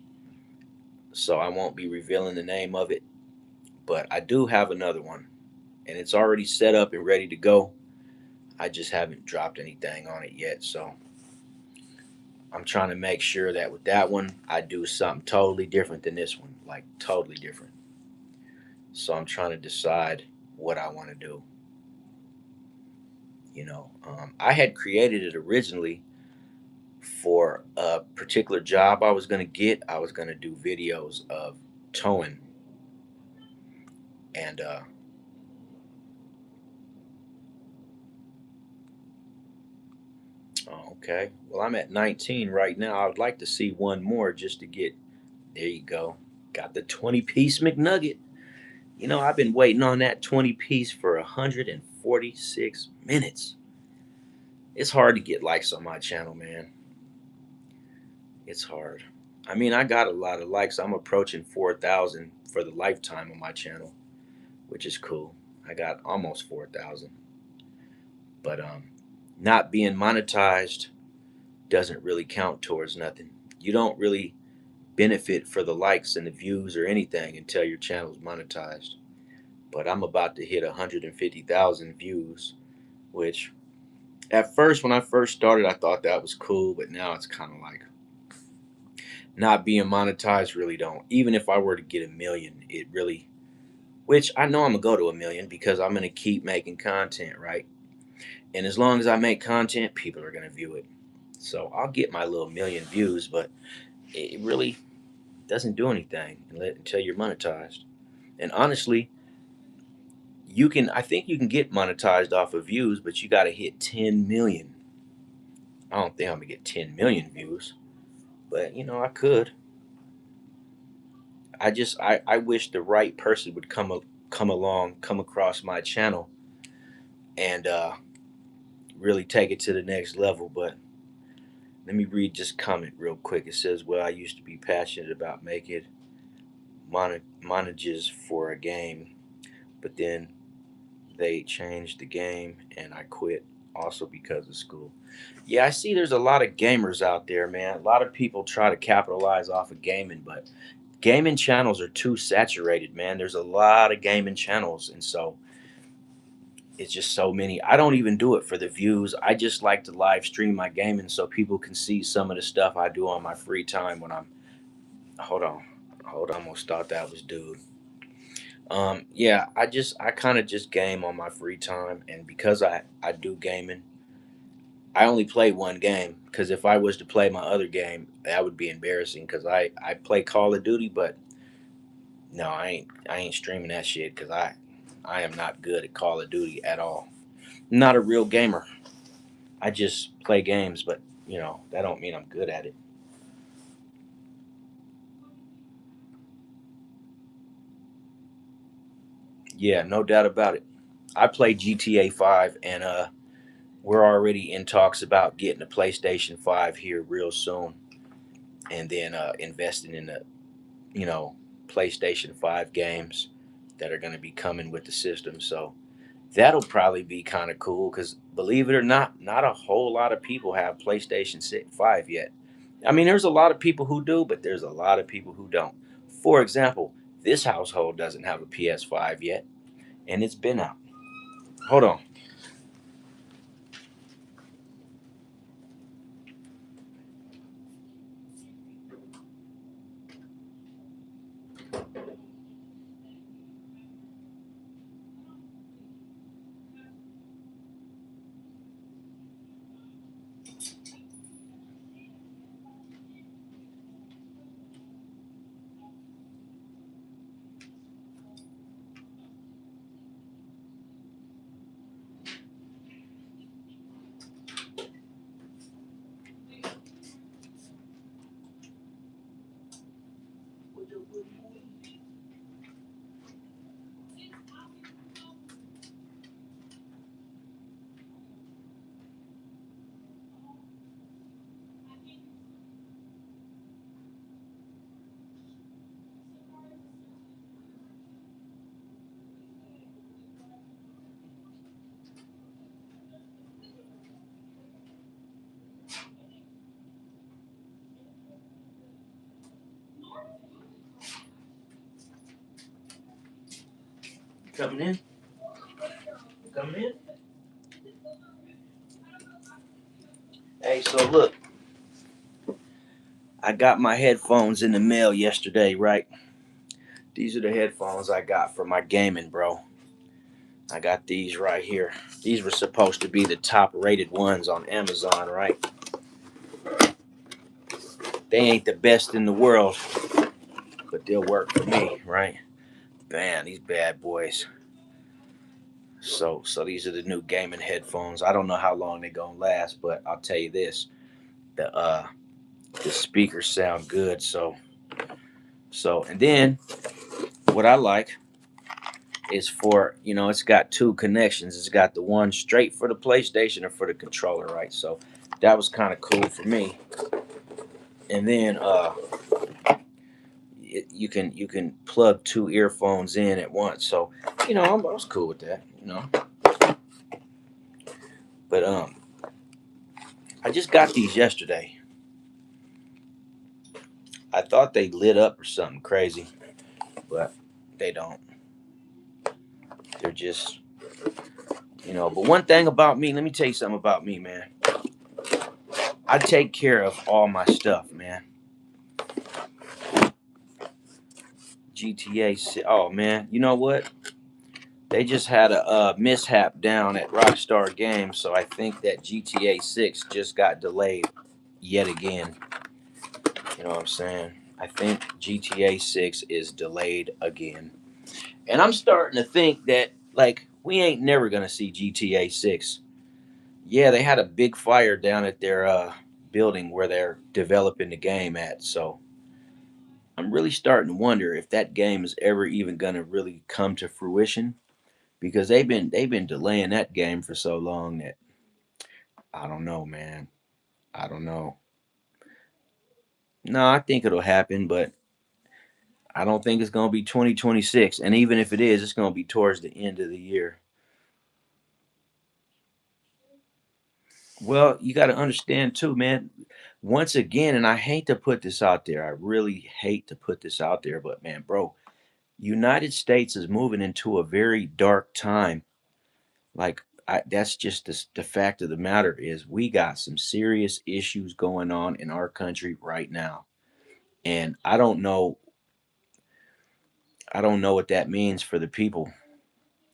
Speaker 1: so I won't be revealing the name of it. But I do have another one, and it's already set up and ready to go. I just haven't dropped anything on it yet. So I'm trying to make sure that with that one, I do something totally different than this one, like totally different. So I'm trying to decide what I want to do. I had created it originally for a particular job I was going to get. I was going to do videos of towing, and oh, okay. Well, I'm at 19 right now. I would like to see one more just to get. There you go. Got the 20-piece McNugget. I've been waiting on that 20 piece for 146 minutes. It's hard to get likes on my channel, man. It's hard. I mean, I got a lot of likes. I'm approaching 4,000 for the lifetime of my channel, which is cool. I got almost 4,000. But not being monetized doesn't really count towards nothing. You don't really benefit for the likes and the views or anything until your channel's monetized. But I'm about to hit 150,000 views, which at first, when I first started, I thought that was cool, but now it's kind of like not being monetized really don't. Even if I were to get a million, it really, which I know I'm gonna go to a million because I'm gonna keep making content, right? And as long as I make content, people are gonna view it. So I'll get my little million views, but it really doesn't do anything until you're monetized. And honestly, I think you can get monetized off of views, but you got to hit 10 million. I don't think I'm gonna get 10 million views, but I could. I wish the right person would come along, come across my channel, and really take it to the next level. But let me read this comment real quick. It says, "Well, I used to be passionate about making monages for a game, but then they changed the game, and I quit. Also because of school." Yeah, I see. There's a lot of gamers out there, man. A lot of people try to capitalize off of gaming, but gaming channels are too saturated, man. There's a lot of gaming channels, and so it's just so many. I don't even do it for the views. I just like to live stream my gaming so people can see some of the stuff I do on my free time when I'm. Hold on, hold on. I almost thought that was dude. Yeah, I kind of just game on my free time, and because I do gaming, I only play one game. Because if I was to play my other game, that would be embarrassing. Because I play Call of Duty, but no, I ain't streaming that shit. Because I am not good at Call of Duty at all. Not a real gamer. I just play games, but that don't mean I'm good at it. Yeah, no doubt about it. I play GTA 5, and we're already in talks about getting a PlayStation 5 here real soon, and then investing in the you know PlayStation 5 games that are going to be coming with the system. So that'll probably be kind of cool because believe it or not a whole lot of people have PlayStation 5 yet. I mean, there's a lot of people who do, but there's a lot of people who don't. For example, this household doesn't have a PS5 yet, and it's been out. Hold on. coming in? Coming in? Hey, so look, I got my headphones in the mail yesterday, right? These are the headphones I got for my gaming, bro. I got these right here. These were supposed to be the top rated ones on Amazon, right? They ain't the best in the world, but they'll work for me, right? Man, these bad boys. So these are the new gaming headphones. I don't know how long they're gonna last, but I'll tell you this: the the speakers sound good. And then what I like is for it's got two connections. It's got the one straight for the PlayStation or for the controller, right? So that was kind of cool for me. And then you can plug two earphones in at once. So I was cool with that. But I just got these yesterday. I thought they lit up or something crazy, but they don't. They're just But one thing about me, let me tell you something about me, man. I take care of all my stuff, man. GTA. Oh man, you know what? They just had a mishap down at Rockstar Games, so I think that GTA 6 just got delayed yet again. You know what I'm saying? I think GTA 6 is delayed again. And I'm starting to think that, like, we ain't never going to see GTA 6. Yeah, they had a big fire down at their building where they're developing the game at. So I'm really starting to wonder if that game is ever even going to really come to fruition because they've been delaying that game for so long that I don't know, man. I don't know. No, I think it'll happen, but I don't think it's going to be 2026. And even if it is, it's going to be towards the end of the year. Well, you got to understand too, man. Once again, and I hate to put this out there. I really hate to put this out there, but man, bro, United States is moving into a very dark time. Like that's just the fact of the matter is we got some serious issues going on in our country right now. And I don't know what that means for the people.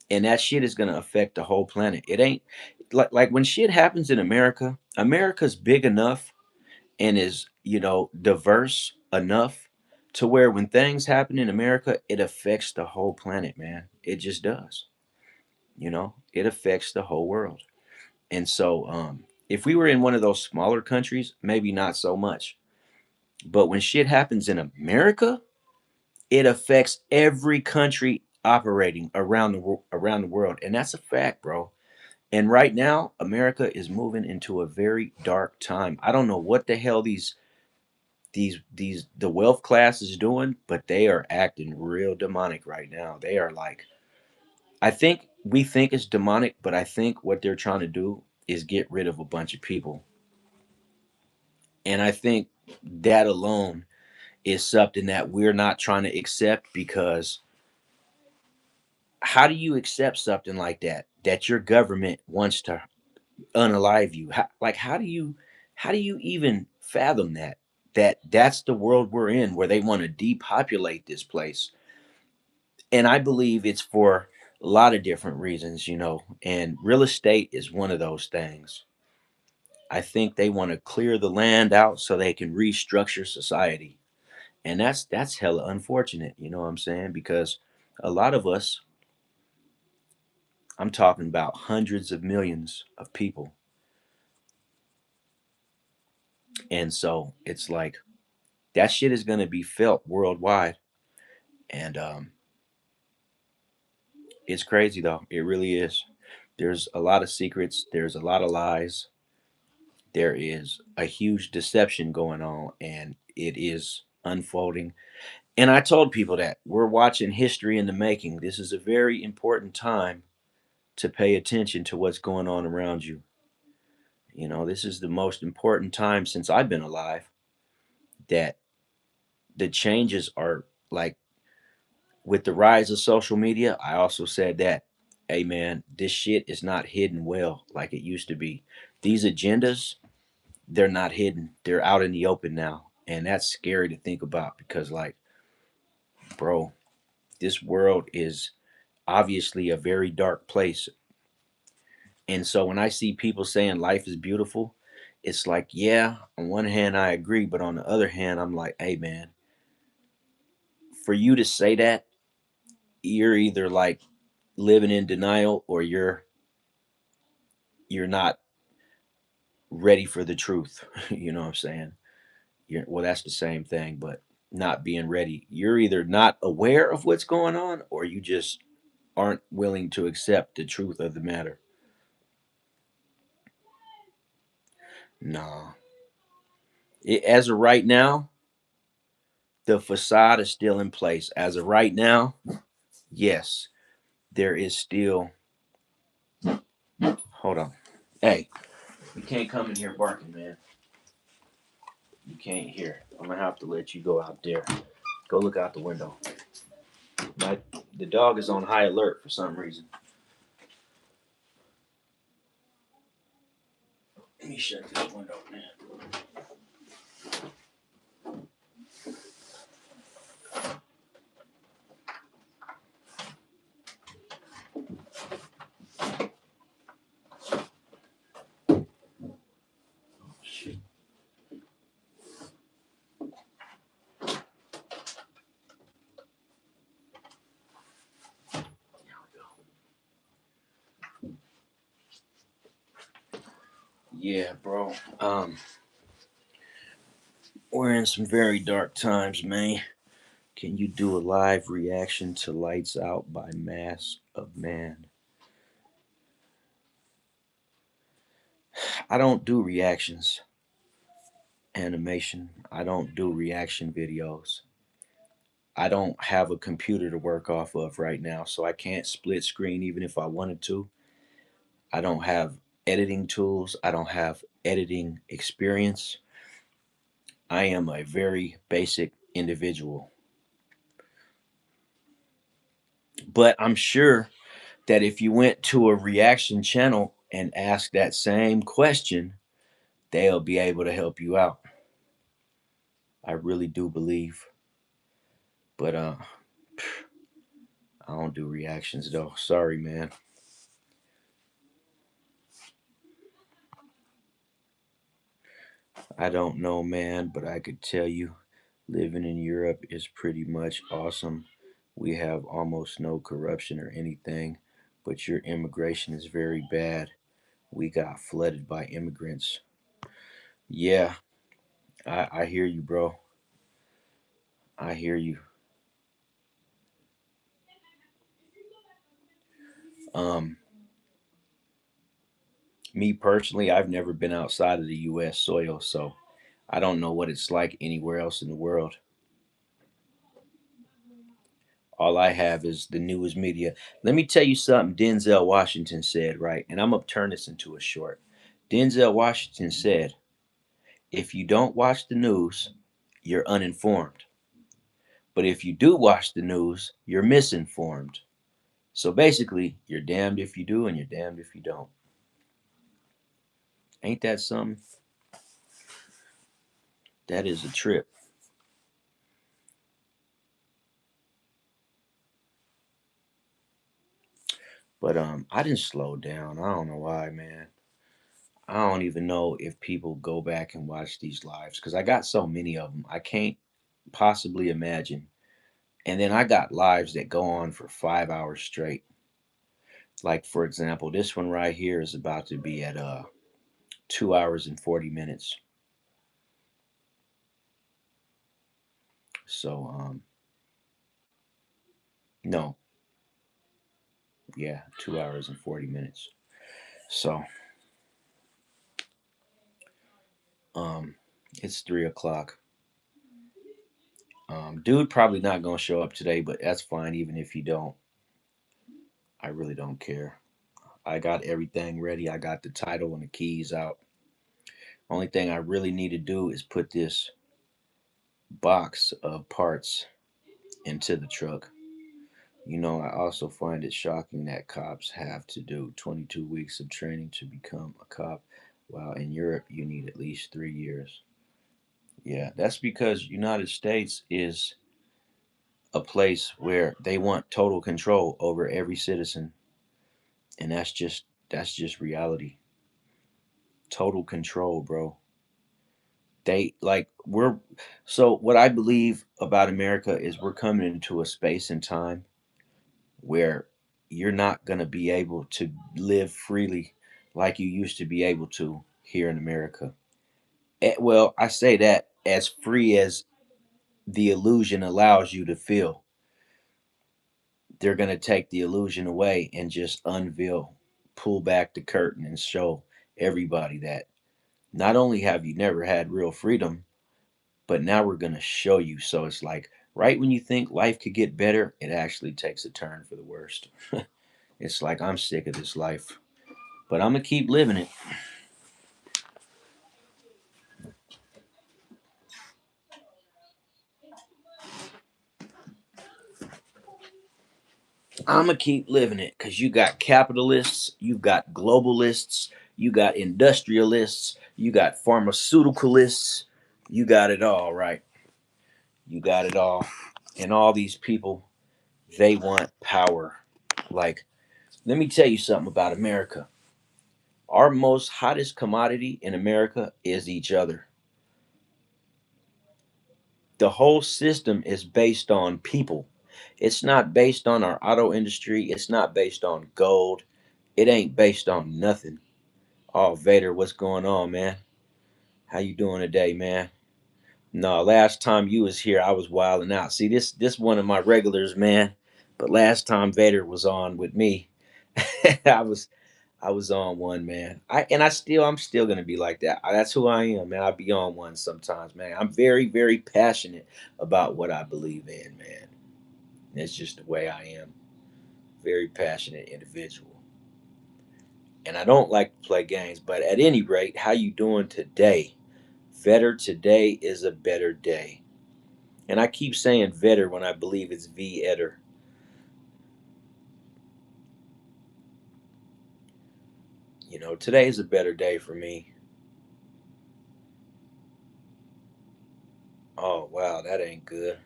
Speaker 1: And that shit is going to affect the whole planet. It ain't like when shit happens in America, America's big enough and is, diverse enough to where when things happen in America, it affects the whole planet, man. It just does. It affects the whole world. And so if we were in one of those smaller countries, maybe not so much. But when shit happens in America, it affects every country operating around the world, and that's a fact, bro. And right now, America is moving into a very dark time. I don't know what the hell these the wealth class is doing, but they are acting real demonic right now. They are like, I think we think it's demonic, but I think what they're trying to do is get rid of a bunch of people. And I think that alone is something that we're not trying to accept because how do you accept something like that your government wants to unalive you? How do you even fathom that's the world we're in where they want to depopulate this place? And I believe it's for a lot of different reasons, and real estate is one of those things. I think they want to clear the land out so they can restructure society. And that's hella unfortunate, you know what I'm saying? Because a lot of us, I'm talking about hundreds of millions of people. And so it's like that shit is going to be felt worldwide. And it's crazy though. It really is. There's a lot of secrets, there's a lot of lies, there is a huge deception going on, and it is unfolding. And I told people that we're watching history in the making. This is a very important time to pay attention to what's going on around you. This is the most important time since I've been alive that the changes are like with the rise of social media, I also said that, hey man, this shit is not hidden well like it used to be. These agendas, they're not hidden. They're out in the open now. And that's scary to think about because, like, bro, this world is obviously a very dark place. And so when I see people saying life is beautiful, it's like, yeah, on one hand, I agree. But on the other hand, I'm like, hey, man, for you to say that, you're either like living in denial or you're not ready for the truth. You know what I'm saying? Well, that's the same thing, but not being ready. You're either not aware of what's going on or you just aren't willing to accept the truth of the matter. Nah. As of right now, the facade is still in place. As of right now, yes, there is still. Hold on. Hey, you can't come in here barking, man. You can't hear. I'm gonna have to let you go out there. Go look out the window. My the dog is on high alert for some reason. Let me shut this window, man. Shit. Yeah, bro. We're in some very dark times, man. Can you do a live reaction to Lights Out by Mass of Man? I don't do reactions, animation. I don't do reaction videos. I don't have a computer to work off of right now, so I can't split screen even if I wanted to. I don't have editing tools. I don't have editing experience. I am a very basic individual. But I'm sure that if you went to a reaction channel and asked that same question, they'll be able to help you out. I really do believe. But I don't do reactions though. Sorry, man. I don't know, man, but I could tell you living in Europe is pretty much awesome. We have almost no corruption or anything, but your immigration is very bad. We got flooded by immigrants. Yeah, I hear you, bro. I hear you. Um, Me personally, I've never been outside of the U.S. soil, so I don't know what it's like anywhere else in the world. All I have is the news media. Let me tell you something Denzel Washington said, right? And I'm going to turn this into a short. Denzel Washington said, if you don't watch the news, you're uninformed. But if you do watch the news, you're misinformed. So basically, you're damned if you do and you're damned if you don't. Ain't that something? That is a trip. But I didn't slow down. I don't know why, man. I don't even know if people go back and watch these lives because I got so many of them. I can't possibly imagine. And then I got lives that go on for 5 hours straight. Like for example, this one right here is about to be at 2 hours and 40 minutes. So no, yeah, 2 hours and 40 minutes. So um, it's 3 o'clock. Dude, probably not gonna show up today, but that's fine. Even if he don't, I really don't care. I got everything ready. I got the title and the keys out. Only thing I really need to do is put this box of parts into the truck. I also find it shocking that cops have to do 22 weeks of training to become a cop, while in Europe you need at least 3 years. Yeah, that's because United States is a place where they want total control over every citizen, and that's just reality. Total control, bro. They like we're so what I believe about America is we're coming into a space and time where you're not going to be able to live freely like you used to be able to here in America. Well, I say that as free as the illusion allows you to feel. They're going to take the illusion away and just unveil, pull back the curtain and show everybody that not only have you never had real freedom, but now we're going to show you. So it's like right when you think life could get better, it actually takes a turn for the worst. It's like I'm sick of this life, but I'm going to keep living it. I'm going to keep living it because you got capitalists, you got globalists, you got industrialists, you got pharmaceuticalists, you got it all, right? You got it all. And all these people, they want power. Like, let me tell you something about America. Our most hottest commodity in America is each other. The whole system is based on people. It's not based on our auto industry. It's not based on gold. It ain't based on nothing. Oh, Vader, what's going on, man? How you doing today, man? No, last time you was here, I was wilding out. See, this one of my regulars, man. But last time Vader was on with me, I was I was on one, man. I'm still gonna be like that. That's who I am, man. I be on one sometimes, man. I'm very, very passionate about what I believe in, man. That's just the way I am. Very passionate individual. And I don't like to play games, but at any rate, how you doing today? Better today is a better day. And I keep saying vetter when I believe it's V etter. Today is a better day for me. Oh wow, that ain't good.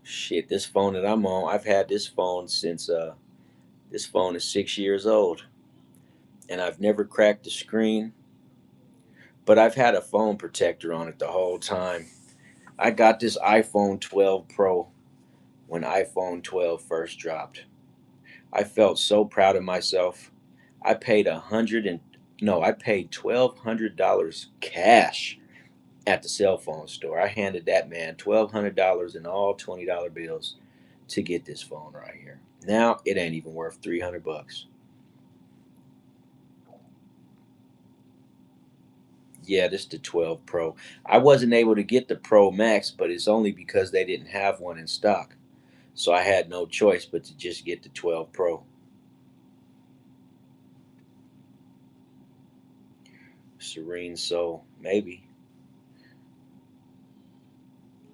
Speaker 1: Shit, this phone that I'm on, I've had this phone since this phone is 6 years old. And I've never cracked the screen, but I've had a phone protector on it the whole time. I got this iPhone 12 Pro when iPhone 12 first dropped. I felt so proud of myself. I paid a hundred and no, I paid $1,200 cash at the cell phone store. I handed that man $1,200 in all $20 bills to get this phone right here. Now it ain't even worth 300 bucks. Yeah, this is the 12 Pro. I wasn't able to get the Pro Max, but it's only because they didn't have one in stock. So I had no choice but to just get the 12 Pro. Serene Soul, maybe.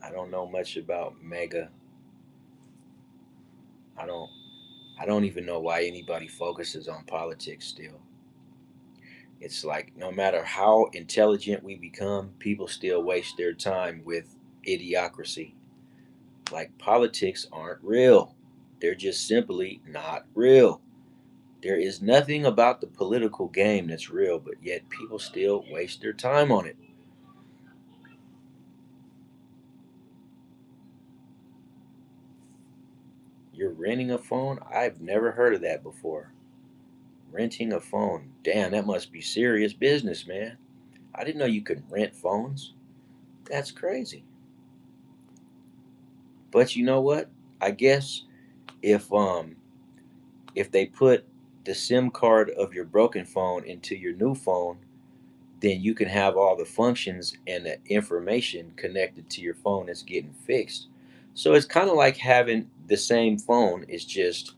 Speaker 1: I don't know much about Mega. I don't I don't even know why anybody focuses on politics still. It's like no matter how intelligent we become, people still waste their time with idiocracy. Like politics aren't real. They're just simply not real. There is nothing about the political game that's real, but yet people still waste their time on it. You're renting a phone? I've never heard of that before. Renting a phone. Damn, that must be serious business, man. I didn't know you could rent phones. That's crazy. But you know what? I guess if um if they put the SIM card of your broken phone into your new phone, then you can have all the functions and the information connected to your phone that's getting fixed. So it's kind of like having the same phone. It's just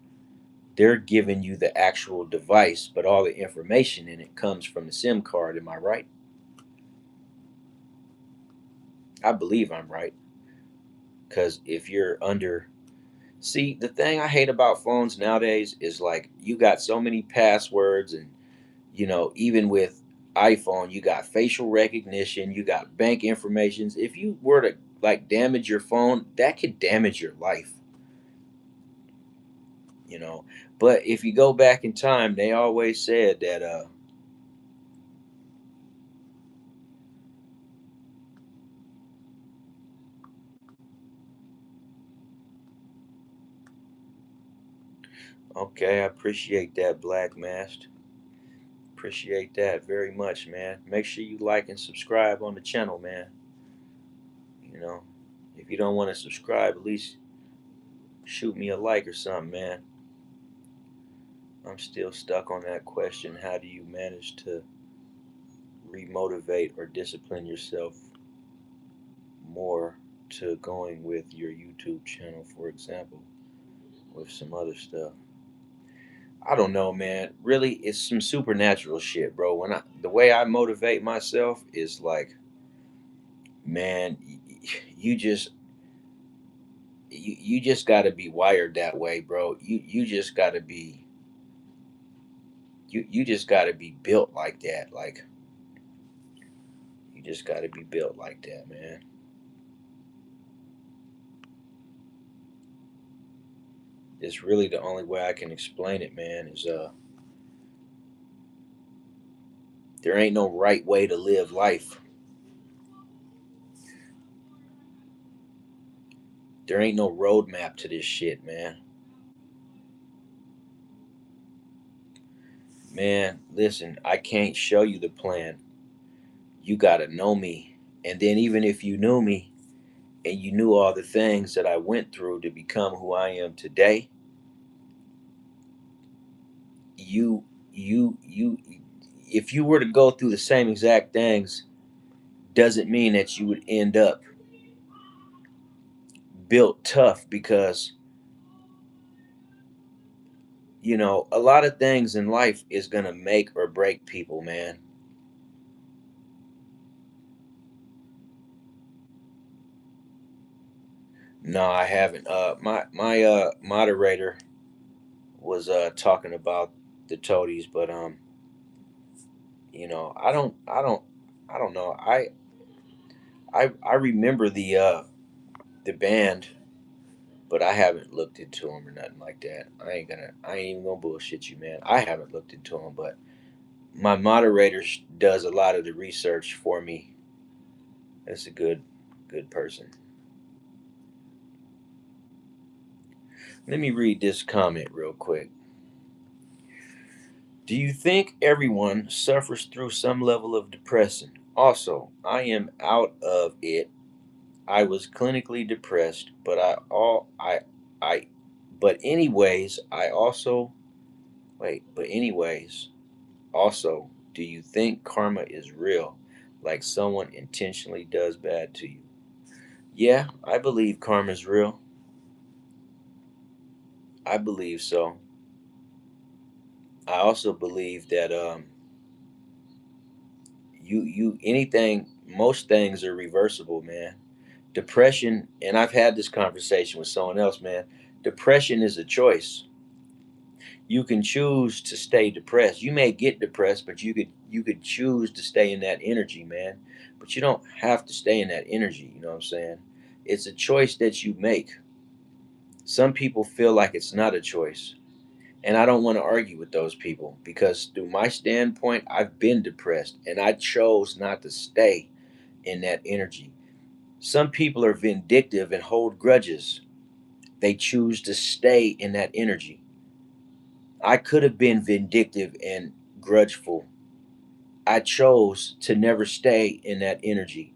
Speaker 1: they're giving you the actual device, but all the information in it comes from the SIM card. Am I right? I believe I'm right because if you're under See, the thing I hate about phones nowadays is like you got so many passwords, and even with iPhone, you got facial recognition, you got bank informations. If you were to like damage your phone, that could damage your life, you know. But if you go back in time, they always said that okay, I appreciate that, Black Masked. Appreciate that very much, man. Make sure you like and subscribe on the channel, man. You know, if you don't want to subscribe, at least shoot me a like or something, man. I'm still stuck on that question. How do you manage to remotivate or discipline yourself more to going with your YouTube channel, for example, with some other stuff? I don't know, man. Really, it's some supernatural shit, bro. The way I motivate myself is like, man, you just you just got to be wired that way, bro. You just got to be you just got to be built like that. Like you just got to be built like that, man. It's really the only way I can explain it, man. Is there ain't no right way to live life. There ain't no roadmap to this shit, man. Man, listen, I can't show you the plan. You gotta know me. And then even if you knew me and you knew all the things that I went through to become who I am today, you you if you were to go through the same exact things, doesn't mean that you would end up built tough because a lot of things in life is gonna make or break people, man. No, I haven't. My moderator was talking about the toadies, but I don't know. I remember the band, but I haven't looked into them or nothing like that. I ain't even gonna bullshit you, man. I haven't looked into them, but my moderator does a lot of the research for me. That's a good person. Let me read this comment real quick. Do you think everyone suffers through some level of depression? Also, I am out of it. I was clinically depressed, but I but anyways, I also wait, but anyways, also, do you think karma is real? Like someone intentionally does bad to you? Yeah, I believe karma is real. I believe so. I also believe that you anything most things are reversible, man. Depression, and I've had this conversation with someone else, man. Depression is a choice. You can choose to stay depressed. You may get depressed, but you could choose to stay in that energy, man. But you don't have to stay in that energy, you know what I'm saying? It's a choice that you make. Some people feel like it's not a choice. And I don't want to argue with those people because through my standpoint, I've been depressed and I chose not to stay in that energy. Some people are vindictive and hold grudges. They choose to stay in that energy. I could have been vindictive and grudgeful. I chose to never stay in that energy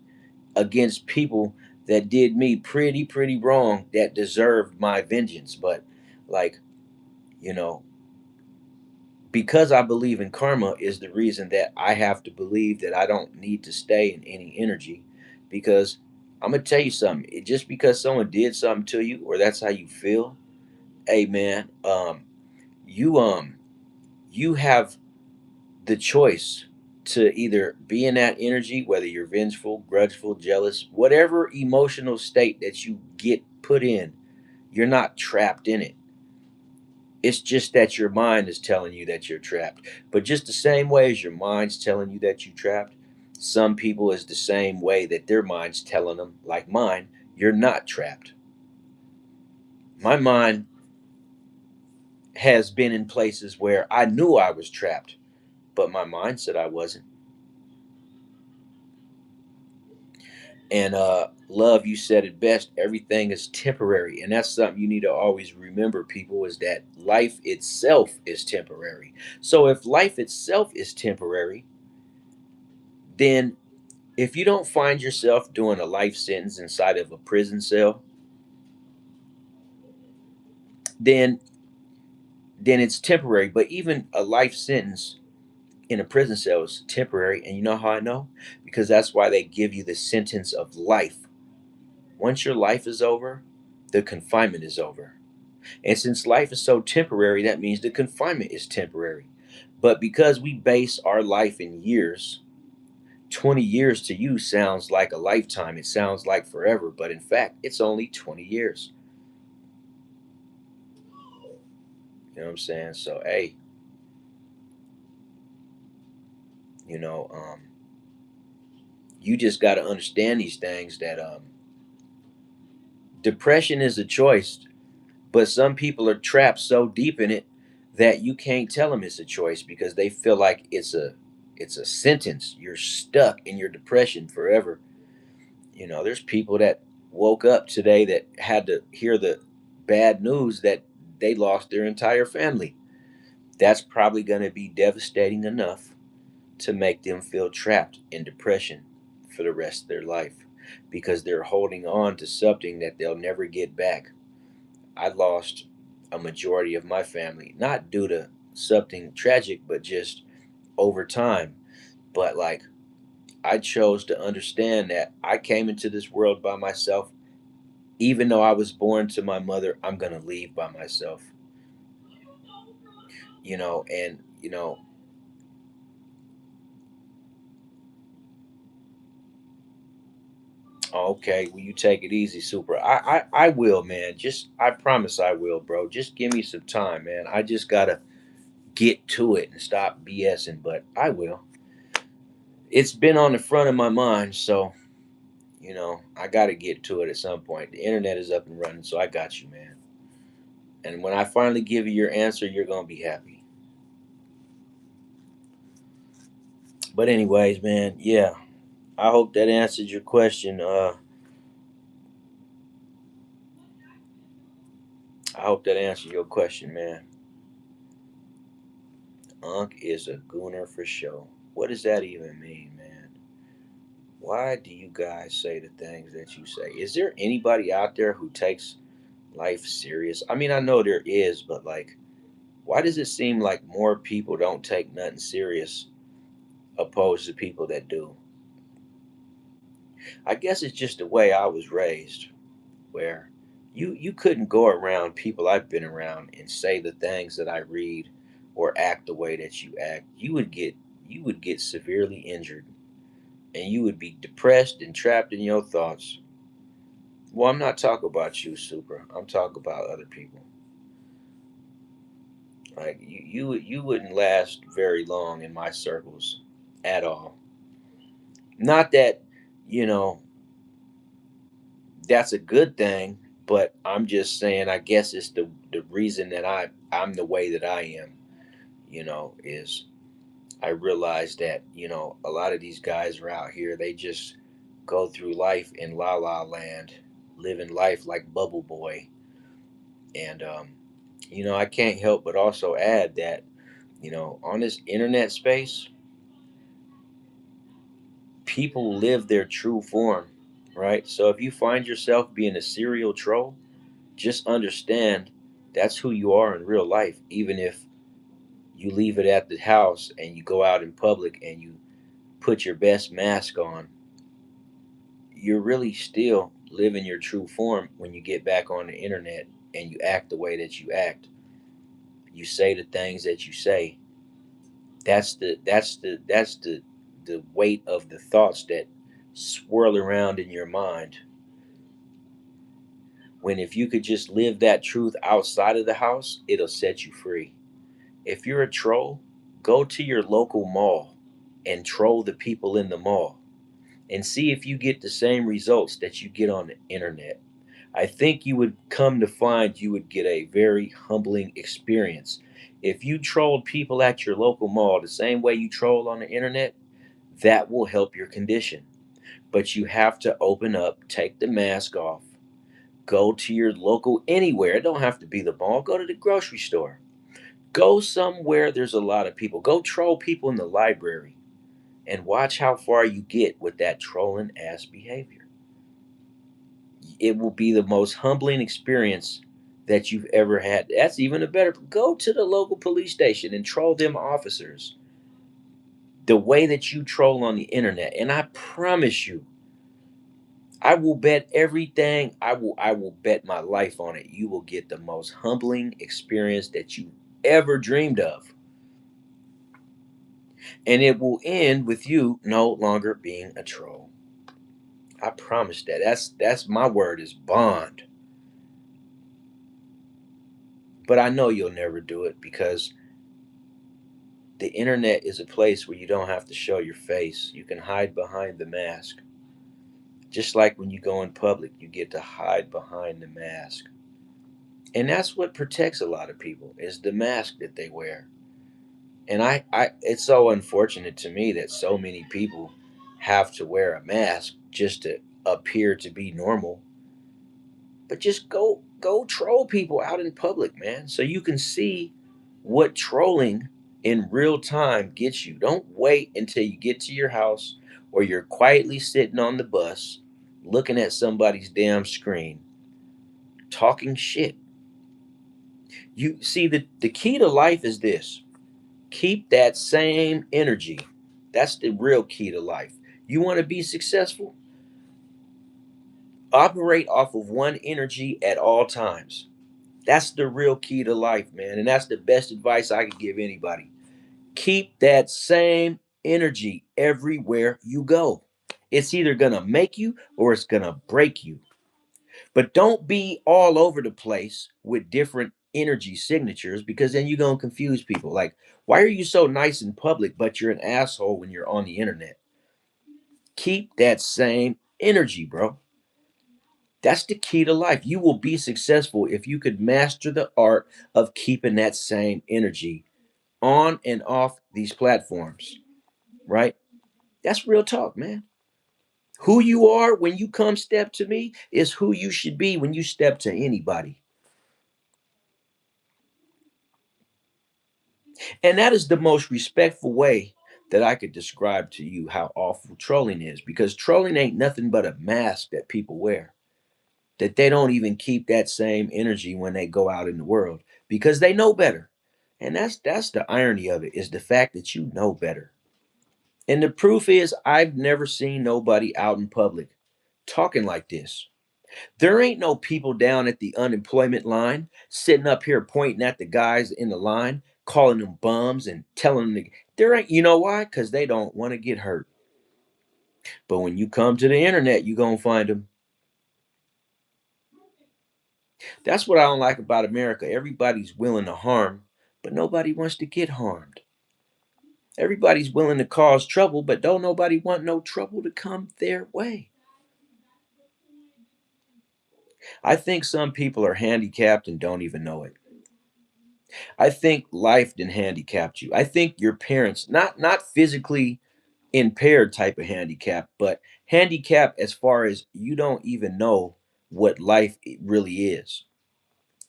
Speaker 1: against people that did me pretty wrong that deserved my vengeance. But, like, you know, because I believe in karma is the reason that I have to believe that I don't need to stay in any energy because I'm gonna tell you something. Just because someone did something to you or that's how you feel, hey man, you you have the choice to either be in that energy, whether you're vengeful, grudgeful, jealous, whatever emotional state that you get put in, You're not trapped in it. It's just that your mind is telling you that you're trapped. But just the same way as your mind's telling you that you're trapped, some people is the same way that their mind's telling them, like mine, you're not trapped. My mind has been in places where I knew I was trapped, but my mind said I wasn't. And love, you said it best. Everything is temporary, and that's something you need to always remember, people. Is that life itself is temporary. So if life itself is temporary, then if you don't find yourself doing a life sentence inside of a prison cell, then then it's temporary. But even a life sentence in a prison cell is temporary. And you know how I know? Because that's why they give you the sentence of life. Once your life is over, the confinement is over. And since life is so temporary, that means the confinement is temporary. But because we base our life in years, 20 years to you sounds like a lifetime. It sounds like forever. But in fact, it's only 20 years. You know what I'm saying? So, hey, you know, you just got to understand these things that depression is a choice, but some people are trapped so deep in it that you can't tell them it's a choice because they feel like it's a sentence. You're stuck in your depression forever. You know, there's people that woke up today that had to hear the bad news that they lost their entire family. That's probably going to be devastating enough to make them feel trapped in depression for the rest of their life because they're holding on to something that they'll never get back. I lost a majority of my family, not due to something tragic, but just over time. But like, I chose to understand that I came into this world by myself. Even though I was born to my mother, I'm going to leave by myself, and, okay, will you take it easy, super? I will, man. Just, I promise I will, bro. Just give me some time, man. I just got to get to it and stop BSing, but I will. It's been on the front of my mind, so I got to get to it at some point. The internet is up and running, so I got you, man. And when I finally give you your answer, you're going to be happy. But anyways, man, yeah. I hope that answered your question. I hope that answered your question, man. Unc is a gooner for show. What does that even mean, man? Why do you guys say the things that you say? Is there anybody out there who takes life serious? I mean, I know there is, but like, why does it seem like more people don't take nothing serious opposed to people that do? I guess it's just the way I was raised, where you couldn't go around people I've been around and say the things that I read or act the way that you act. You would get severely injured and you would be depressed and trapped in your thoughts. Well, I'm not talking about you, super. I'm talking about other people. Like you wouldn't last very long in my circles at all. Not that, you know, that's a good thing, but I'm just saying I guess it's the reason that I'm the way that I am, is I realize that, a lot of these guys are out here, they just go through life in la la land, living life like bubble boy. And I can't help but also add that, on this internet space, people live their true form, right? So if you find yourself being a serial troll, just understand that's who you are in real life. Even if you leave it at the house and you go out in public and you put your best mask on, you're really still living your true form when you get back on the internet and you act the way that you act. You say the things that you say. That's the weight of the thoughts that swirl around in your mind. When if you could just live that truth outside of the house, it'll set you free. If you're a troll, go to your local mall and troll the people in the mall and see if you get the same results that you get on the internet. I think you would come to find you would get a very humbling experience. If you trolled people at your local mall the same way you troll on the internet, that will help your condition. But you have to open up, take the mask off, go to your local anywhere. It don't have to be the mall. Go to the grocery store. Go somewhere there's a lot of people. Go troll people in the library and watch how far you get with that trolling ass behavior. It will be the most humbling experience that you've ever had. That's even a better. Go to the local police station and troll them officers the way that you troll on the internet. And I promise you, I will bet everything. I will bet my life on it. You will get the most humbling experience that you ever dreamed of. And it will end with you no longer being a troll. I promise that. That's my word is bond. But I know you'll never do it because the internet is a place where you don't have to show your face. You can hide behind the mask. Just like when you go in public, you get to hide behind the mask. And that's what protects a lot of people is the mask that they wear. And I it's so unfortunate to me that so many people have to wear a mask just to appear to be normal. But just go troll people out in public, man, so you can see what trolling in real time gets you. Don't wait until you get to your house or you're quietly sitting on the bus looking at somebody's damn screen talking shit. You see the key to life is this. Keep that same energy. That's the real key to life. You want to be successful? Operate off of one energy at all times. That's the real key to life, man. And that's the best advice I could give anybody. Keep that same energy everywhere you go. It's either going to make you or it's going to break you. But don't be all over the place with different energy signatures because then you're going to confuse people. Like, why are you so nice in public, but you're an asshole when you're on the internet? Keep that same energy, bro. That's the key to life. You will be successful if you could master the art of keeping that same energy on and off these platforms, right? That's real talk, man. Who you are when you come step to me is who you should be when you step to anybody. And that is the most respectful way that I could describe to you how awful trolling is because trolling ain't nothing but a mask that people wear. That they don't even keep that same energy when they go out in the world because they know better. And that's the irony of it is the fact that you know better. And the proof is I've never seen nobody out in public talking like this. There ain't no people down at the unemployment line sitting up here pointing at the guys in the line, calling them bums and telling them there ain't, you know why? Because they don't want to get hurt. But when you come to the internet, you're going to find them. That's what I don't like about America. Everybody's willing to harm, but nobody wants to get harmed. Everybody's willing to cause trouble, but don't nobody want no trouble to come their way. I think some people are handicapped and don't even know it. I think life done handicapped you. I think your parents, not physically impaired type of handicap, but handicap as far as you don't even know what life really is.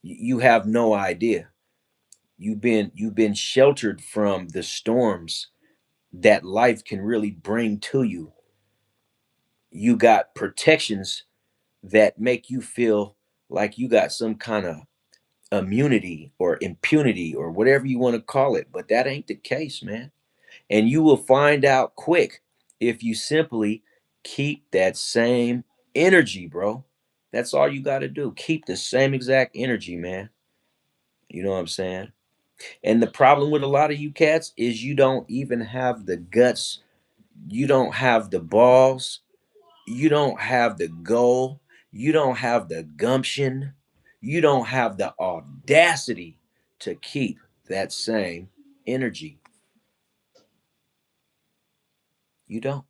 Speaker 1: You have no idea. You've been sheltered from the storms that life can really bring to you. You got protections that make you feel like you got some kind of immunity or impunity or whatever you want to call it, but that ain't the case, man. And you will find out quick if you simply keep that same energy, bro. That's all you got to do. Keep the same exact energy, man. You know what I'm saying? And the problem with a lot of you cats is you don't even have the guts. You don't have the balls. You don't have the goal. You don't have the gumption. You don't have the audacity to keep that same energy. You don't.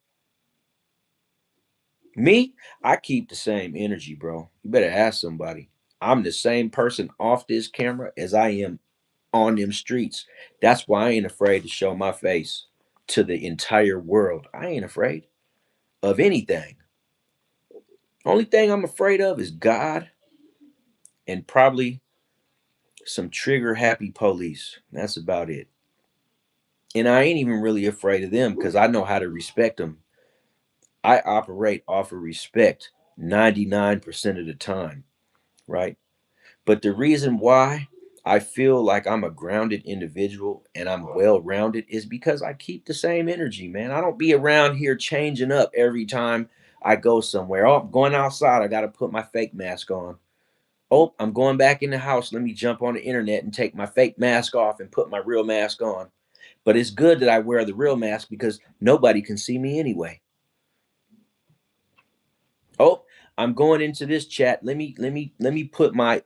Speaker 1: Me, I keep the same energy, bro. You better ask somebody. I'm the same person off this camera as I am on them streets. That's why I ain't afraid to show my face to the entire world. I ain't afraid of anything. Only thing I'm afraid of is God and probably some trigger happy police. That's about it. And I ain't even really afraid of them because I know how to respect them. I operate off of respect 99% of the time, right? But the reason why I feel like I'm a grounded individual and I'm well rounded is because I keep the same energy, man. I don't be around here changing up every time I go somewhere. Oh, I'm going outside. I got to put my fake mask on. Oh, I'm going back in the house. Let me jump on the internet and take my fake mask off and put my real mask on. But it's good that I wear the real mask because nobody can see me anyway. Oh, I'm going into this chat. Let me put my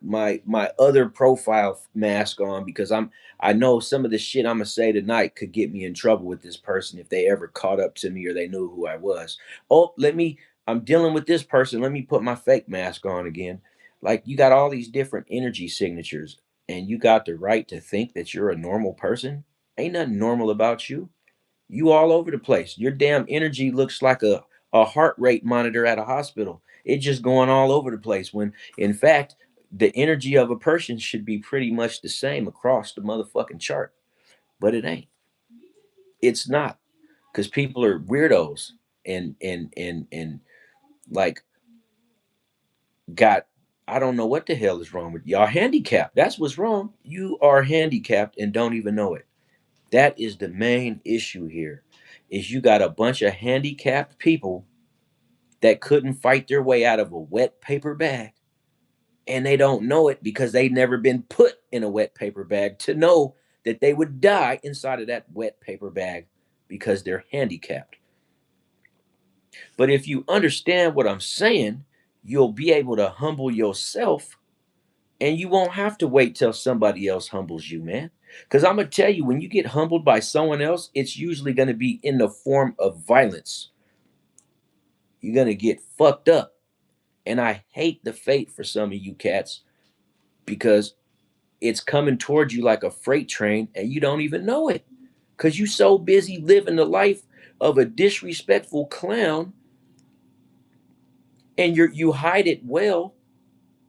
Speaker 1: other profile mask on because I know some of the shit I'm gonna say tonight could get me in trouble with this person if they ever caught up to me or they knew who I was. Oh, I'm dealing with this person. Let me put my fake mask on again. Like you got all these different energy signatures and you got the right to think that you're a normal person. Ain't nothing normal about you. You all over the place. Your damn energy looks like a heart rate monitor at a hospital. It's just going all over the place when in fact the energy of a person should be pretty much the same across the motherfucking chart. But it ain't. It's not. Because people are weirdos and like got I don't know what the hell is wrong with y'all. Handicapped. That's what's wrong. You are handicapped and don't even know it. That is the main issue here. Is you got a bunch of handicapped people that couldn't fight their way out of a wet paper bag and they don't know it because they never been put in a wet paper bag to know that they would die inside of that wet paper bag because they're handicapped. But if you understand what I'm saying, you'll be able to humble yourself and you won't have to wait till somebody else humbles you, man. Because I'm going to tell you, when you get humbled by someone else, it's usually going to be in the form of violence. You're going to get fucked up. And I hate the fate for some of you cats because it's coming towards you like a freight train and you don't even know it because you so busy living the life of a disrespectful clown and you hide it well.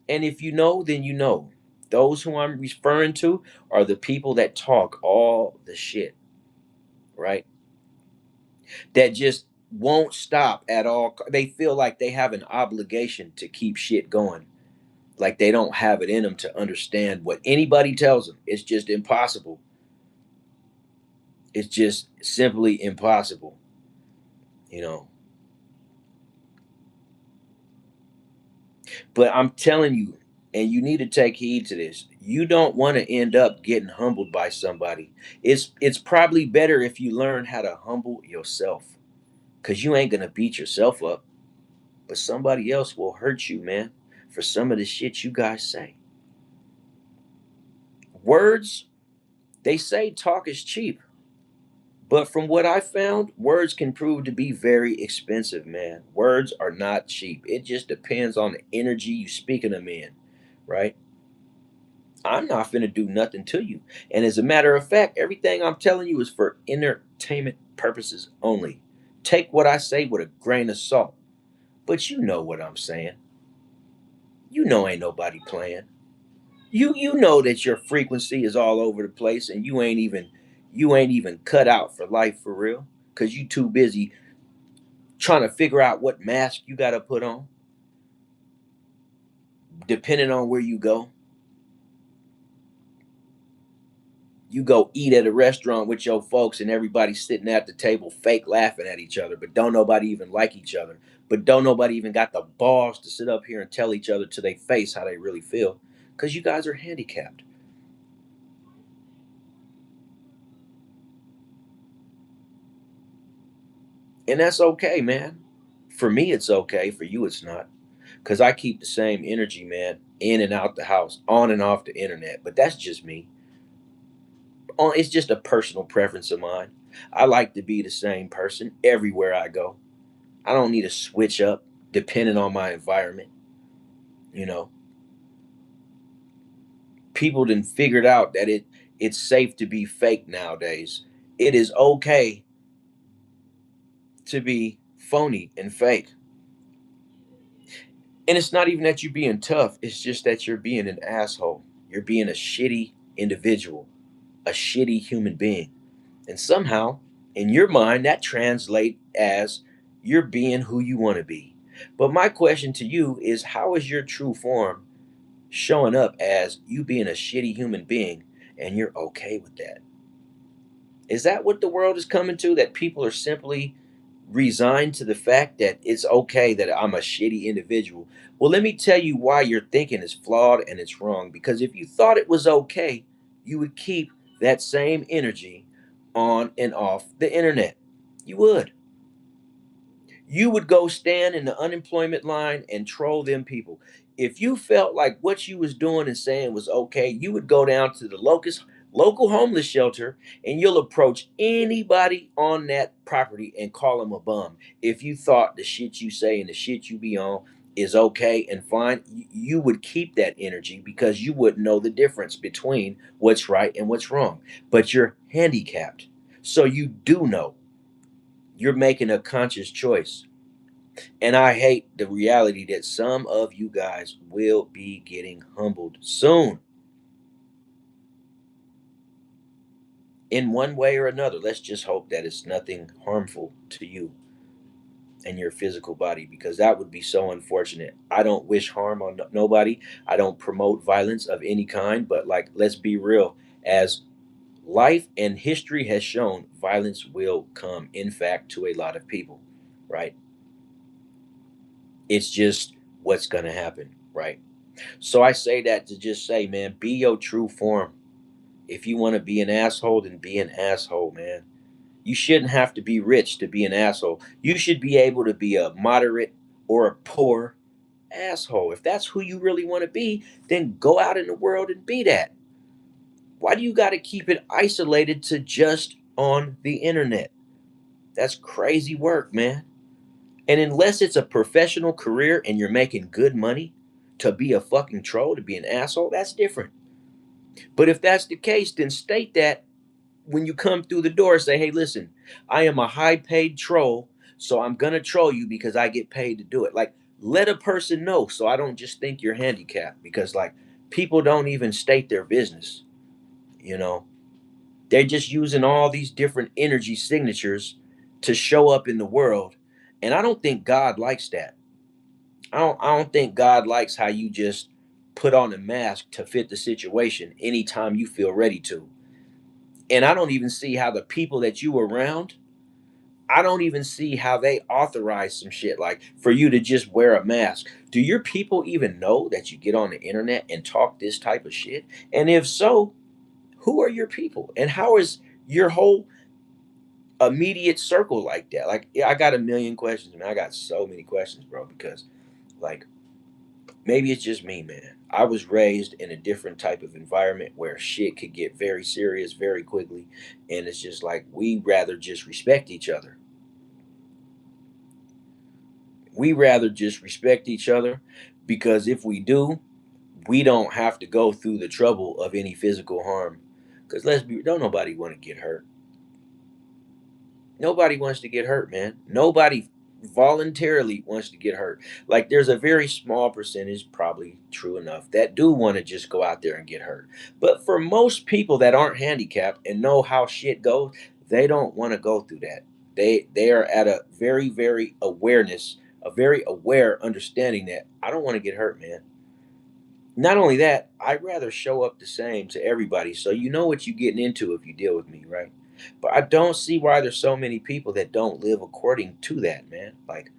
Speaker 1: And if you know, then you know. Those who I'm referring to are the people that talk all the shit, right? That just won't stop at all. They feel like they have an obligation to keep shit going. Like they don't have it in them to understand what anybody tells them. It's just impossible. It's just simply impossible, you know. But I'm telling you, and you need to take heed to this. You don't want to end up getting humbled by somebody. It's probably better if you learn how to humble yourself cuz you ain't going to beat yourself up, but somebody else will hurt you, man, for some of the shit you guys say. Words, they say talk is cheap. But from what I found, words can prove to be very expensive, man. Words are not cheap. It just depends on the energy you speaking them in, right? I'm not finna do nothing to you. And as a matter of fact, everything I'm telling you is for entertainment purposes only. Take what I say with a grain of salt. But you know what I'm saying. You know ain't nobody playing. You know that your frequency is all over the place and you ain't even cut out for life for real. Cause you too busy trying to figure out what mask you gotta put on, depending on where you go. You go eat at a restaurant with your folks and everybody's sitting at the table fake laughing at each other, but don't nobody even like each other. But don't nobody even got the balls to sit up here and tell each other to their face how they really feel. Because you guys are handicapped. And that's okay, man. For me, it's okay. For you, it's not. because I keep the same energy, man, in and out the house, on and off the internet. But that's just me. It's just a personal preference of mine. I like to be the same person everywhere I go. I don't need to switch up depending on my environment. You know, people done figured out that it's safe to be fake nowadays. It is okay to be phony and fake. And it's not even that you're being tough, it's just that you're being an asshole. You're being a shitty individual, a shitty human being. And somehow, in your mind, that translates as you're being who you want to be. But my question to you is, how is your true form showing up as you being a shitty human being and you're okay with that? Is that what the world is coming to? That people are simply resigned to the fact that it's okay that I'm a shitty individual? Well, let me tell you why your thinking is flawed and it's wrong. Because if you thought it was okay, you would keep that same energy on and off the internet. You would. You would go stand in the unemployment line and troll them people. If you felt like what you was doing and saying was okay, you would go down to the local homeless shelter and you'll approach anybody on that property and call them a bum. If you thought the shit you say and the shit you be on is okay and fine, you would keep that energy because you wouldn't know the difference between what's right and what's wrong. But you're handicapped. So you do know. You're making a conscious choice. And I hate the reality that some of you guys will be getting humbled soon in one way or another. Let's just hope that it's nothing harmful to you and your physical body, because that would be so unfortunate. I don't wish harm on nobody. I don't promote violence of any kind, but like, let's be real. As life and history has shown, violence will come, in fact, to a lot of people, right? It's just what's going to happen, right? So I say that to just say, man, be your true form. If you want to be an asshole, then be an asshole, man. You shouldn't have to be rich to be an asshole. You should be able to be a moderate or a poor asshole. If that's who you really want to be, then go out in the world and be that. Why do you got to keep it isolated to just on the internet? That's crazy work, man. And unless it's a professional career and you're making good money to be a fucking troll, to be an asshole, that's different. But if that's the case, then state that when you come through the door. Say, hey, listen, I am a high paid troll, so I'm going to troll you because I get paid to do it. Like, let a person know so I don't just think you're handicapped, because, like, people don't even state their business. You know, they're just using all these different energy signatures to show up in the world. And I don't think God likes that. I don't think God likes how you just put on a mask to fit the situation anytime you feel ready to. And I don't even see how the people that you were around, I don't even see how they authorize some shit like for you to just wear a mask. Do your people even know that you get on the internet and talk this type of shit? And if so, who are your people? And how is your whole immediate circle like that? Like, yeah, I got a million questions, man. I got so many questions, bro, because, like, maybe it's just me, man. I was raised in a different type of environment where shit could get very serious very quickly. And it's just like we rather just respect each other. We rather just respect each other because if we do, we don't have to go through the trouble of any physical harm. Because let's be, don't nobody want to get hurt. Nobody wants to get hurt, man. Nobody voluntarily wants to get hurt. Like, there's a very small percentage, probably true enough, that do want to just go out there and get hurt. But for most people that aren't handicapped and know how shit goes, they don't want to go through that. They are at a very, very awareness, a very aware understanding that I don't want to get hurt, man. Not only that, I'd rather show up the same to everybody so you know what you're getting into if you deal with me, right? But I don't see why there's so many people that don't live according to that, man. Like,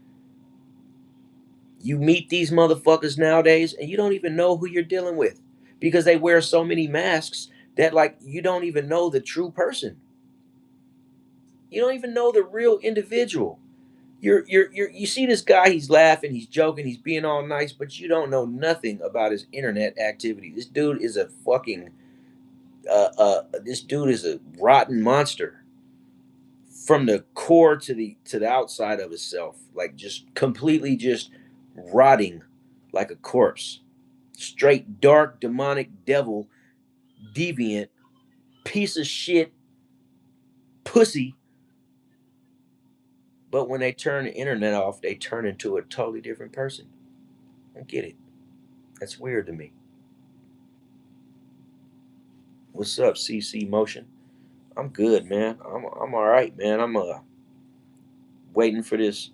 Speaker 1: you meet these motherfuckers nowadays and you don't even know who you're dealing with because they wear so many masks that, like, you don't even know the true person. You don't even know the real individual. You see this guy, he's laughing, he's joking, he's being all nice, but you don't know nothing about his internet activity. This dude is a fucking this dude is a rotten monster from the core to the outside of himself, like just completely just rotting like a corpse. Straight dark demonic devil, deviant piece of shit pussy. But when they turn the internet off, they turn into a totally different person. I don't get it. That's weird to me. What's up, CC Motion? I'm good, man. I'm all right, man. I'm waiting for this.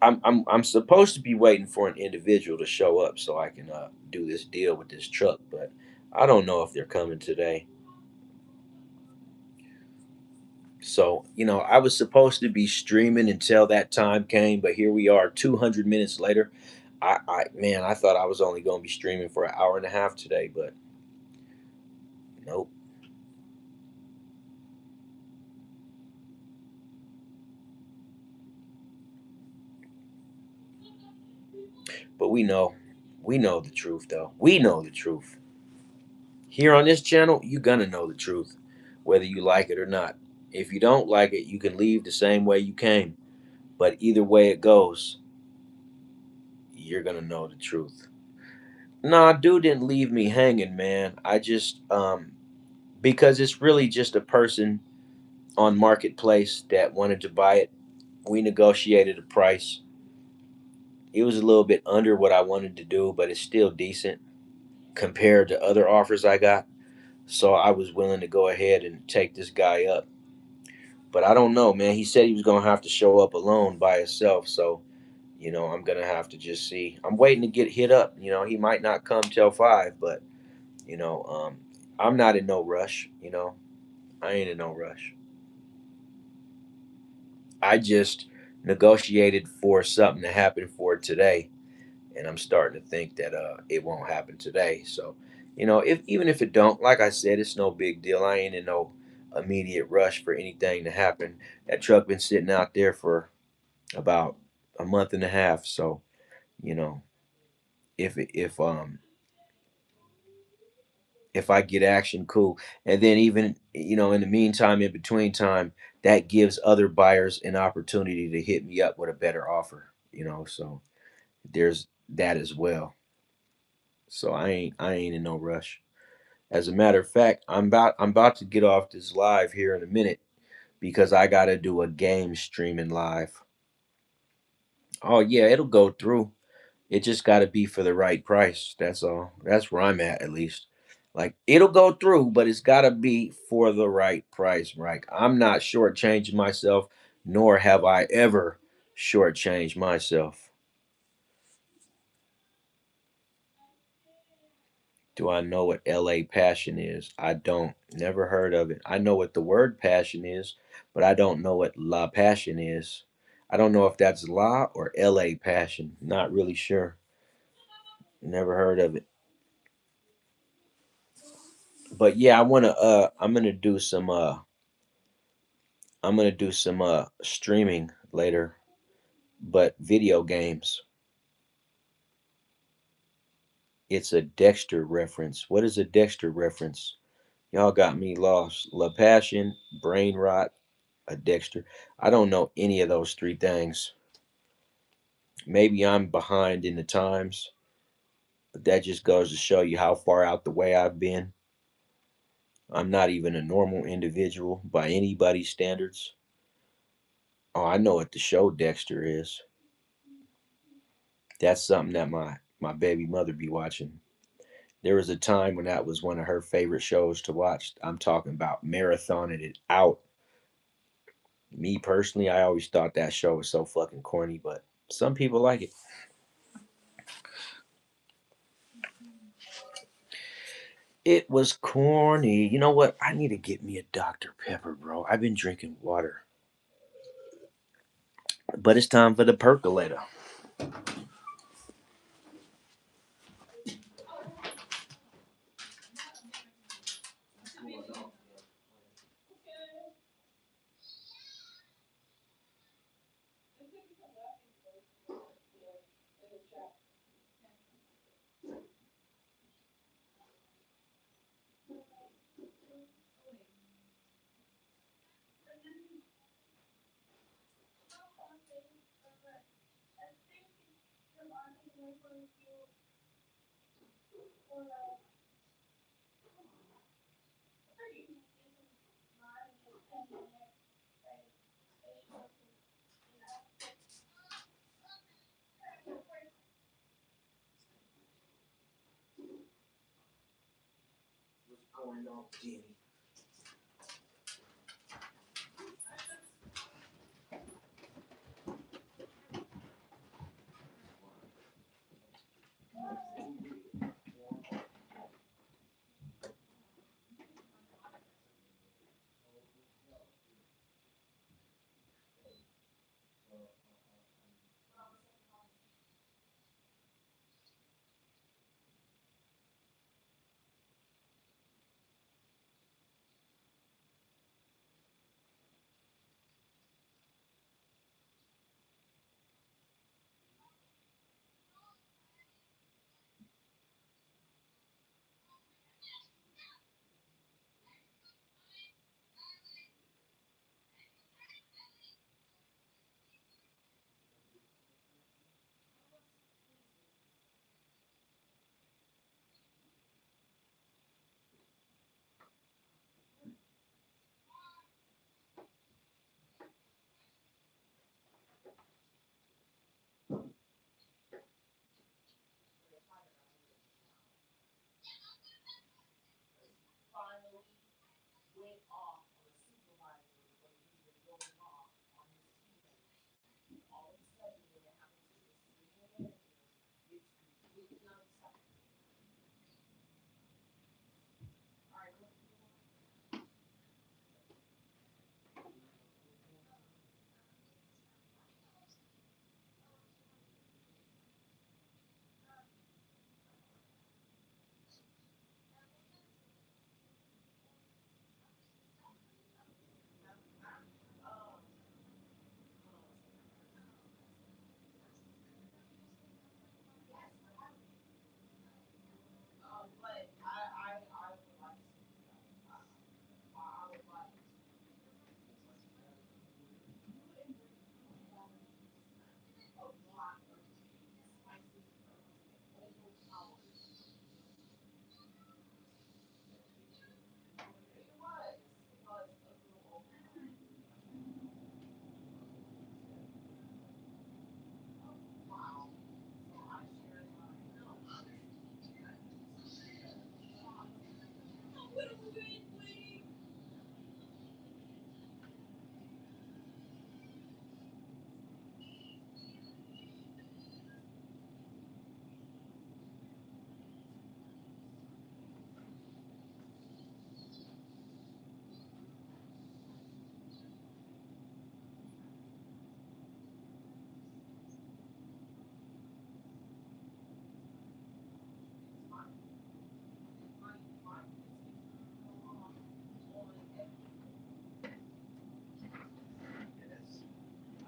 Speaker 1: I'm supposed to be waiting for an individual to show up so I can do this deal with this truck, but I don't know if they're coming today. So, I was supposed to be streaming until that time came, but here we are 200 minutes later. Man, I thought I was only going to be streaming for an hour and a half today, but nope. But we know the truth though. We know the truth. Here on this channel, you're going to know the truth, whether you like it or not. If you don't like it, you can leave the same way you came. But either way it goes, you're going to know the truth. Nah, dude didn't leave me hanging, man. I just, because it's really just a person on Marketplace that wanted to buy it. We negotiated a price. It was a little bit under what I wanted to do, but it's still decent compared to other offers I got. So I was willing to go ahead and take this guy up. But I don't know, man. He said he was gonna have to show up alone by himself. So, I'm gonna have to just see. I'm waiting to get hit up. He might not come till 5, but you know, um, I'm not in no rush. I ain't in no rush. I just negotiated for something to happen for today, and I'm starting to think that it won't happen today. So, if even if it don't, like I said, it's no big deal. I ain't in no immediate rush for anything to happen. That truck been sitting out there for about a month and a half. So, you know, if I get action, cool. And then even in the meantime, in between time, that gives other buyers an opportunity to hit me up with a better offer. So there's that as well. So I ain't in no rush. As a matter of fact, I'm about to get off this live here in a minute because I gotta do a game streaming live. Oh yeah, it'll go through. It just gotta be for the right price. That's all. That's where I'm at least. Like it'll go through, but it's gotta be for the right price, right? I'm not shortchanging myself, nor have I ever shortchanged myself. Do I know what LA passion is? I don't. Never heard of it. I know what the word passion is, but I don't know what La Passion is. I don't know if that's La or LA passion. Not really sure. Never heard of it. But yeah, I'm gonna do some streaming later, but video games. It's a Dexter reference. What is a Dexter reference? Y'all got me lost. La Passion, Brain Rot, a Dexter. I don't know any of those three things. Maybe I'm behind in the times, but that just goes to show you how far out the way I've been. I'm not even a normal individual by anybody's standards. Oh, I know what the show Dexter is. That's something that my baby mother be watching. There was a time when that was one of her favorite shows to watch. I'm talking about marathoning it out. Me personally, I always thought that show was so fucking corny, but some people like it. It was corny. You know what? I need to get me a Dr. Pepper, bro. I've been drinking water. But it's time for the percolator. What's going on, Jenny? Yeah,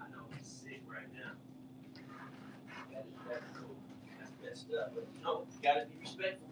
Speaker 1: I know he's sick right now. That's cool. That's messed up. But no, you gotta be respectful.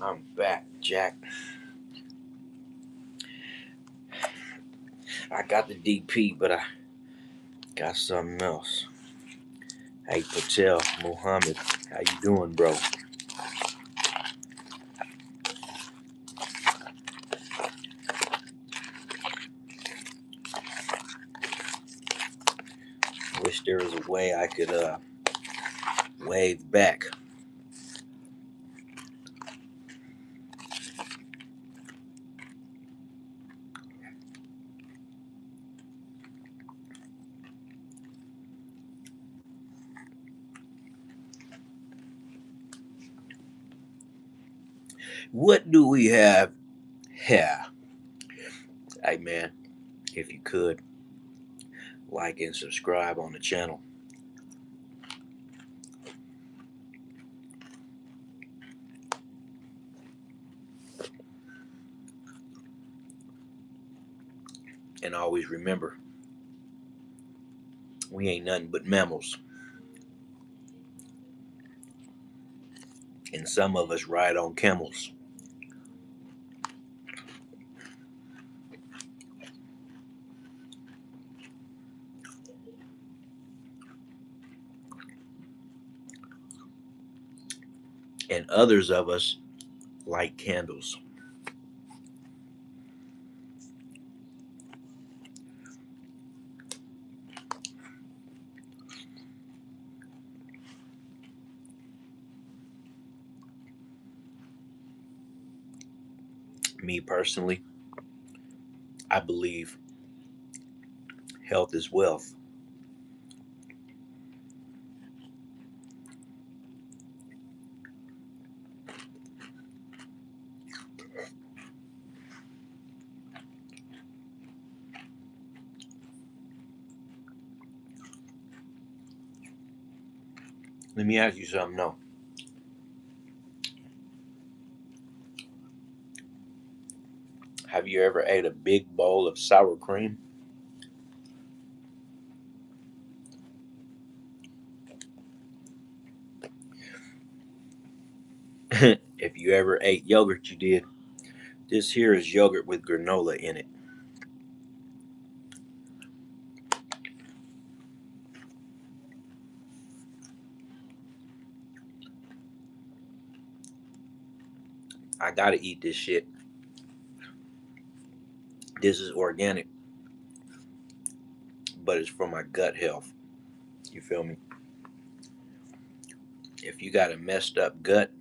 Speaker 1: I'm back, Jack. I got the DP, but I got something else. Hey, Patel, Muhammad, how you doing, bro? Wish there was a way I could wave back. What do we have here? Hey, man, if you could like and subscribe on the channel. And always remember, we ain't nothing but mammals. And some of us ride on camels. And others of us light candles. Me personally, I believe health is wealth. Let me ask you something though. Have you ever ate a big bowl of sour cream? If you ever ate yogurt, you did. This here is yogurt with granola in it. I gotta eat this shit. This is organic, but it's for my gut health. You feel me? If you got a messed up gut,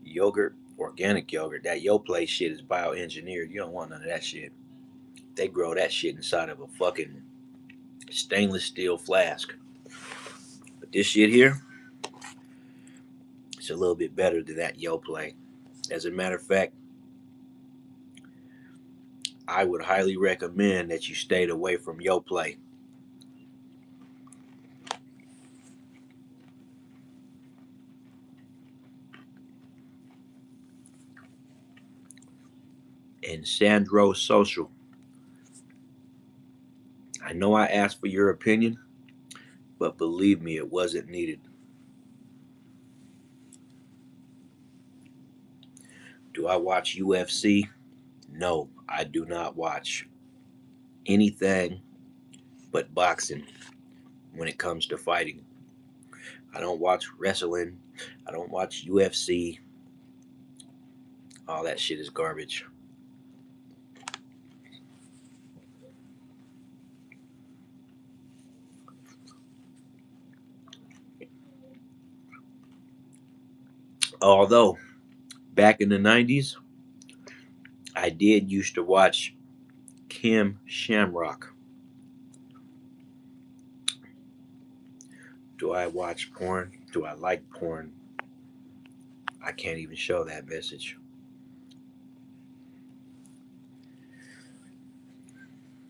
Speaker 1: yogurt, organic yogurt, that Yoplait shit is bioengineered. You don't want none of that shit. They grow that shit inside of a fucking stainless steel flask. But this shit here, it's a little bit better than that Yoplait. As a matter of fact, I would highly recommend that you stayed away from Yoplait. And Sandro Social, I know I asked for your opinion, but believe me, it wasn't needed. Do I watch UFC? No, I do not watch anything but boxing when it comes to fighting. I don't watch wrestling. I don't watch UFC. All that shit is garbage. Although, back in the 90s, I did used to watch Kim Shamrock. Do I watch porn? Do I like porn? I can't even show that message.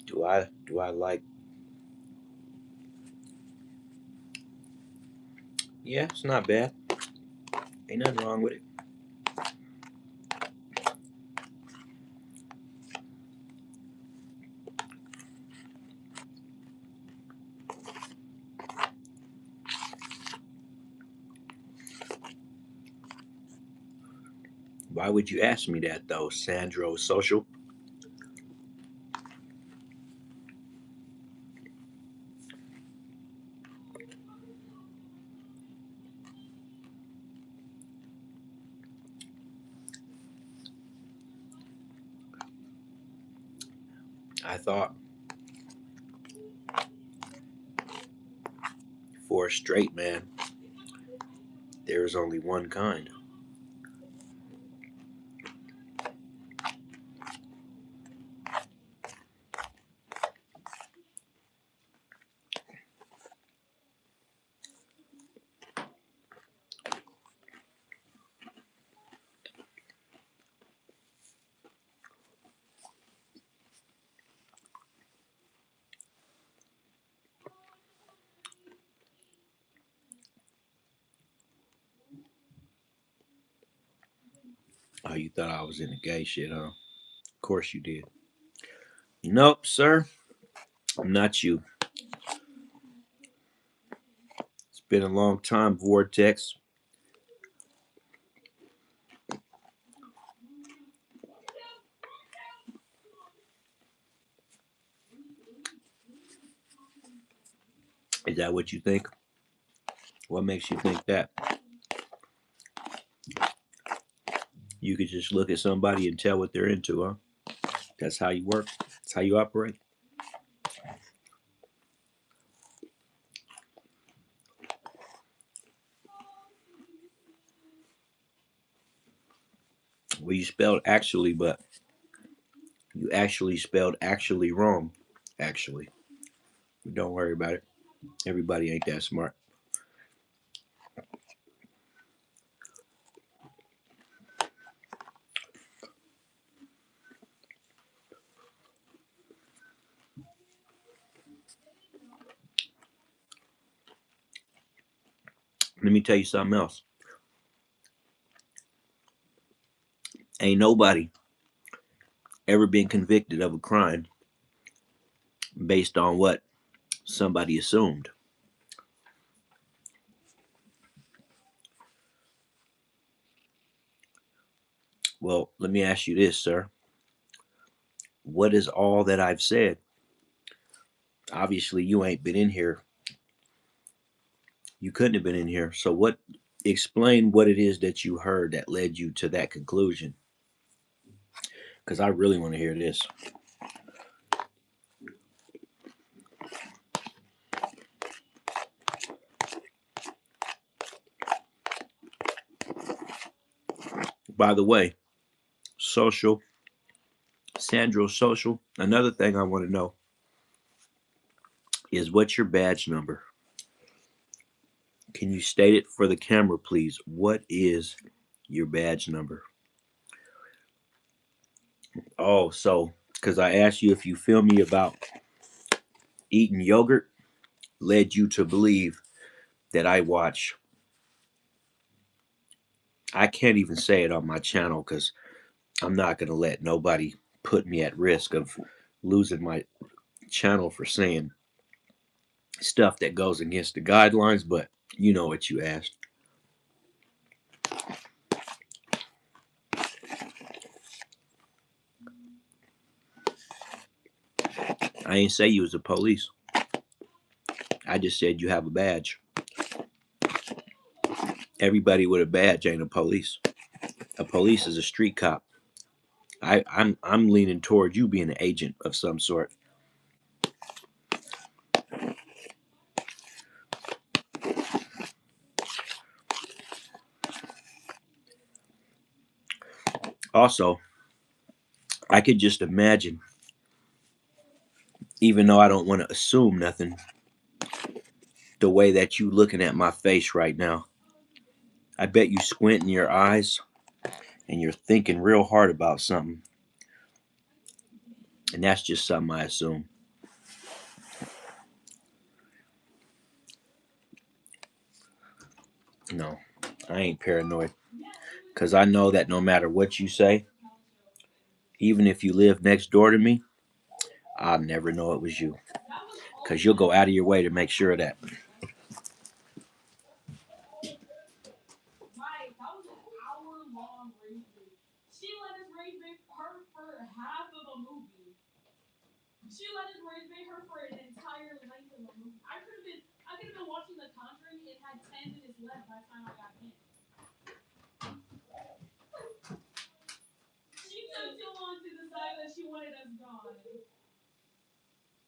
Speaker 1: Do I like? Yeah, it's not bad. Ain't nothing wrong with it. Why would you ask me that though, Sandro Social? I thought for a straight man, there is only one kind. Oh, you thought I was in the gay shit, huh? Of course you did. Nope, sir. I'm not you. It's been a long time, Vortex. Is that what you think? What makes you think that? You could just look at somebody and tell what they're into, huh? That's how you work. That's how you operate. Well, you spelled actually, but you actually spelled actually wrong. Actually. But don't worry about it. Everybody ain't that smart. Let me tell you something else. Ain't nobody ever been convicted of a crime based on what somebody assumed. Well, let me ask you this, sir. What is all that I've said? Obviously, you ain't been in here. You couldn't have been in here. So, what? Explain what it is that you heard that led you to that conclusion. Because I really want to hear this. By the way, social, Sandro Social. Another thing I want to know is what's your badge number? Can you state it for the camera, please? What is your badge number? Oh, so because I asked you if you feel me about eating yogurt, led you to believe that I watch. I can't even say it on my channel because I'm not going to let nobody put me at risk of losing my channel for saying stuff that goes against the guidelines, but you know what you asked. I ain't say you was the police. I just said you have a badge. Everybody with a badge ain't a police. A police is a street cop. I'm leaning toward you being an agent of some sort. Also, I could just imagine, even though I don't want to assume nothing, the way that you looking at my face right now. I bet you squinting your eyes and you're thinking real hard about something. And that's just something I assume. No, I ain't paranoid. Because I know that no matter what you say, even if you live next door to me, I'll never know it was you. Because you'll go out of your way to make sure of that.
Speaker 2: She let his braids pay her for an entire length of the movie. I could have been watching The Conjuring and had 10 minutes left by the time I got in. She took too long to decide that she wanted us gone.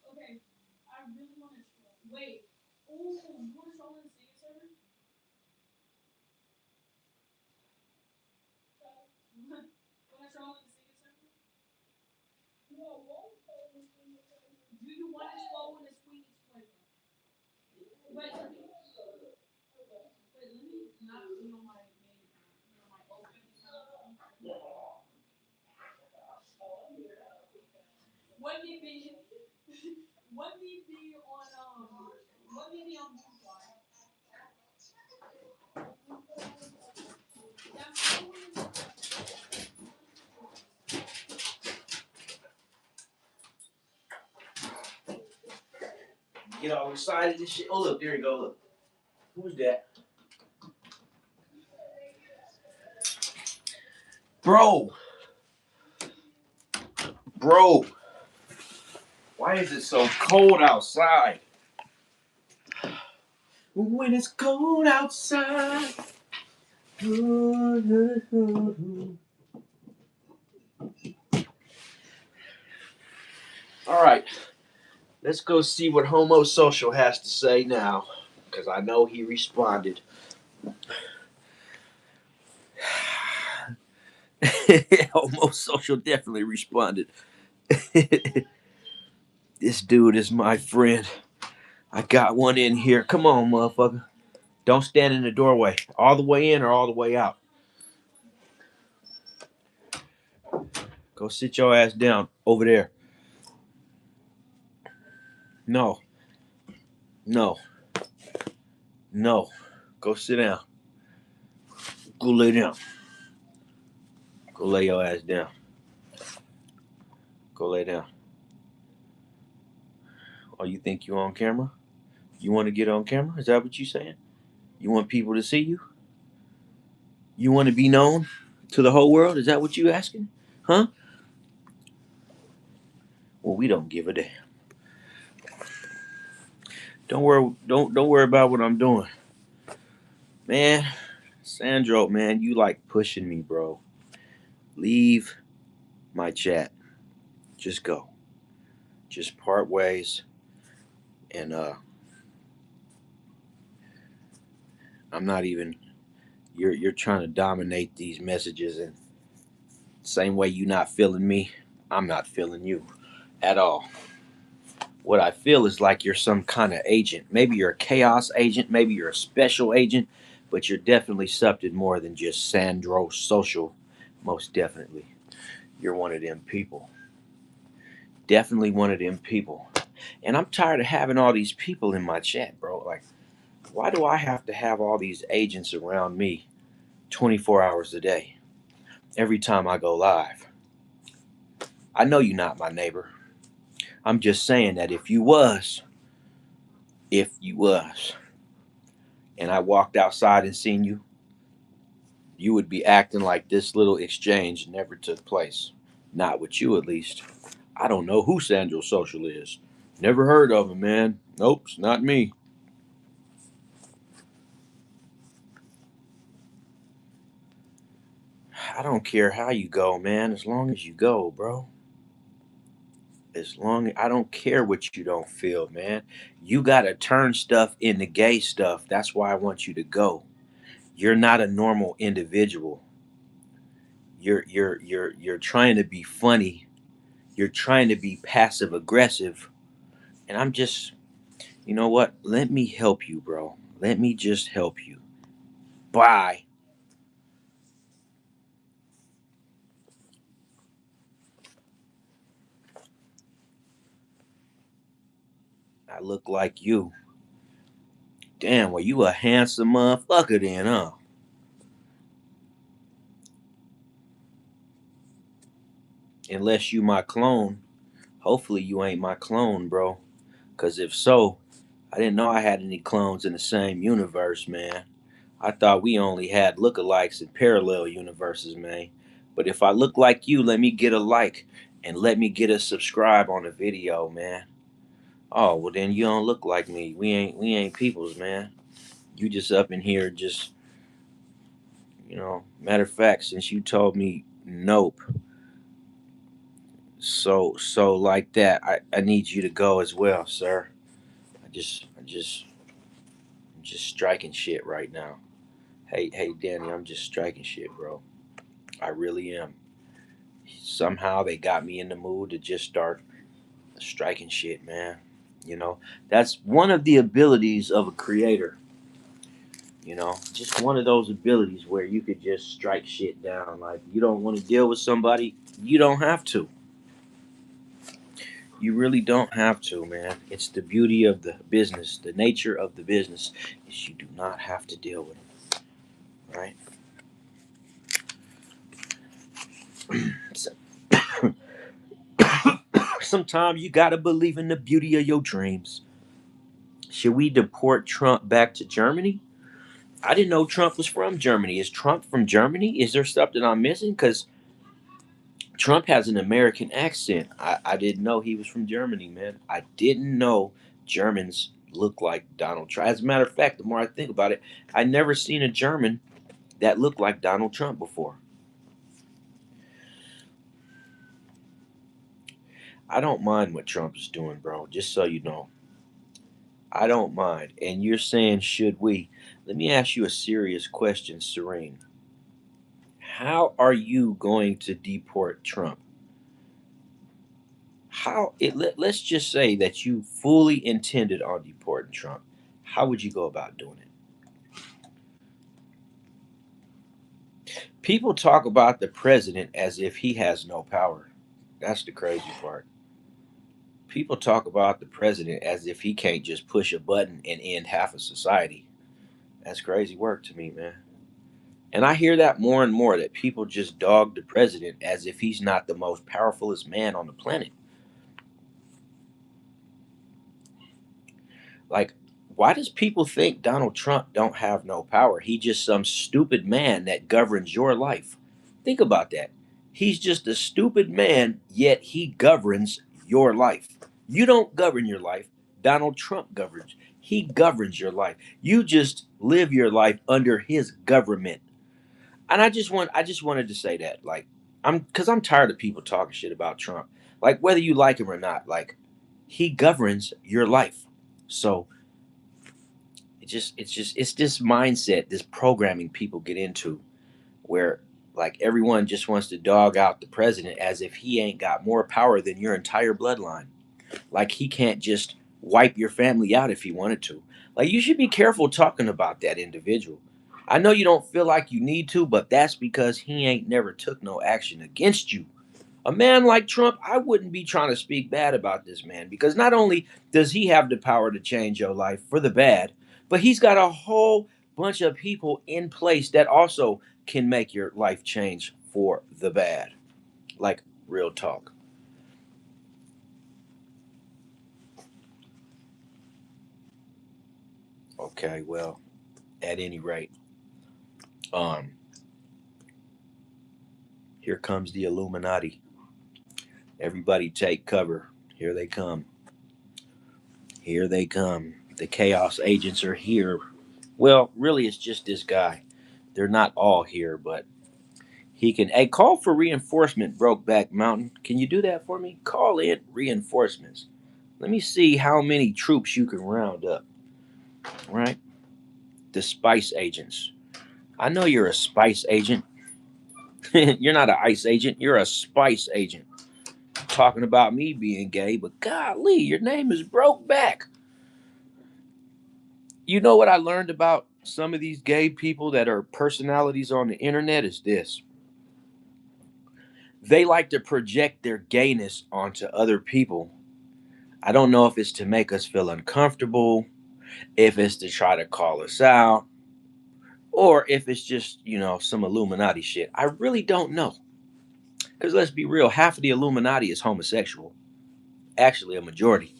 Speaker 2: Okay, I really want to troll. Wait. Ooh, you want to troll in the singing server? Want to troll in the singing server? Do you want to troll in the squeaky server? Wait, let me not be on my main account. Be on my open account. What me be? What me be on What me be on Moonfly?
Speaker 1: Get all excited and shit. Oh look, there you go. Look, who's that, bro? Bro, why is it so cold outside? When it's cold outside. All right, let's go see what Homo Social has to say now, because I know he responded. Homo Social definitely responded. This dude is my friend. I got one in here. Come on, motherfucker. Don't stand in the doorway. All the way in or all the way out. Go sit your ass down over there. No, no, no. Go sit down. Go lay down. Go lay your ass down. Go lay down. Oh, you think you on camera? You want to get on camera? Is that what you saying? You want people to see you? You want to be known to the whole world? Is that what you asking? Huh? Well, we don't give a damn. Don't worry about what I'm doing. Man, Sandro, man, you like pushing me, bro. Leave my chat. Just go. Just part ways and I'm not even you're trying to dominate these messages and same way you not feeling me, I'm not feeling you at all. What I feel is like you're some kind of agent. Maybe you're a chaos agent, maybe you're a special agent, but you're definitely something more than just Sandro Social. Most definitely. You're one of them people. Definitely one of them people. And I'm tired of having all these people in my chat, bro. Like, why do I have to have all these agents around me 24 hours a day every time I go live? I know you're not my neighbor. I'm just saying that if you was, and I walked outside and seen you, you would be acting like this little exchange never took place. Not with you, at least. I don't know who Sandro Social is. Never heard of him, man. Nope, it's not me. I don't care how you go, man, as long as you go, bro. As long I don't care what you don't feel, man. You gotta turn stuff into gay stuff. That's why I want you to go. You're not a normal individual. You're trying to be funny. You're trying to be passive aggressive. And I'm just, you know what? Let me help you, bro. Let me just help you. Bye. I look like you. Damn, well, you a handsome motherfucker then, huh? Unless you my clone. Hopefully you ain't my clone, bro. Cause if so, I didn't know I had any clones in the same universe, man. I thought we only had lookalikes in parallel universes, man. But if I look like you, let me get a like and let me get a subscribe on the video, man. Oh, well then you don't look like me. We ain't peoples, man. You just up in here just, matter of fact, since you told me nope, so like that, I need you to go as well, sir. I'm just striking shit right now. Hey Danny, I'm just striking shit, bro. I really am. Somehow they got me in the mood to just start striking shit, man. You know, that's one of the abilities of a creator. Just one of those abilities where you could just strike shit down. Like, you don't want to deal with somebody, you don't have to. You really don't have to, man. It's the beauty of the business, the nature of the business is you do not have to deal with them, right? So, sometimes you gotta believe in the beauty of your dreams. Should we deport Trump back to Germany? I didn't know Trump was from Germany. Is Trump from Germany? Is there something I'm missing? Because Trump has an American accent. I didn't know he was from Germany, man. I didn't know Germans look like Donald Trump. As a matter of fact, the more I think about it, I never seen a German that looked like Donald Trump before. I don't mind what Trump is doing, bro. Just so you know, I don't mind. And you're saying, should we? Let me ask you a serious question, Serene. How are you going to deport Trump? Let's just say that you fully intended on deporting Trump. How would you go about doing it? People talk about the president as if he has no power. That's the crazy part. People talk about the president as if he can't just push a button and end half of society. That's crazy work to me, man. And I hear that more and more, that people just dog the president as if he's not the most powerfulest man on the planet. Like, why does people think Donald Trump don't have no power? He just some stupid man that governs your life. Think about that. He's just a stupid man, yet he governs your life. You don't govern your life. Donald Trump governs. He governs your life. You just live your life under his government. And I just wanted to say that, like, I'm tired of people talking shit about Trump. Like, whether you like him or not, like, he governs your life. So it's this mindset, this programming people get into, where like everyone just wants to dog out the president as if he ain't got more power than your entire bloodline. Like, he can't just wipe your family out if he wanted to. Like, you should be careful talking about that individual. I know you don't feel like you need to, but that's because he ain't never took no action against you. A man like Trump, I wouldn't be trying to speak bad about this man, because not only does he have the power to change your life for the bad, but he's got a whole bunch of people in place that also can make your life change for the bad. Like, real talk. Okay, well, at any rate, um, here comes the Illuminati. Everybody take cover. Here they come. Here they come. The chaos agents are here. Well, really, it's just this guy. They're not all here, but he can. Hey, call for reinforcement, Brokeback Mountain. Can you do that for me? Call in reinforcements. Let me see how many troops you can round up. Right? The spice agents. I know you're a spice agent. You're not an ice agent. You're a spice agent. Talking about me being gay, but golly, your name is Brokeback. You know what I learned about some of these gay people that are personalities on the internet is this: they like to project their gayness onto other people. I don't know if it's to make us feel uncomfortable, if it's to try to call us out, or if it's just, some Illuminati shit. I really don't know. Because let's be real, half of the Illuminati is homosexual. Actually, a majority.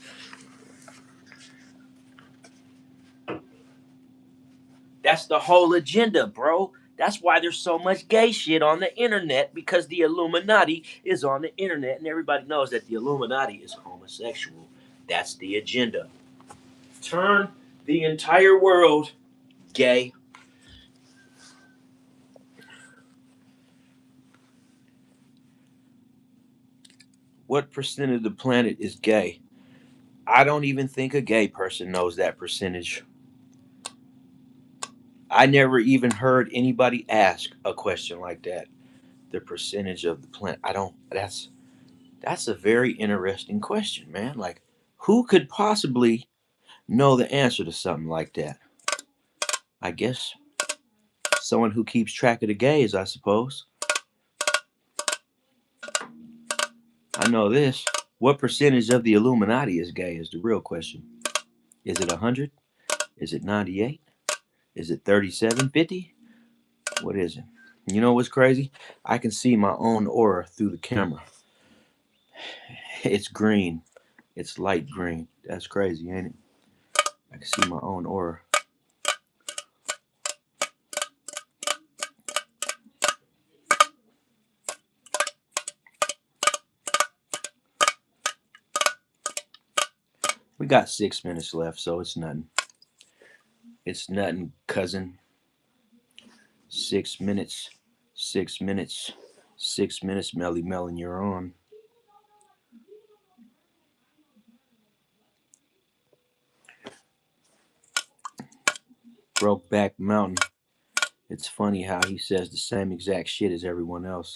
Speaker 1: That's the whole agenda, bro. That's why there's so much gay shit on the internet, because the Illuminati is on the internet and everybody knows that the Illuminati is homosexual. That's the agenda. Turn the entire world gay. What percent of the planet is gay? I don't even think a gay person knows that percentage. I never even heard anybody ask a question like that. The percentage of the planet. I don't. That's a very interesting question, man. Like, who could possibly know the answer to something like that? I guess someone who keeps track of the gays, I suppose. I know this. What percentage of the Illuminati is gay is the real question. Is it 100? Is it 98? Is it 37, 50? What is it? You know what's crazy? I can see my own aura through the camera. It's green. It's light green. That's crazy, ain't it? I can see my own aura. We got 6 minutes left, so it's nothing. It's nothing, cousin. 6 minutes. 6 minutes. 6 minutes, Melly Melon, you're on. Brokeback Mountain. It's funny how he says the same exact shit as everyone else.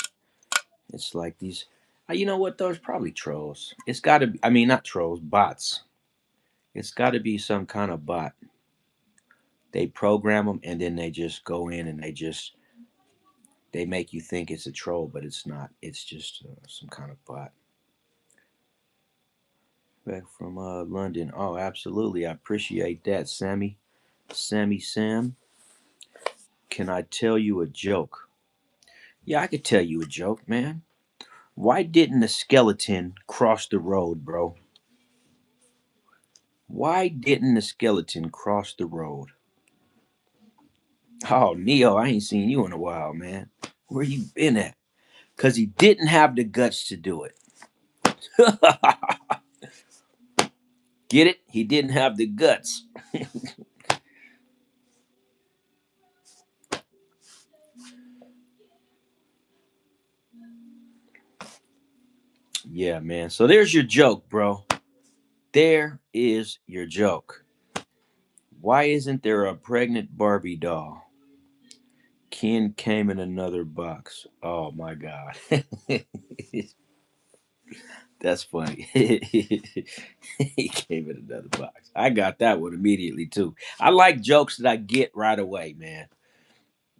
Speaker 1: It's like these. You know what? Those probably trolls. It's got to be. I mean, not trolls, bots. It's got to be some kind of bot. They program them and then they just go in and they make you think it's a troll, but it's not. It's just some kind of bot. Back from London. Oh, absolutely. I appreciate that, Sammy. Sammy Sam. Can I tell you a joke? Yeah, I could tell you a joke, man. Why didn't a skeleton cross the road, bro? Why didn't the skeleton cross the road? Oh, Neo, I ain't seen you in a while, man. Where you been at? Because he didn't have the guts to do it. Get it? He didn't have the guts. Yeah, man. So there's your joke, bro. There is your joke. Why isn't there a pregnant Barbie doll? Ken came in another box. Oh my god. That's funny. He came in another box. I got that one immediately too. I like jokes that I get right away, man.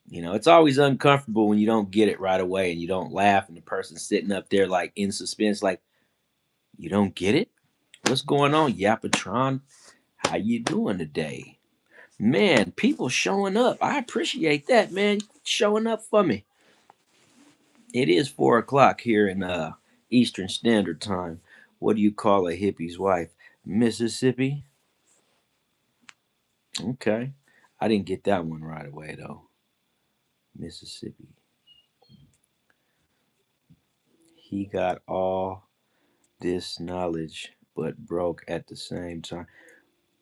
Speaker 1: You know, it's always uncomfortable when you don't get it right away and you don't laugh and the person's sitting up there like in suspense, like, you don't get it? What's going on, Yapatron? How you doing today? Man, people showing up. I appreciate that, man. Showing up for me. It is 4 o'clock here in Eastern Standard Time. What do you call a hippie's wife? Mississippi? Okay. I didn't get that one right away though. Mississippi. He got all this knowledge but broke at the same time.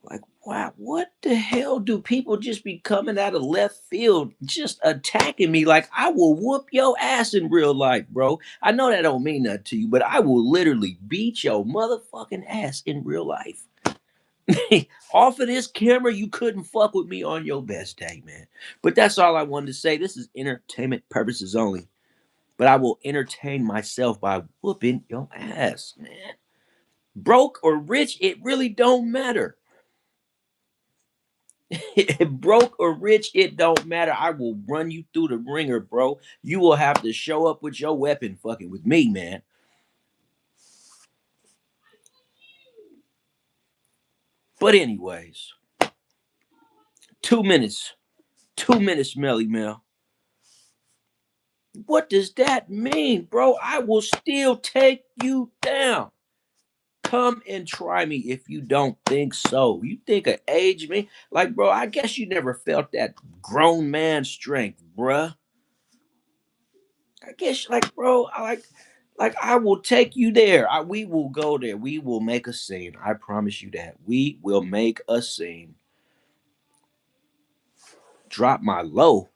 Speaker 1: Like, wow, what the hell do people just be coming out of left field just attacking me? Like, I will whoop your ass in real life, bro. I know that don't mean nothing to you, but I will literally beat your motherfucking ass in real life. Off of this camera, you couldn't fuck with me on your best day, man. But that's all I wanted to say. This is entertainment purposes only. But I will entertain myself by whooping your ass, man. Broke or rich, it really don't matter. Broke or rich, it don't matter. I will run you through the ringer, bro. You will have to show up with your weapon fucking with me, man. But anyways, 2 minutes. 2 minutes, Melly Mel. What does that mean, bro? I will still take you down. Come and try me if you don't think so. You think of age me? Like, bro, I guess you never felt that grown man strength, bruh. I guess, like, bro, like I will take you there. We will go there. We will make a scene. I promise you that. We will make a scene. Drop my low.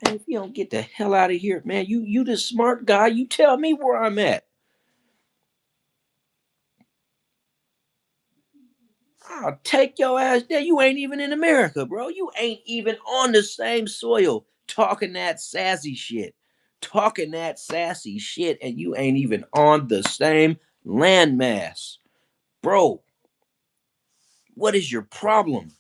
Speaker 1: Man, if you don't get the hell out of here, man, you the smart guy. You tell me where I'm at. I'll take your ass there. You ain't even in America, bro. You ain't even on the same soil talking that sassy shit. Talking that sassy shit, and you ain't even on the same landmass. Bro, what is your problem?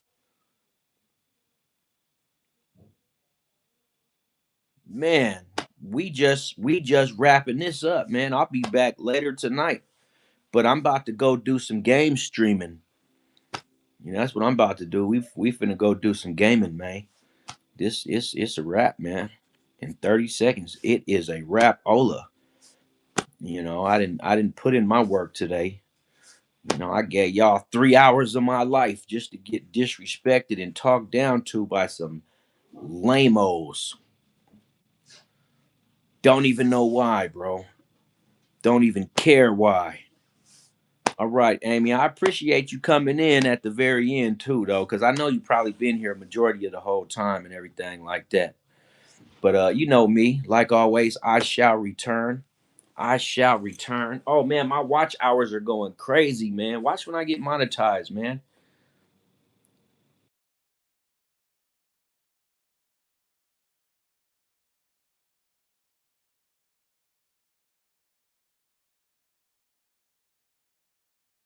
Speaker 1: Man, we just wrapping this up, man. I'll be back later tonight. But I'm about to go do some game streaming. You know, that's what I'm about to do. We finna go do some gaming, man. This is it's a wrap, man. In 30 seconds, it is a wrap. Ola. You know, I didn't put in my work today. You know, I gave y'all 3 hours of my life just to get disrespected and talked down to by some lamos. Don't even know why, bro. Don't even care why. All right, Amy, I appreciate you coming in at the very end too, though, because I know you probably been here a majority of the whole time and everything like that. But you know me, like always, I shall return. I shall return. Oh man, my watch hours are going crazy, man. Watch when I get monetized, man.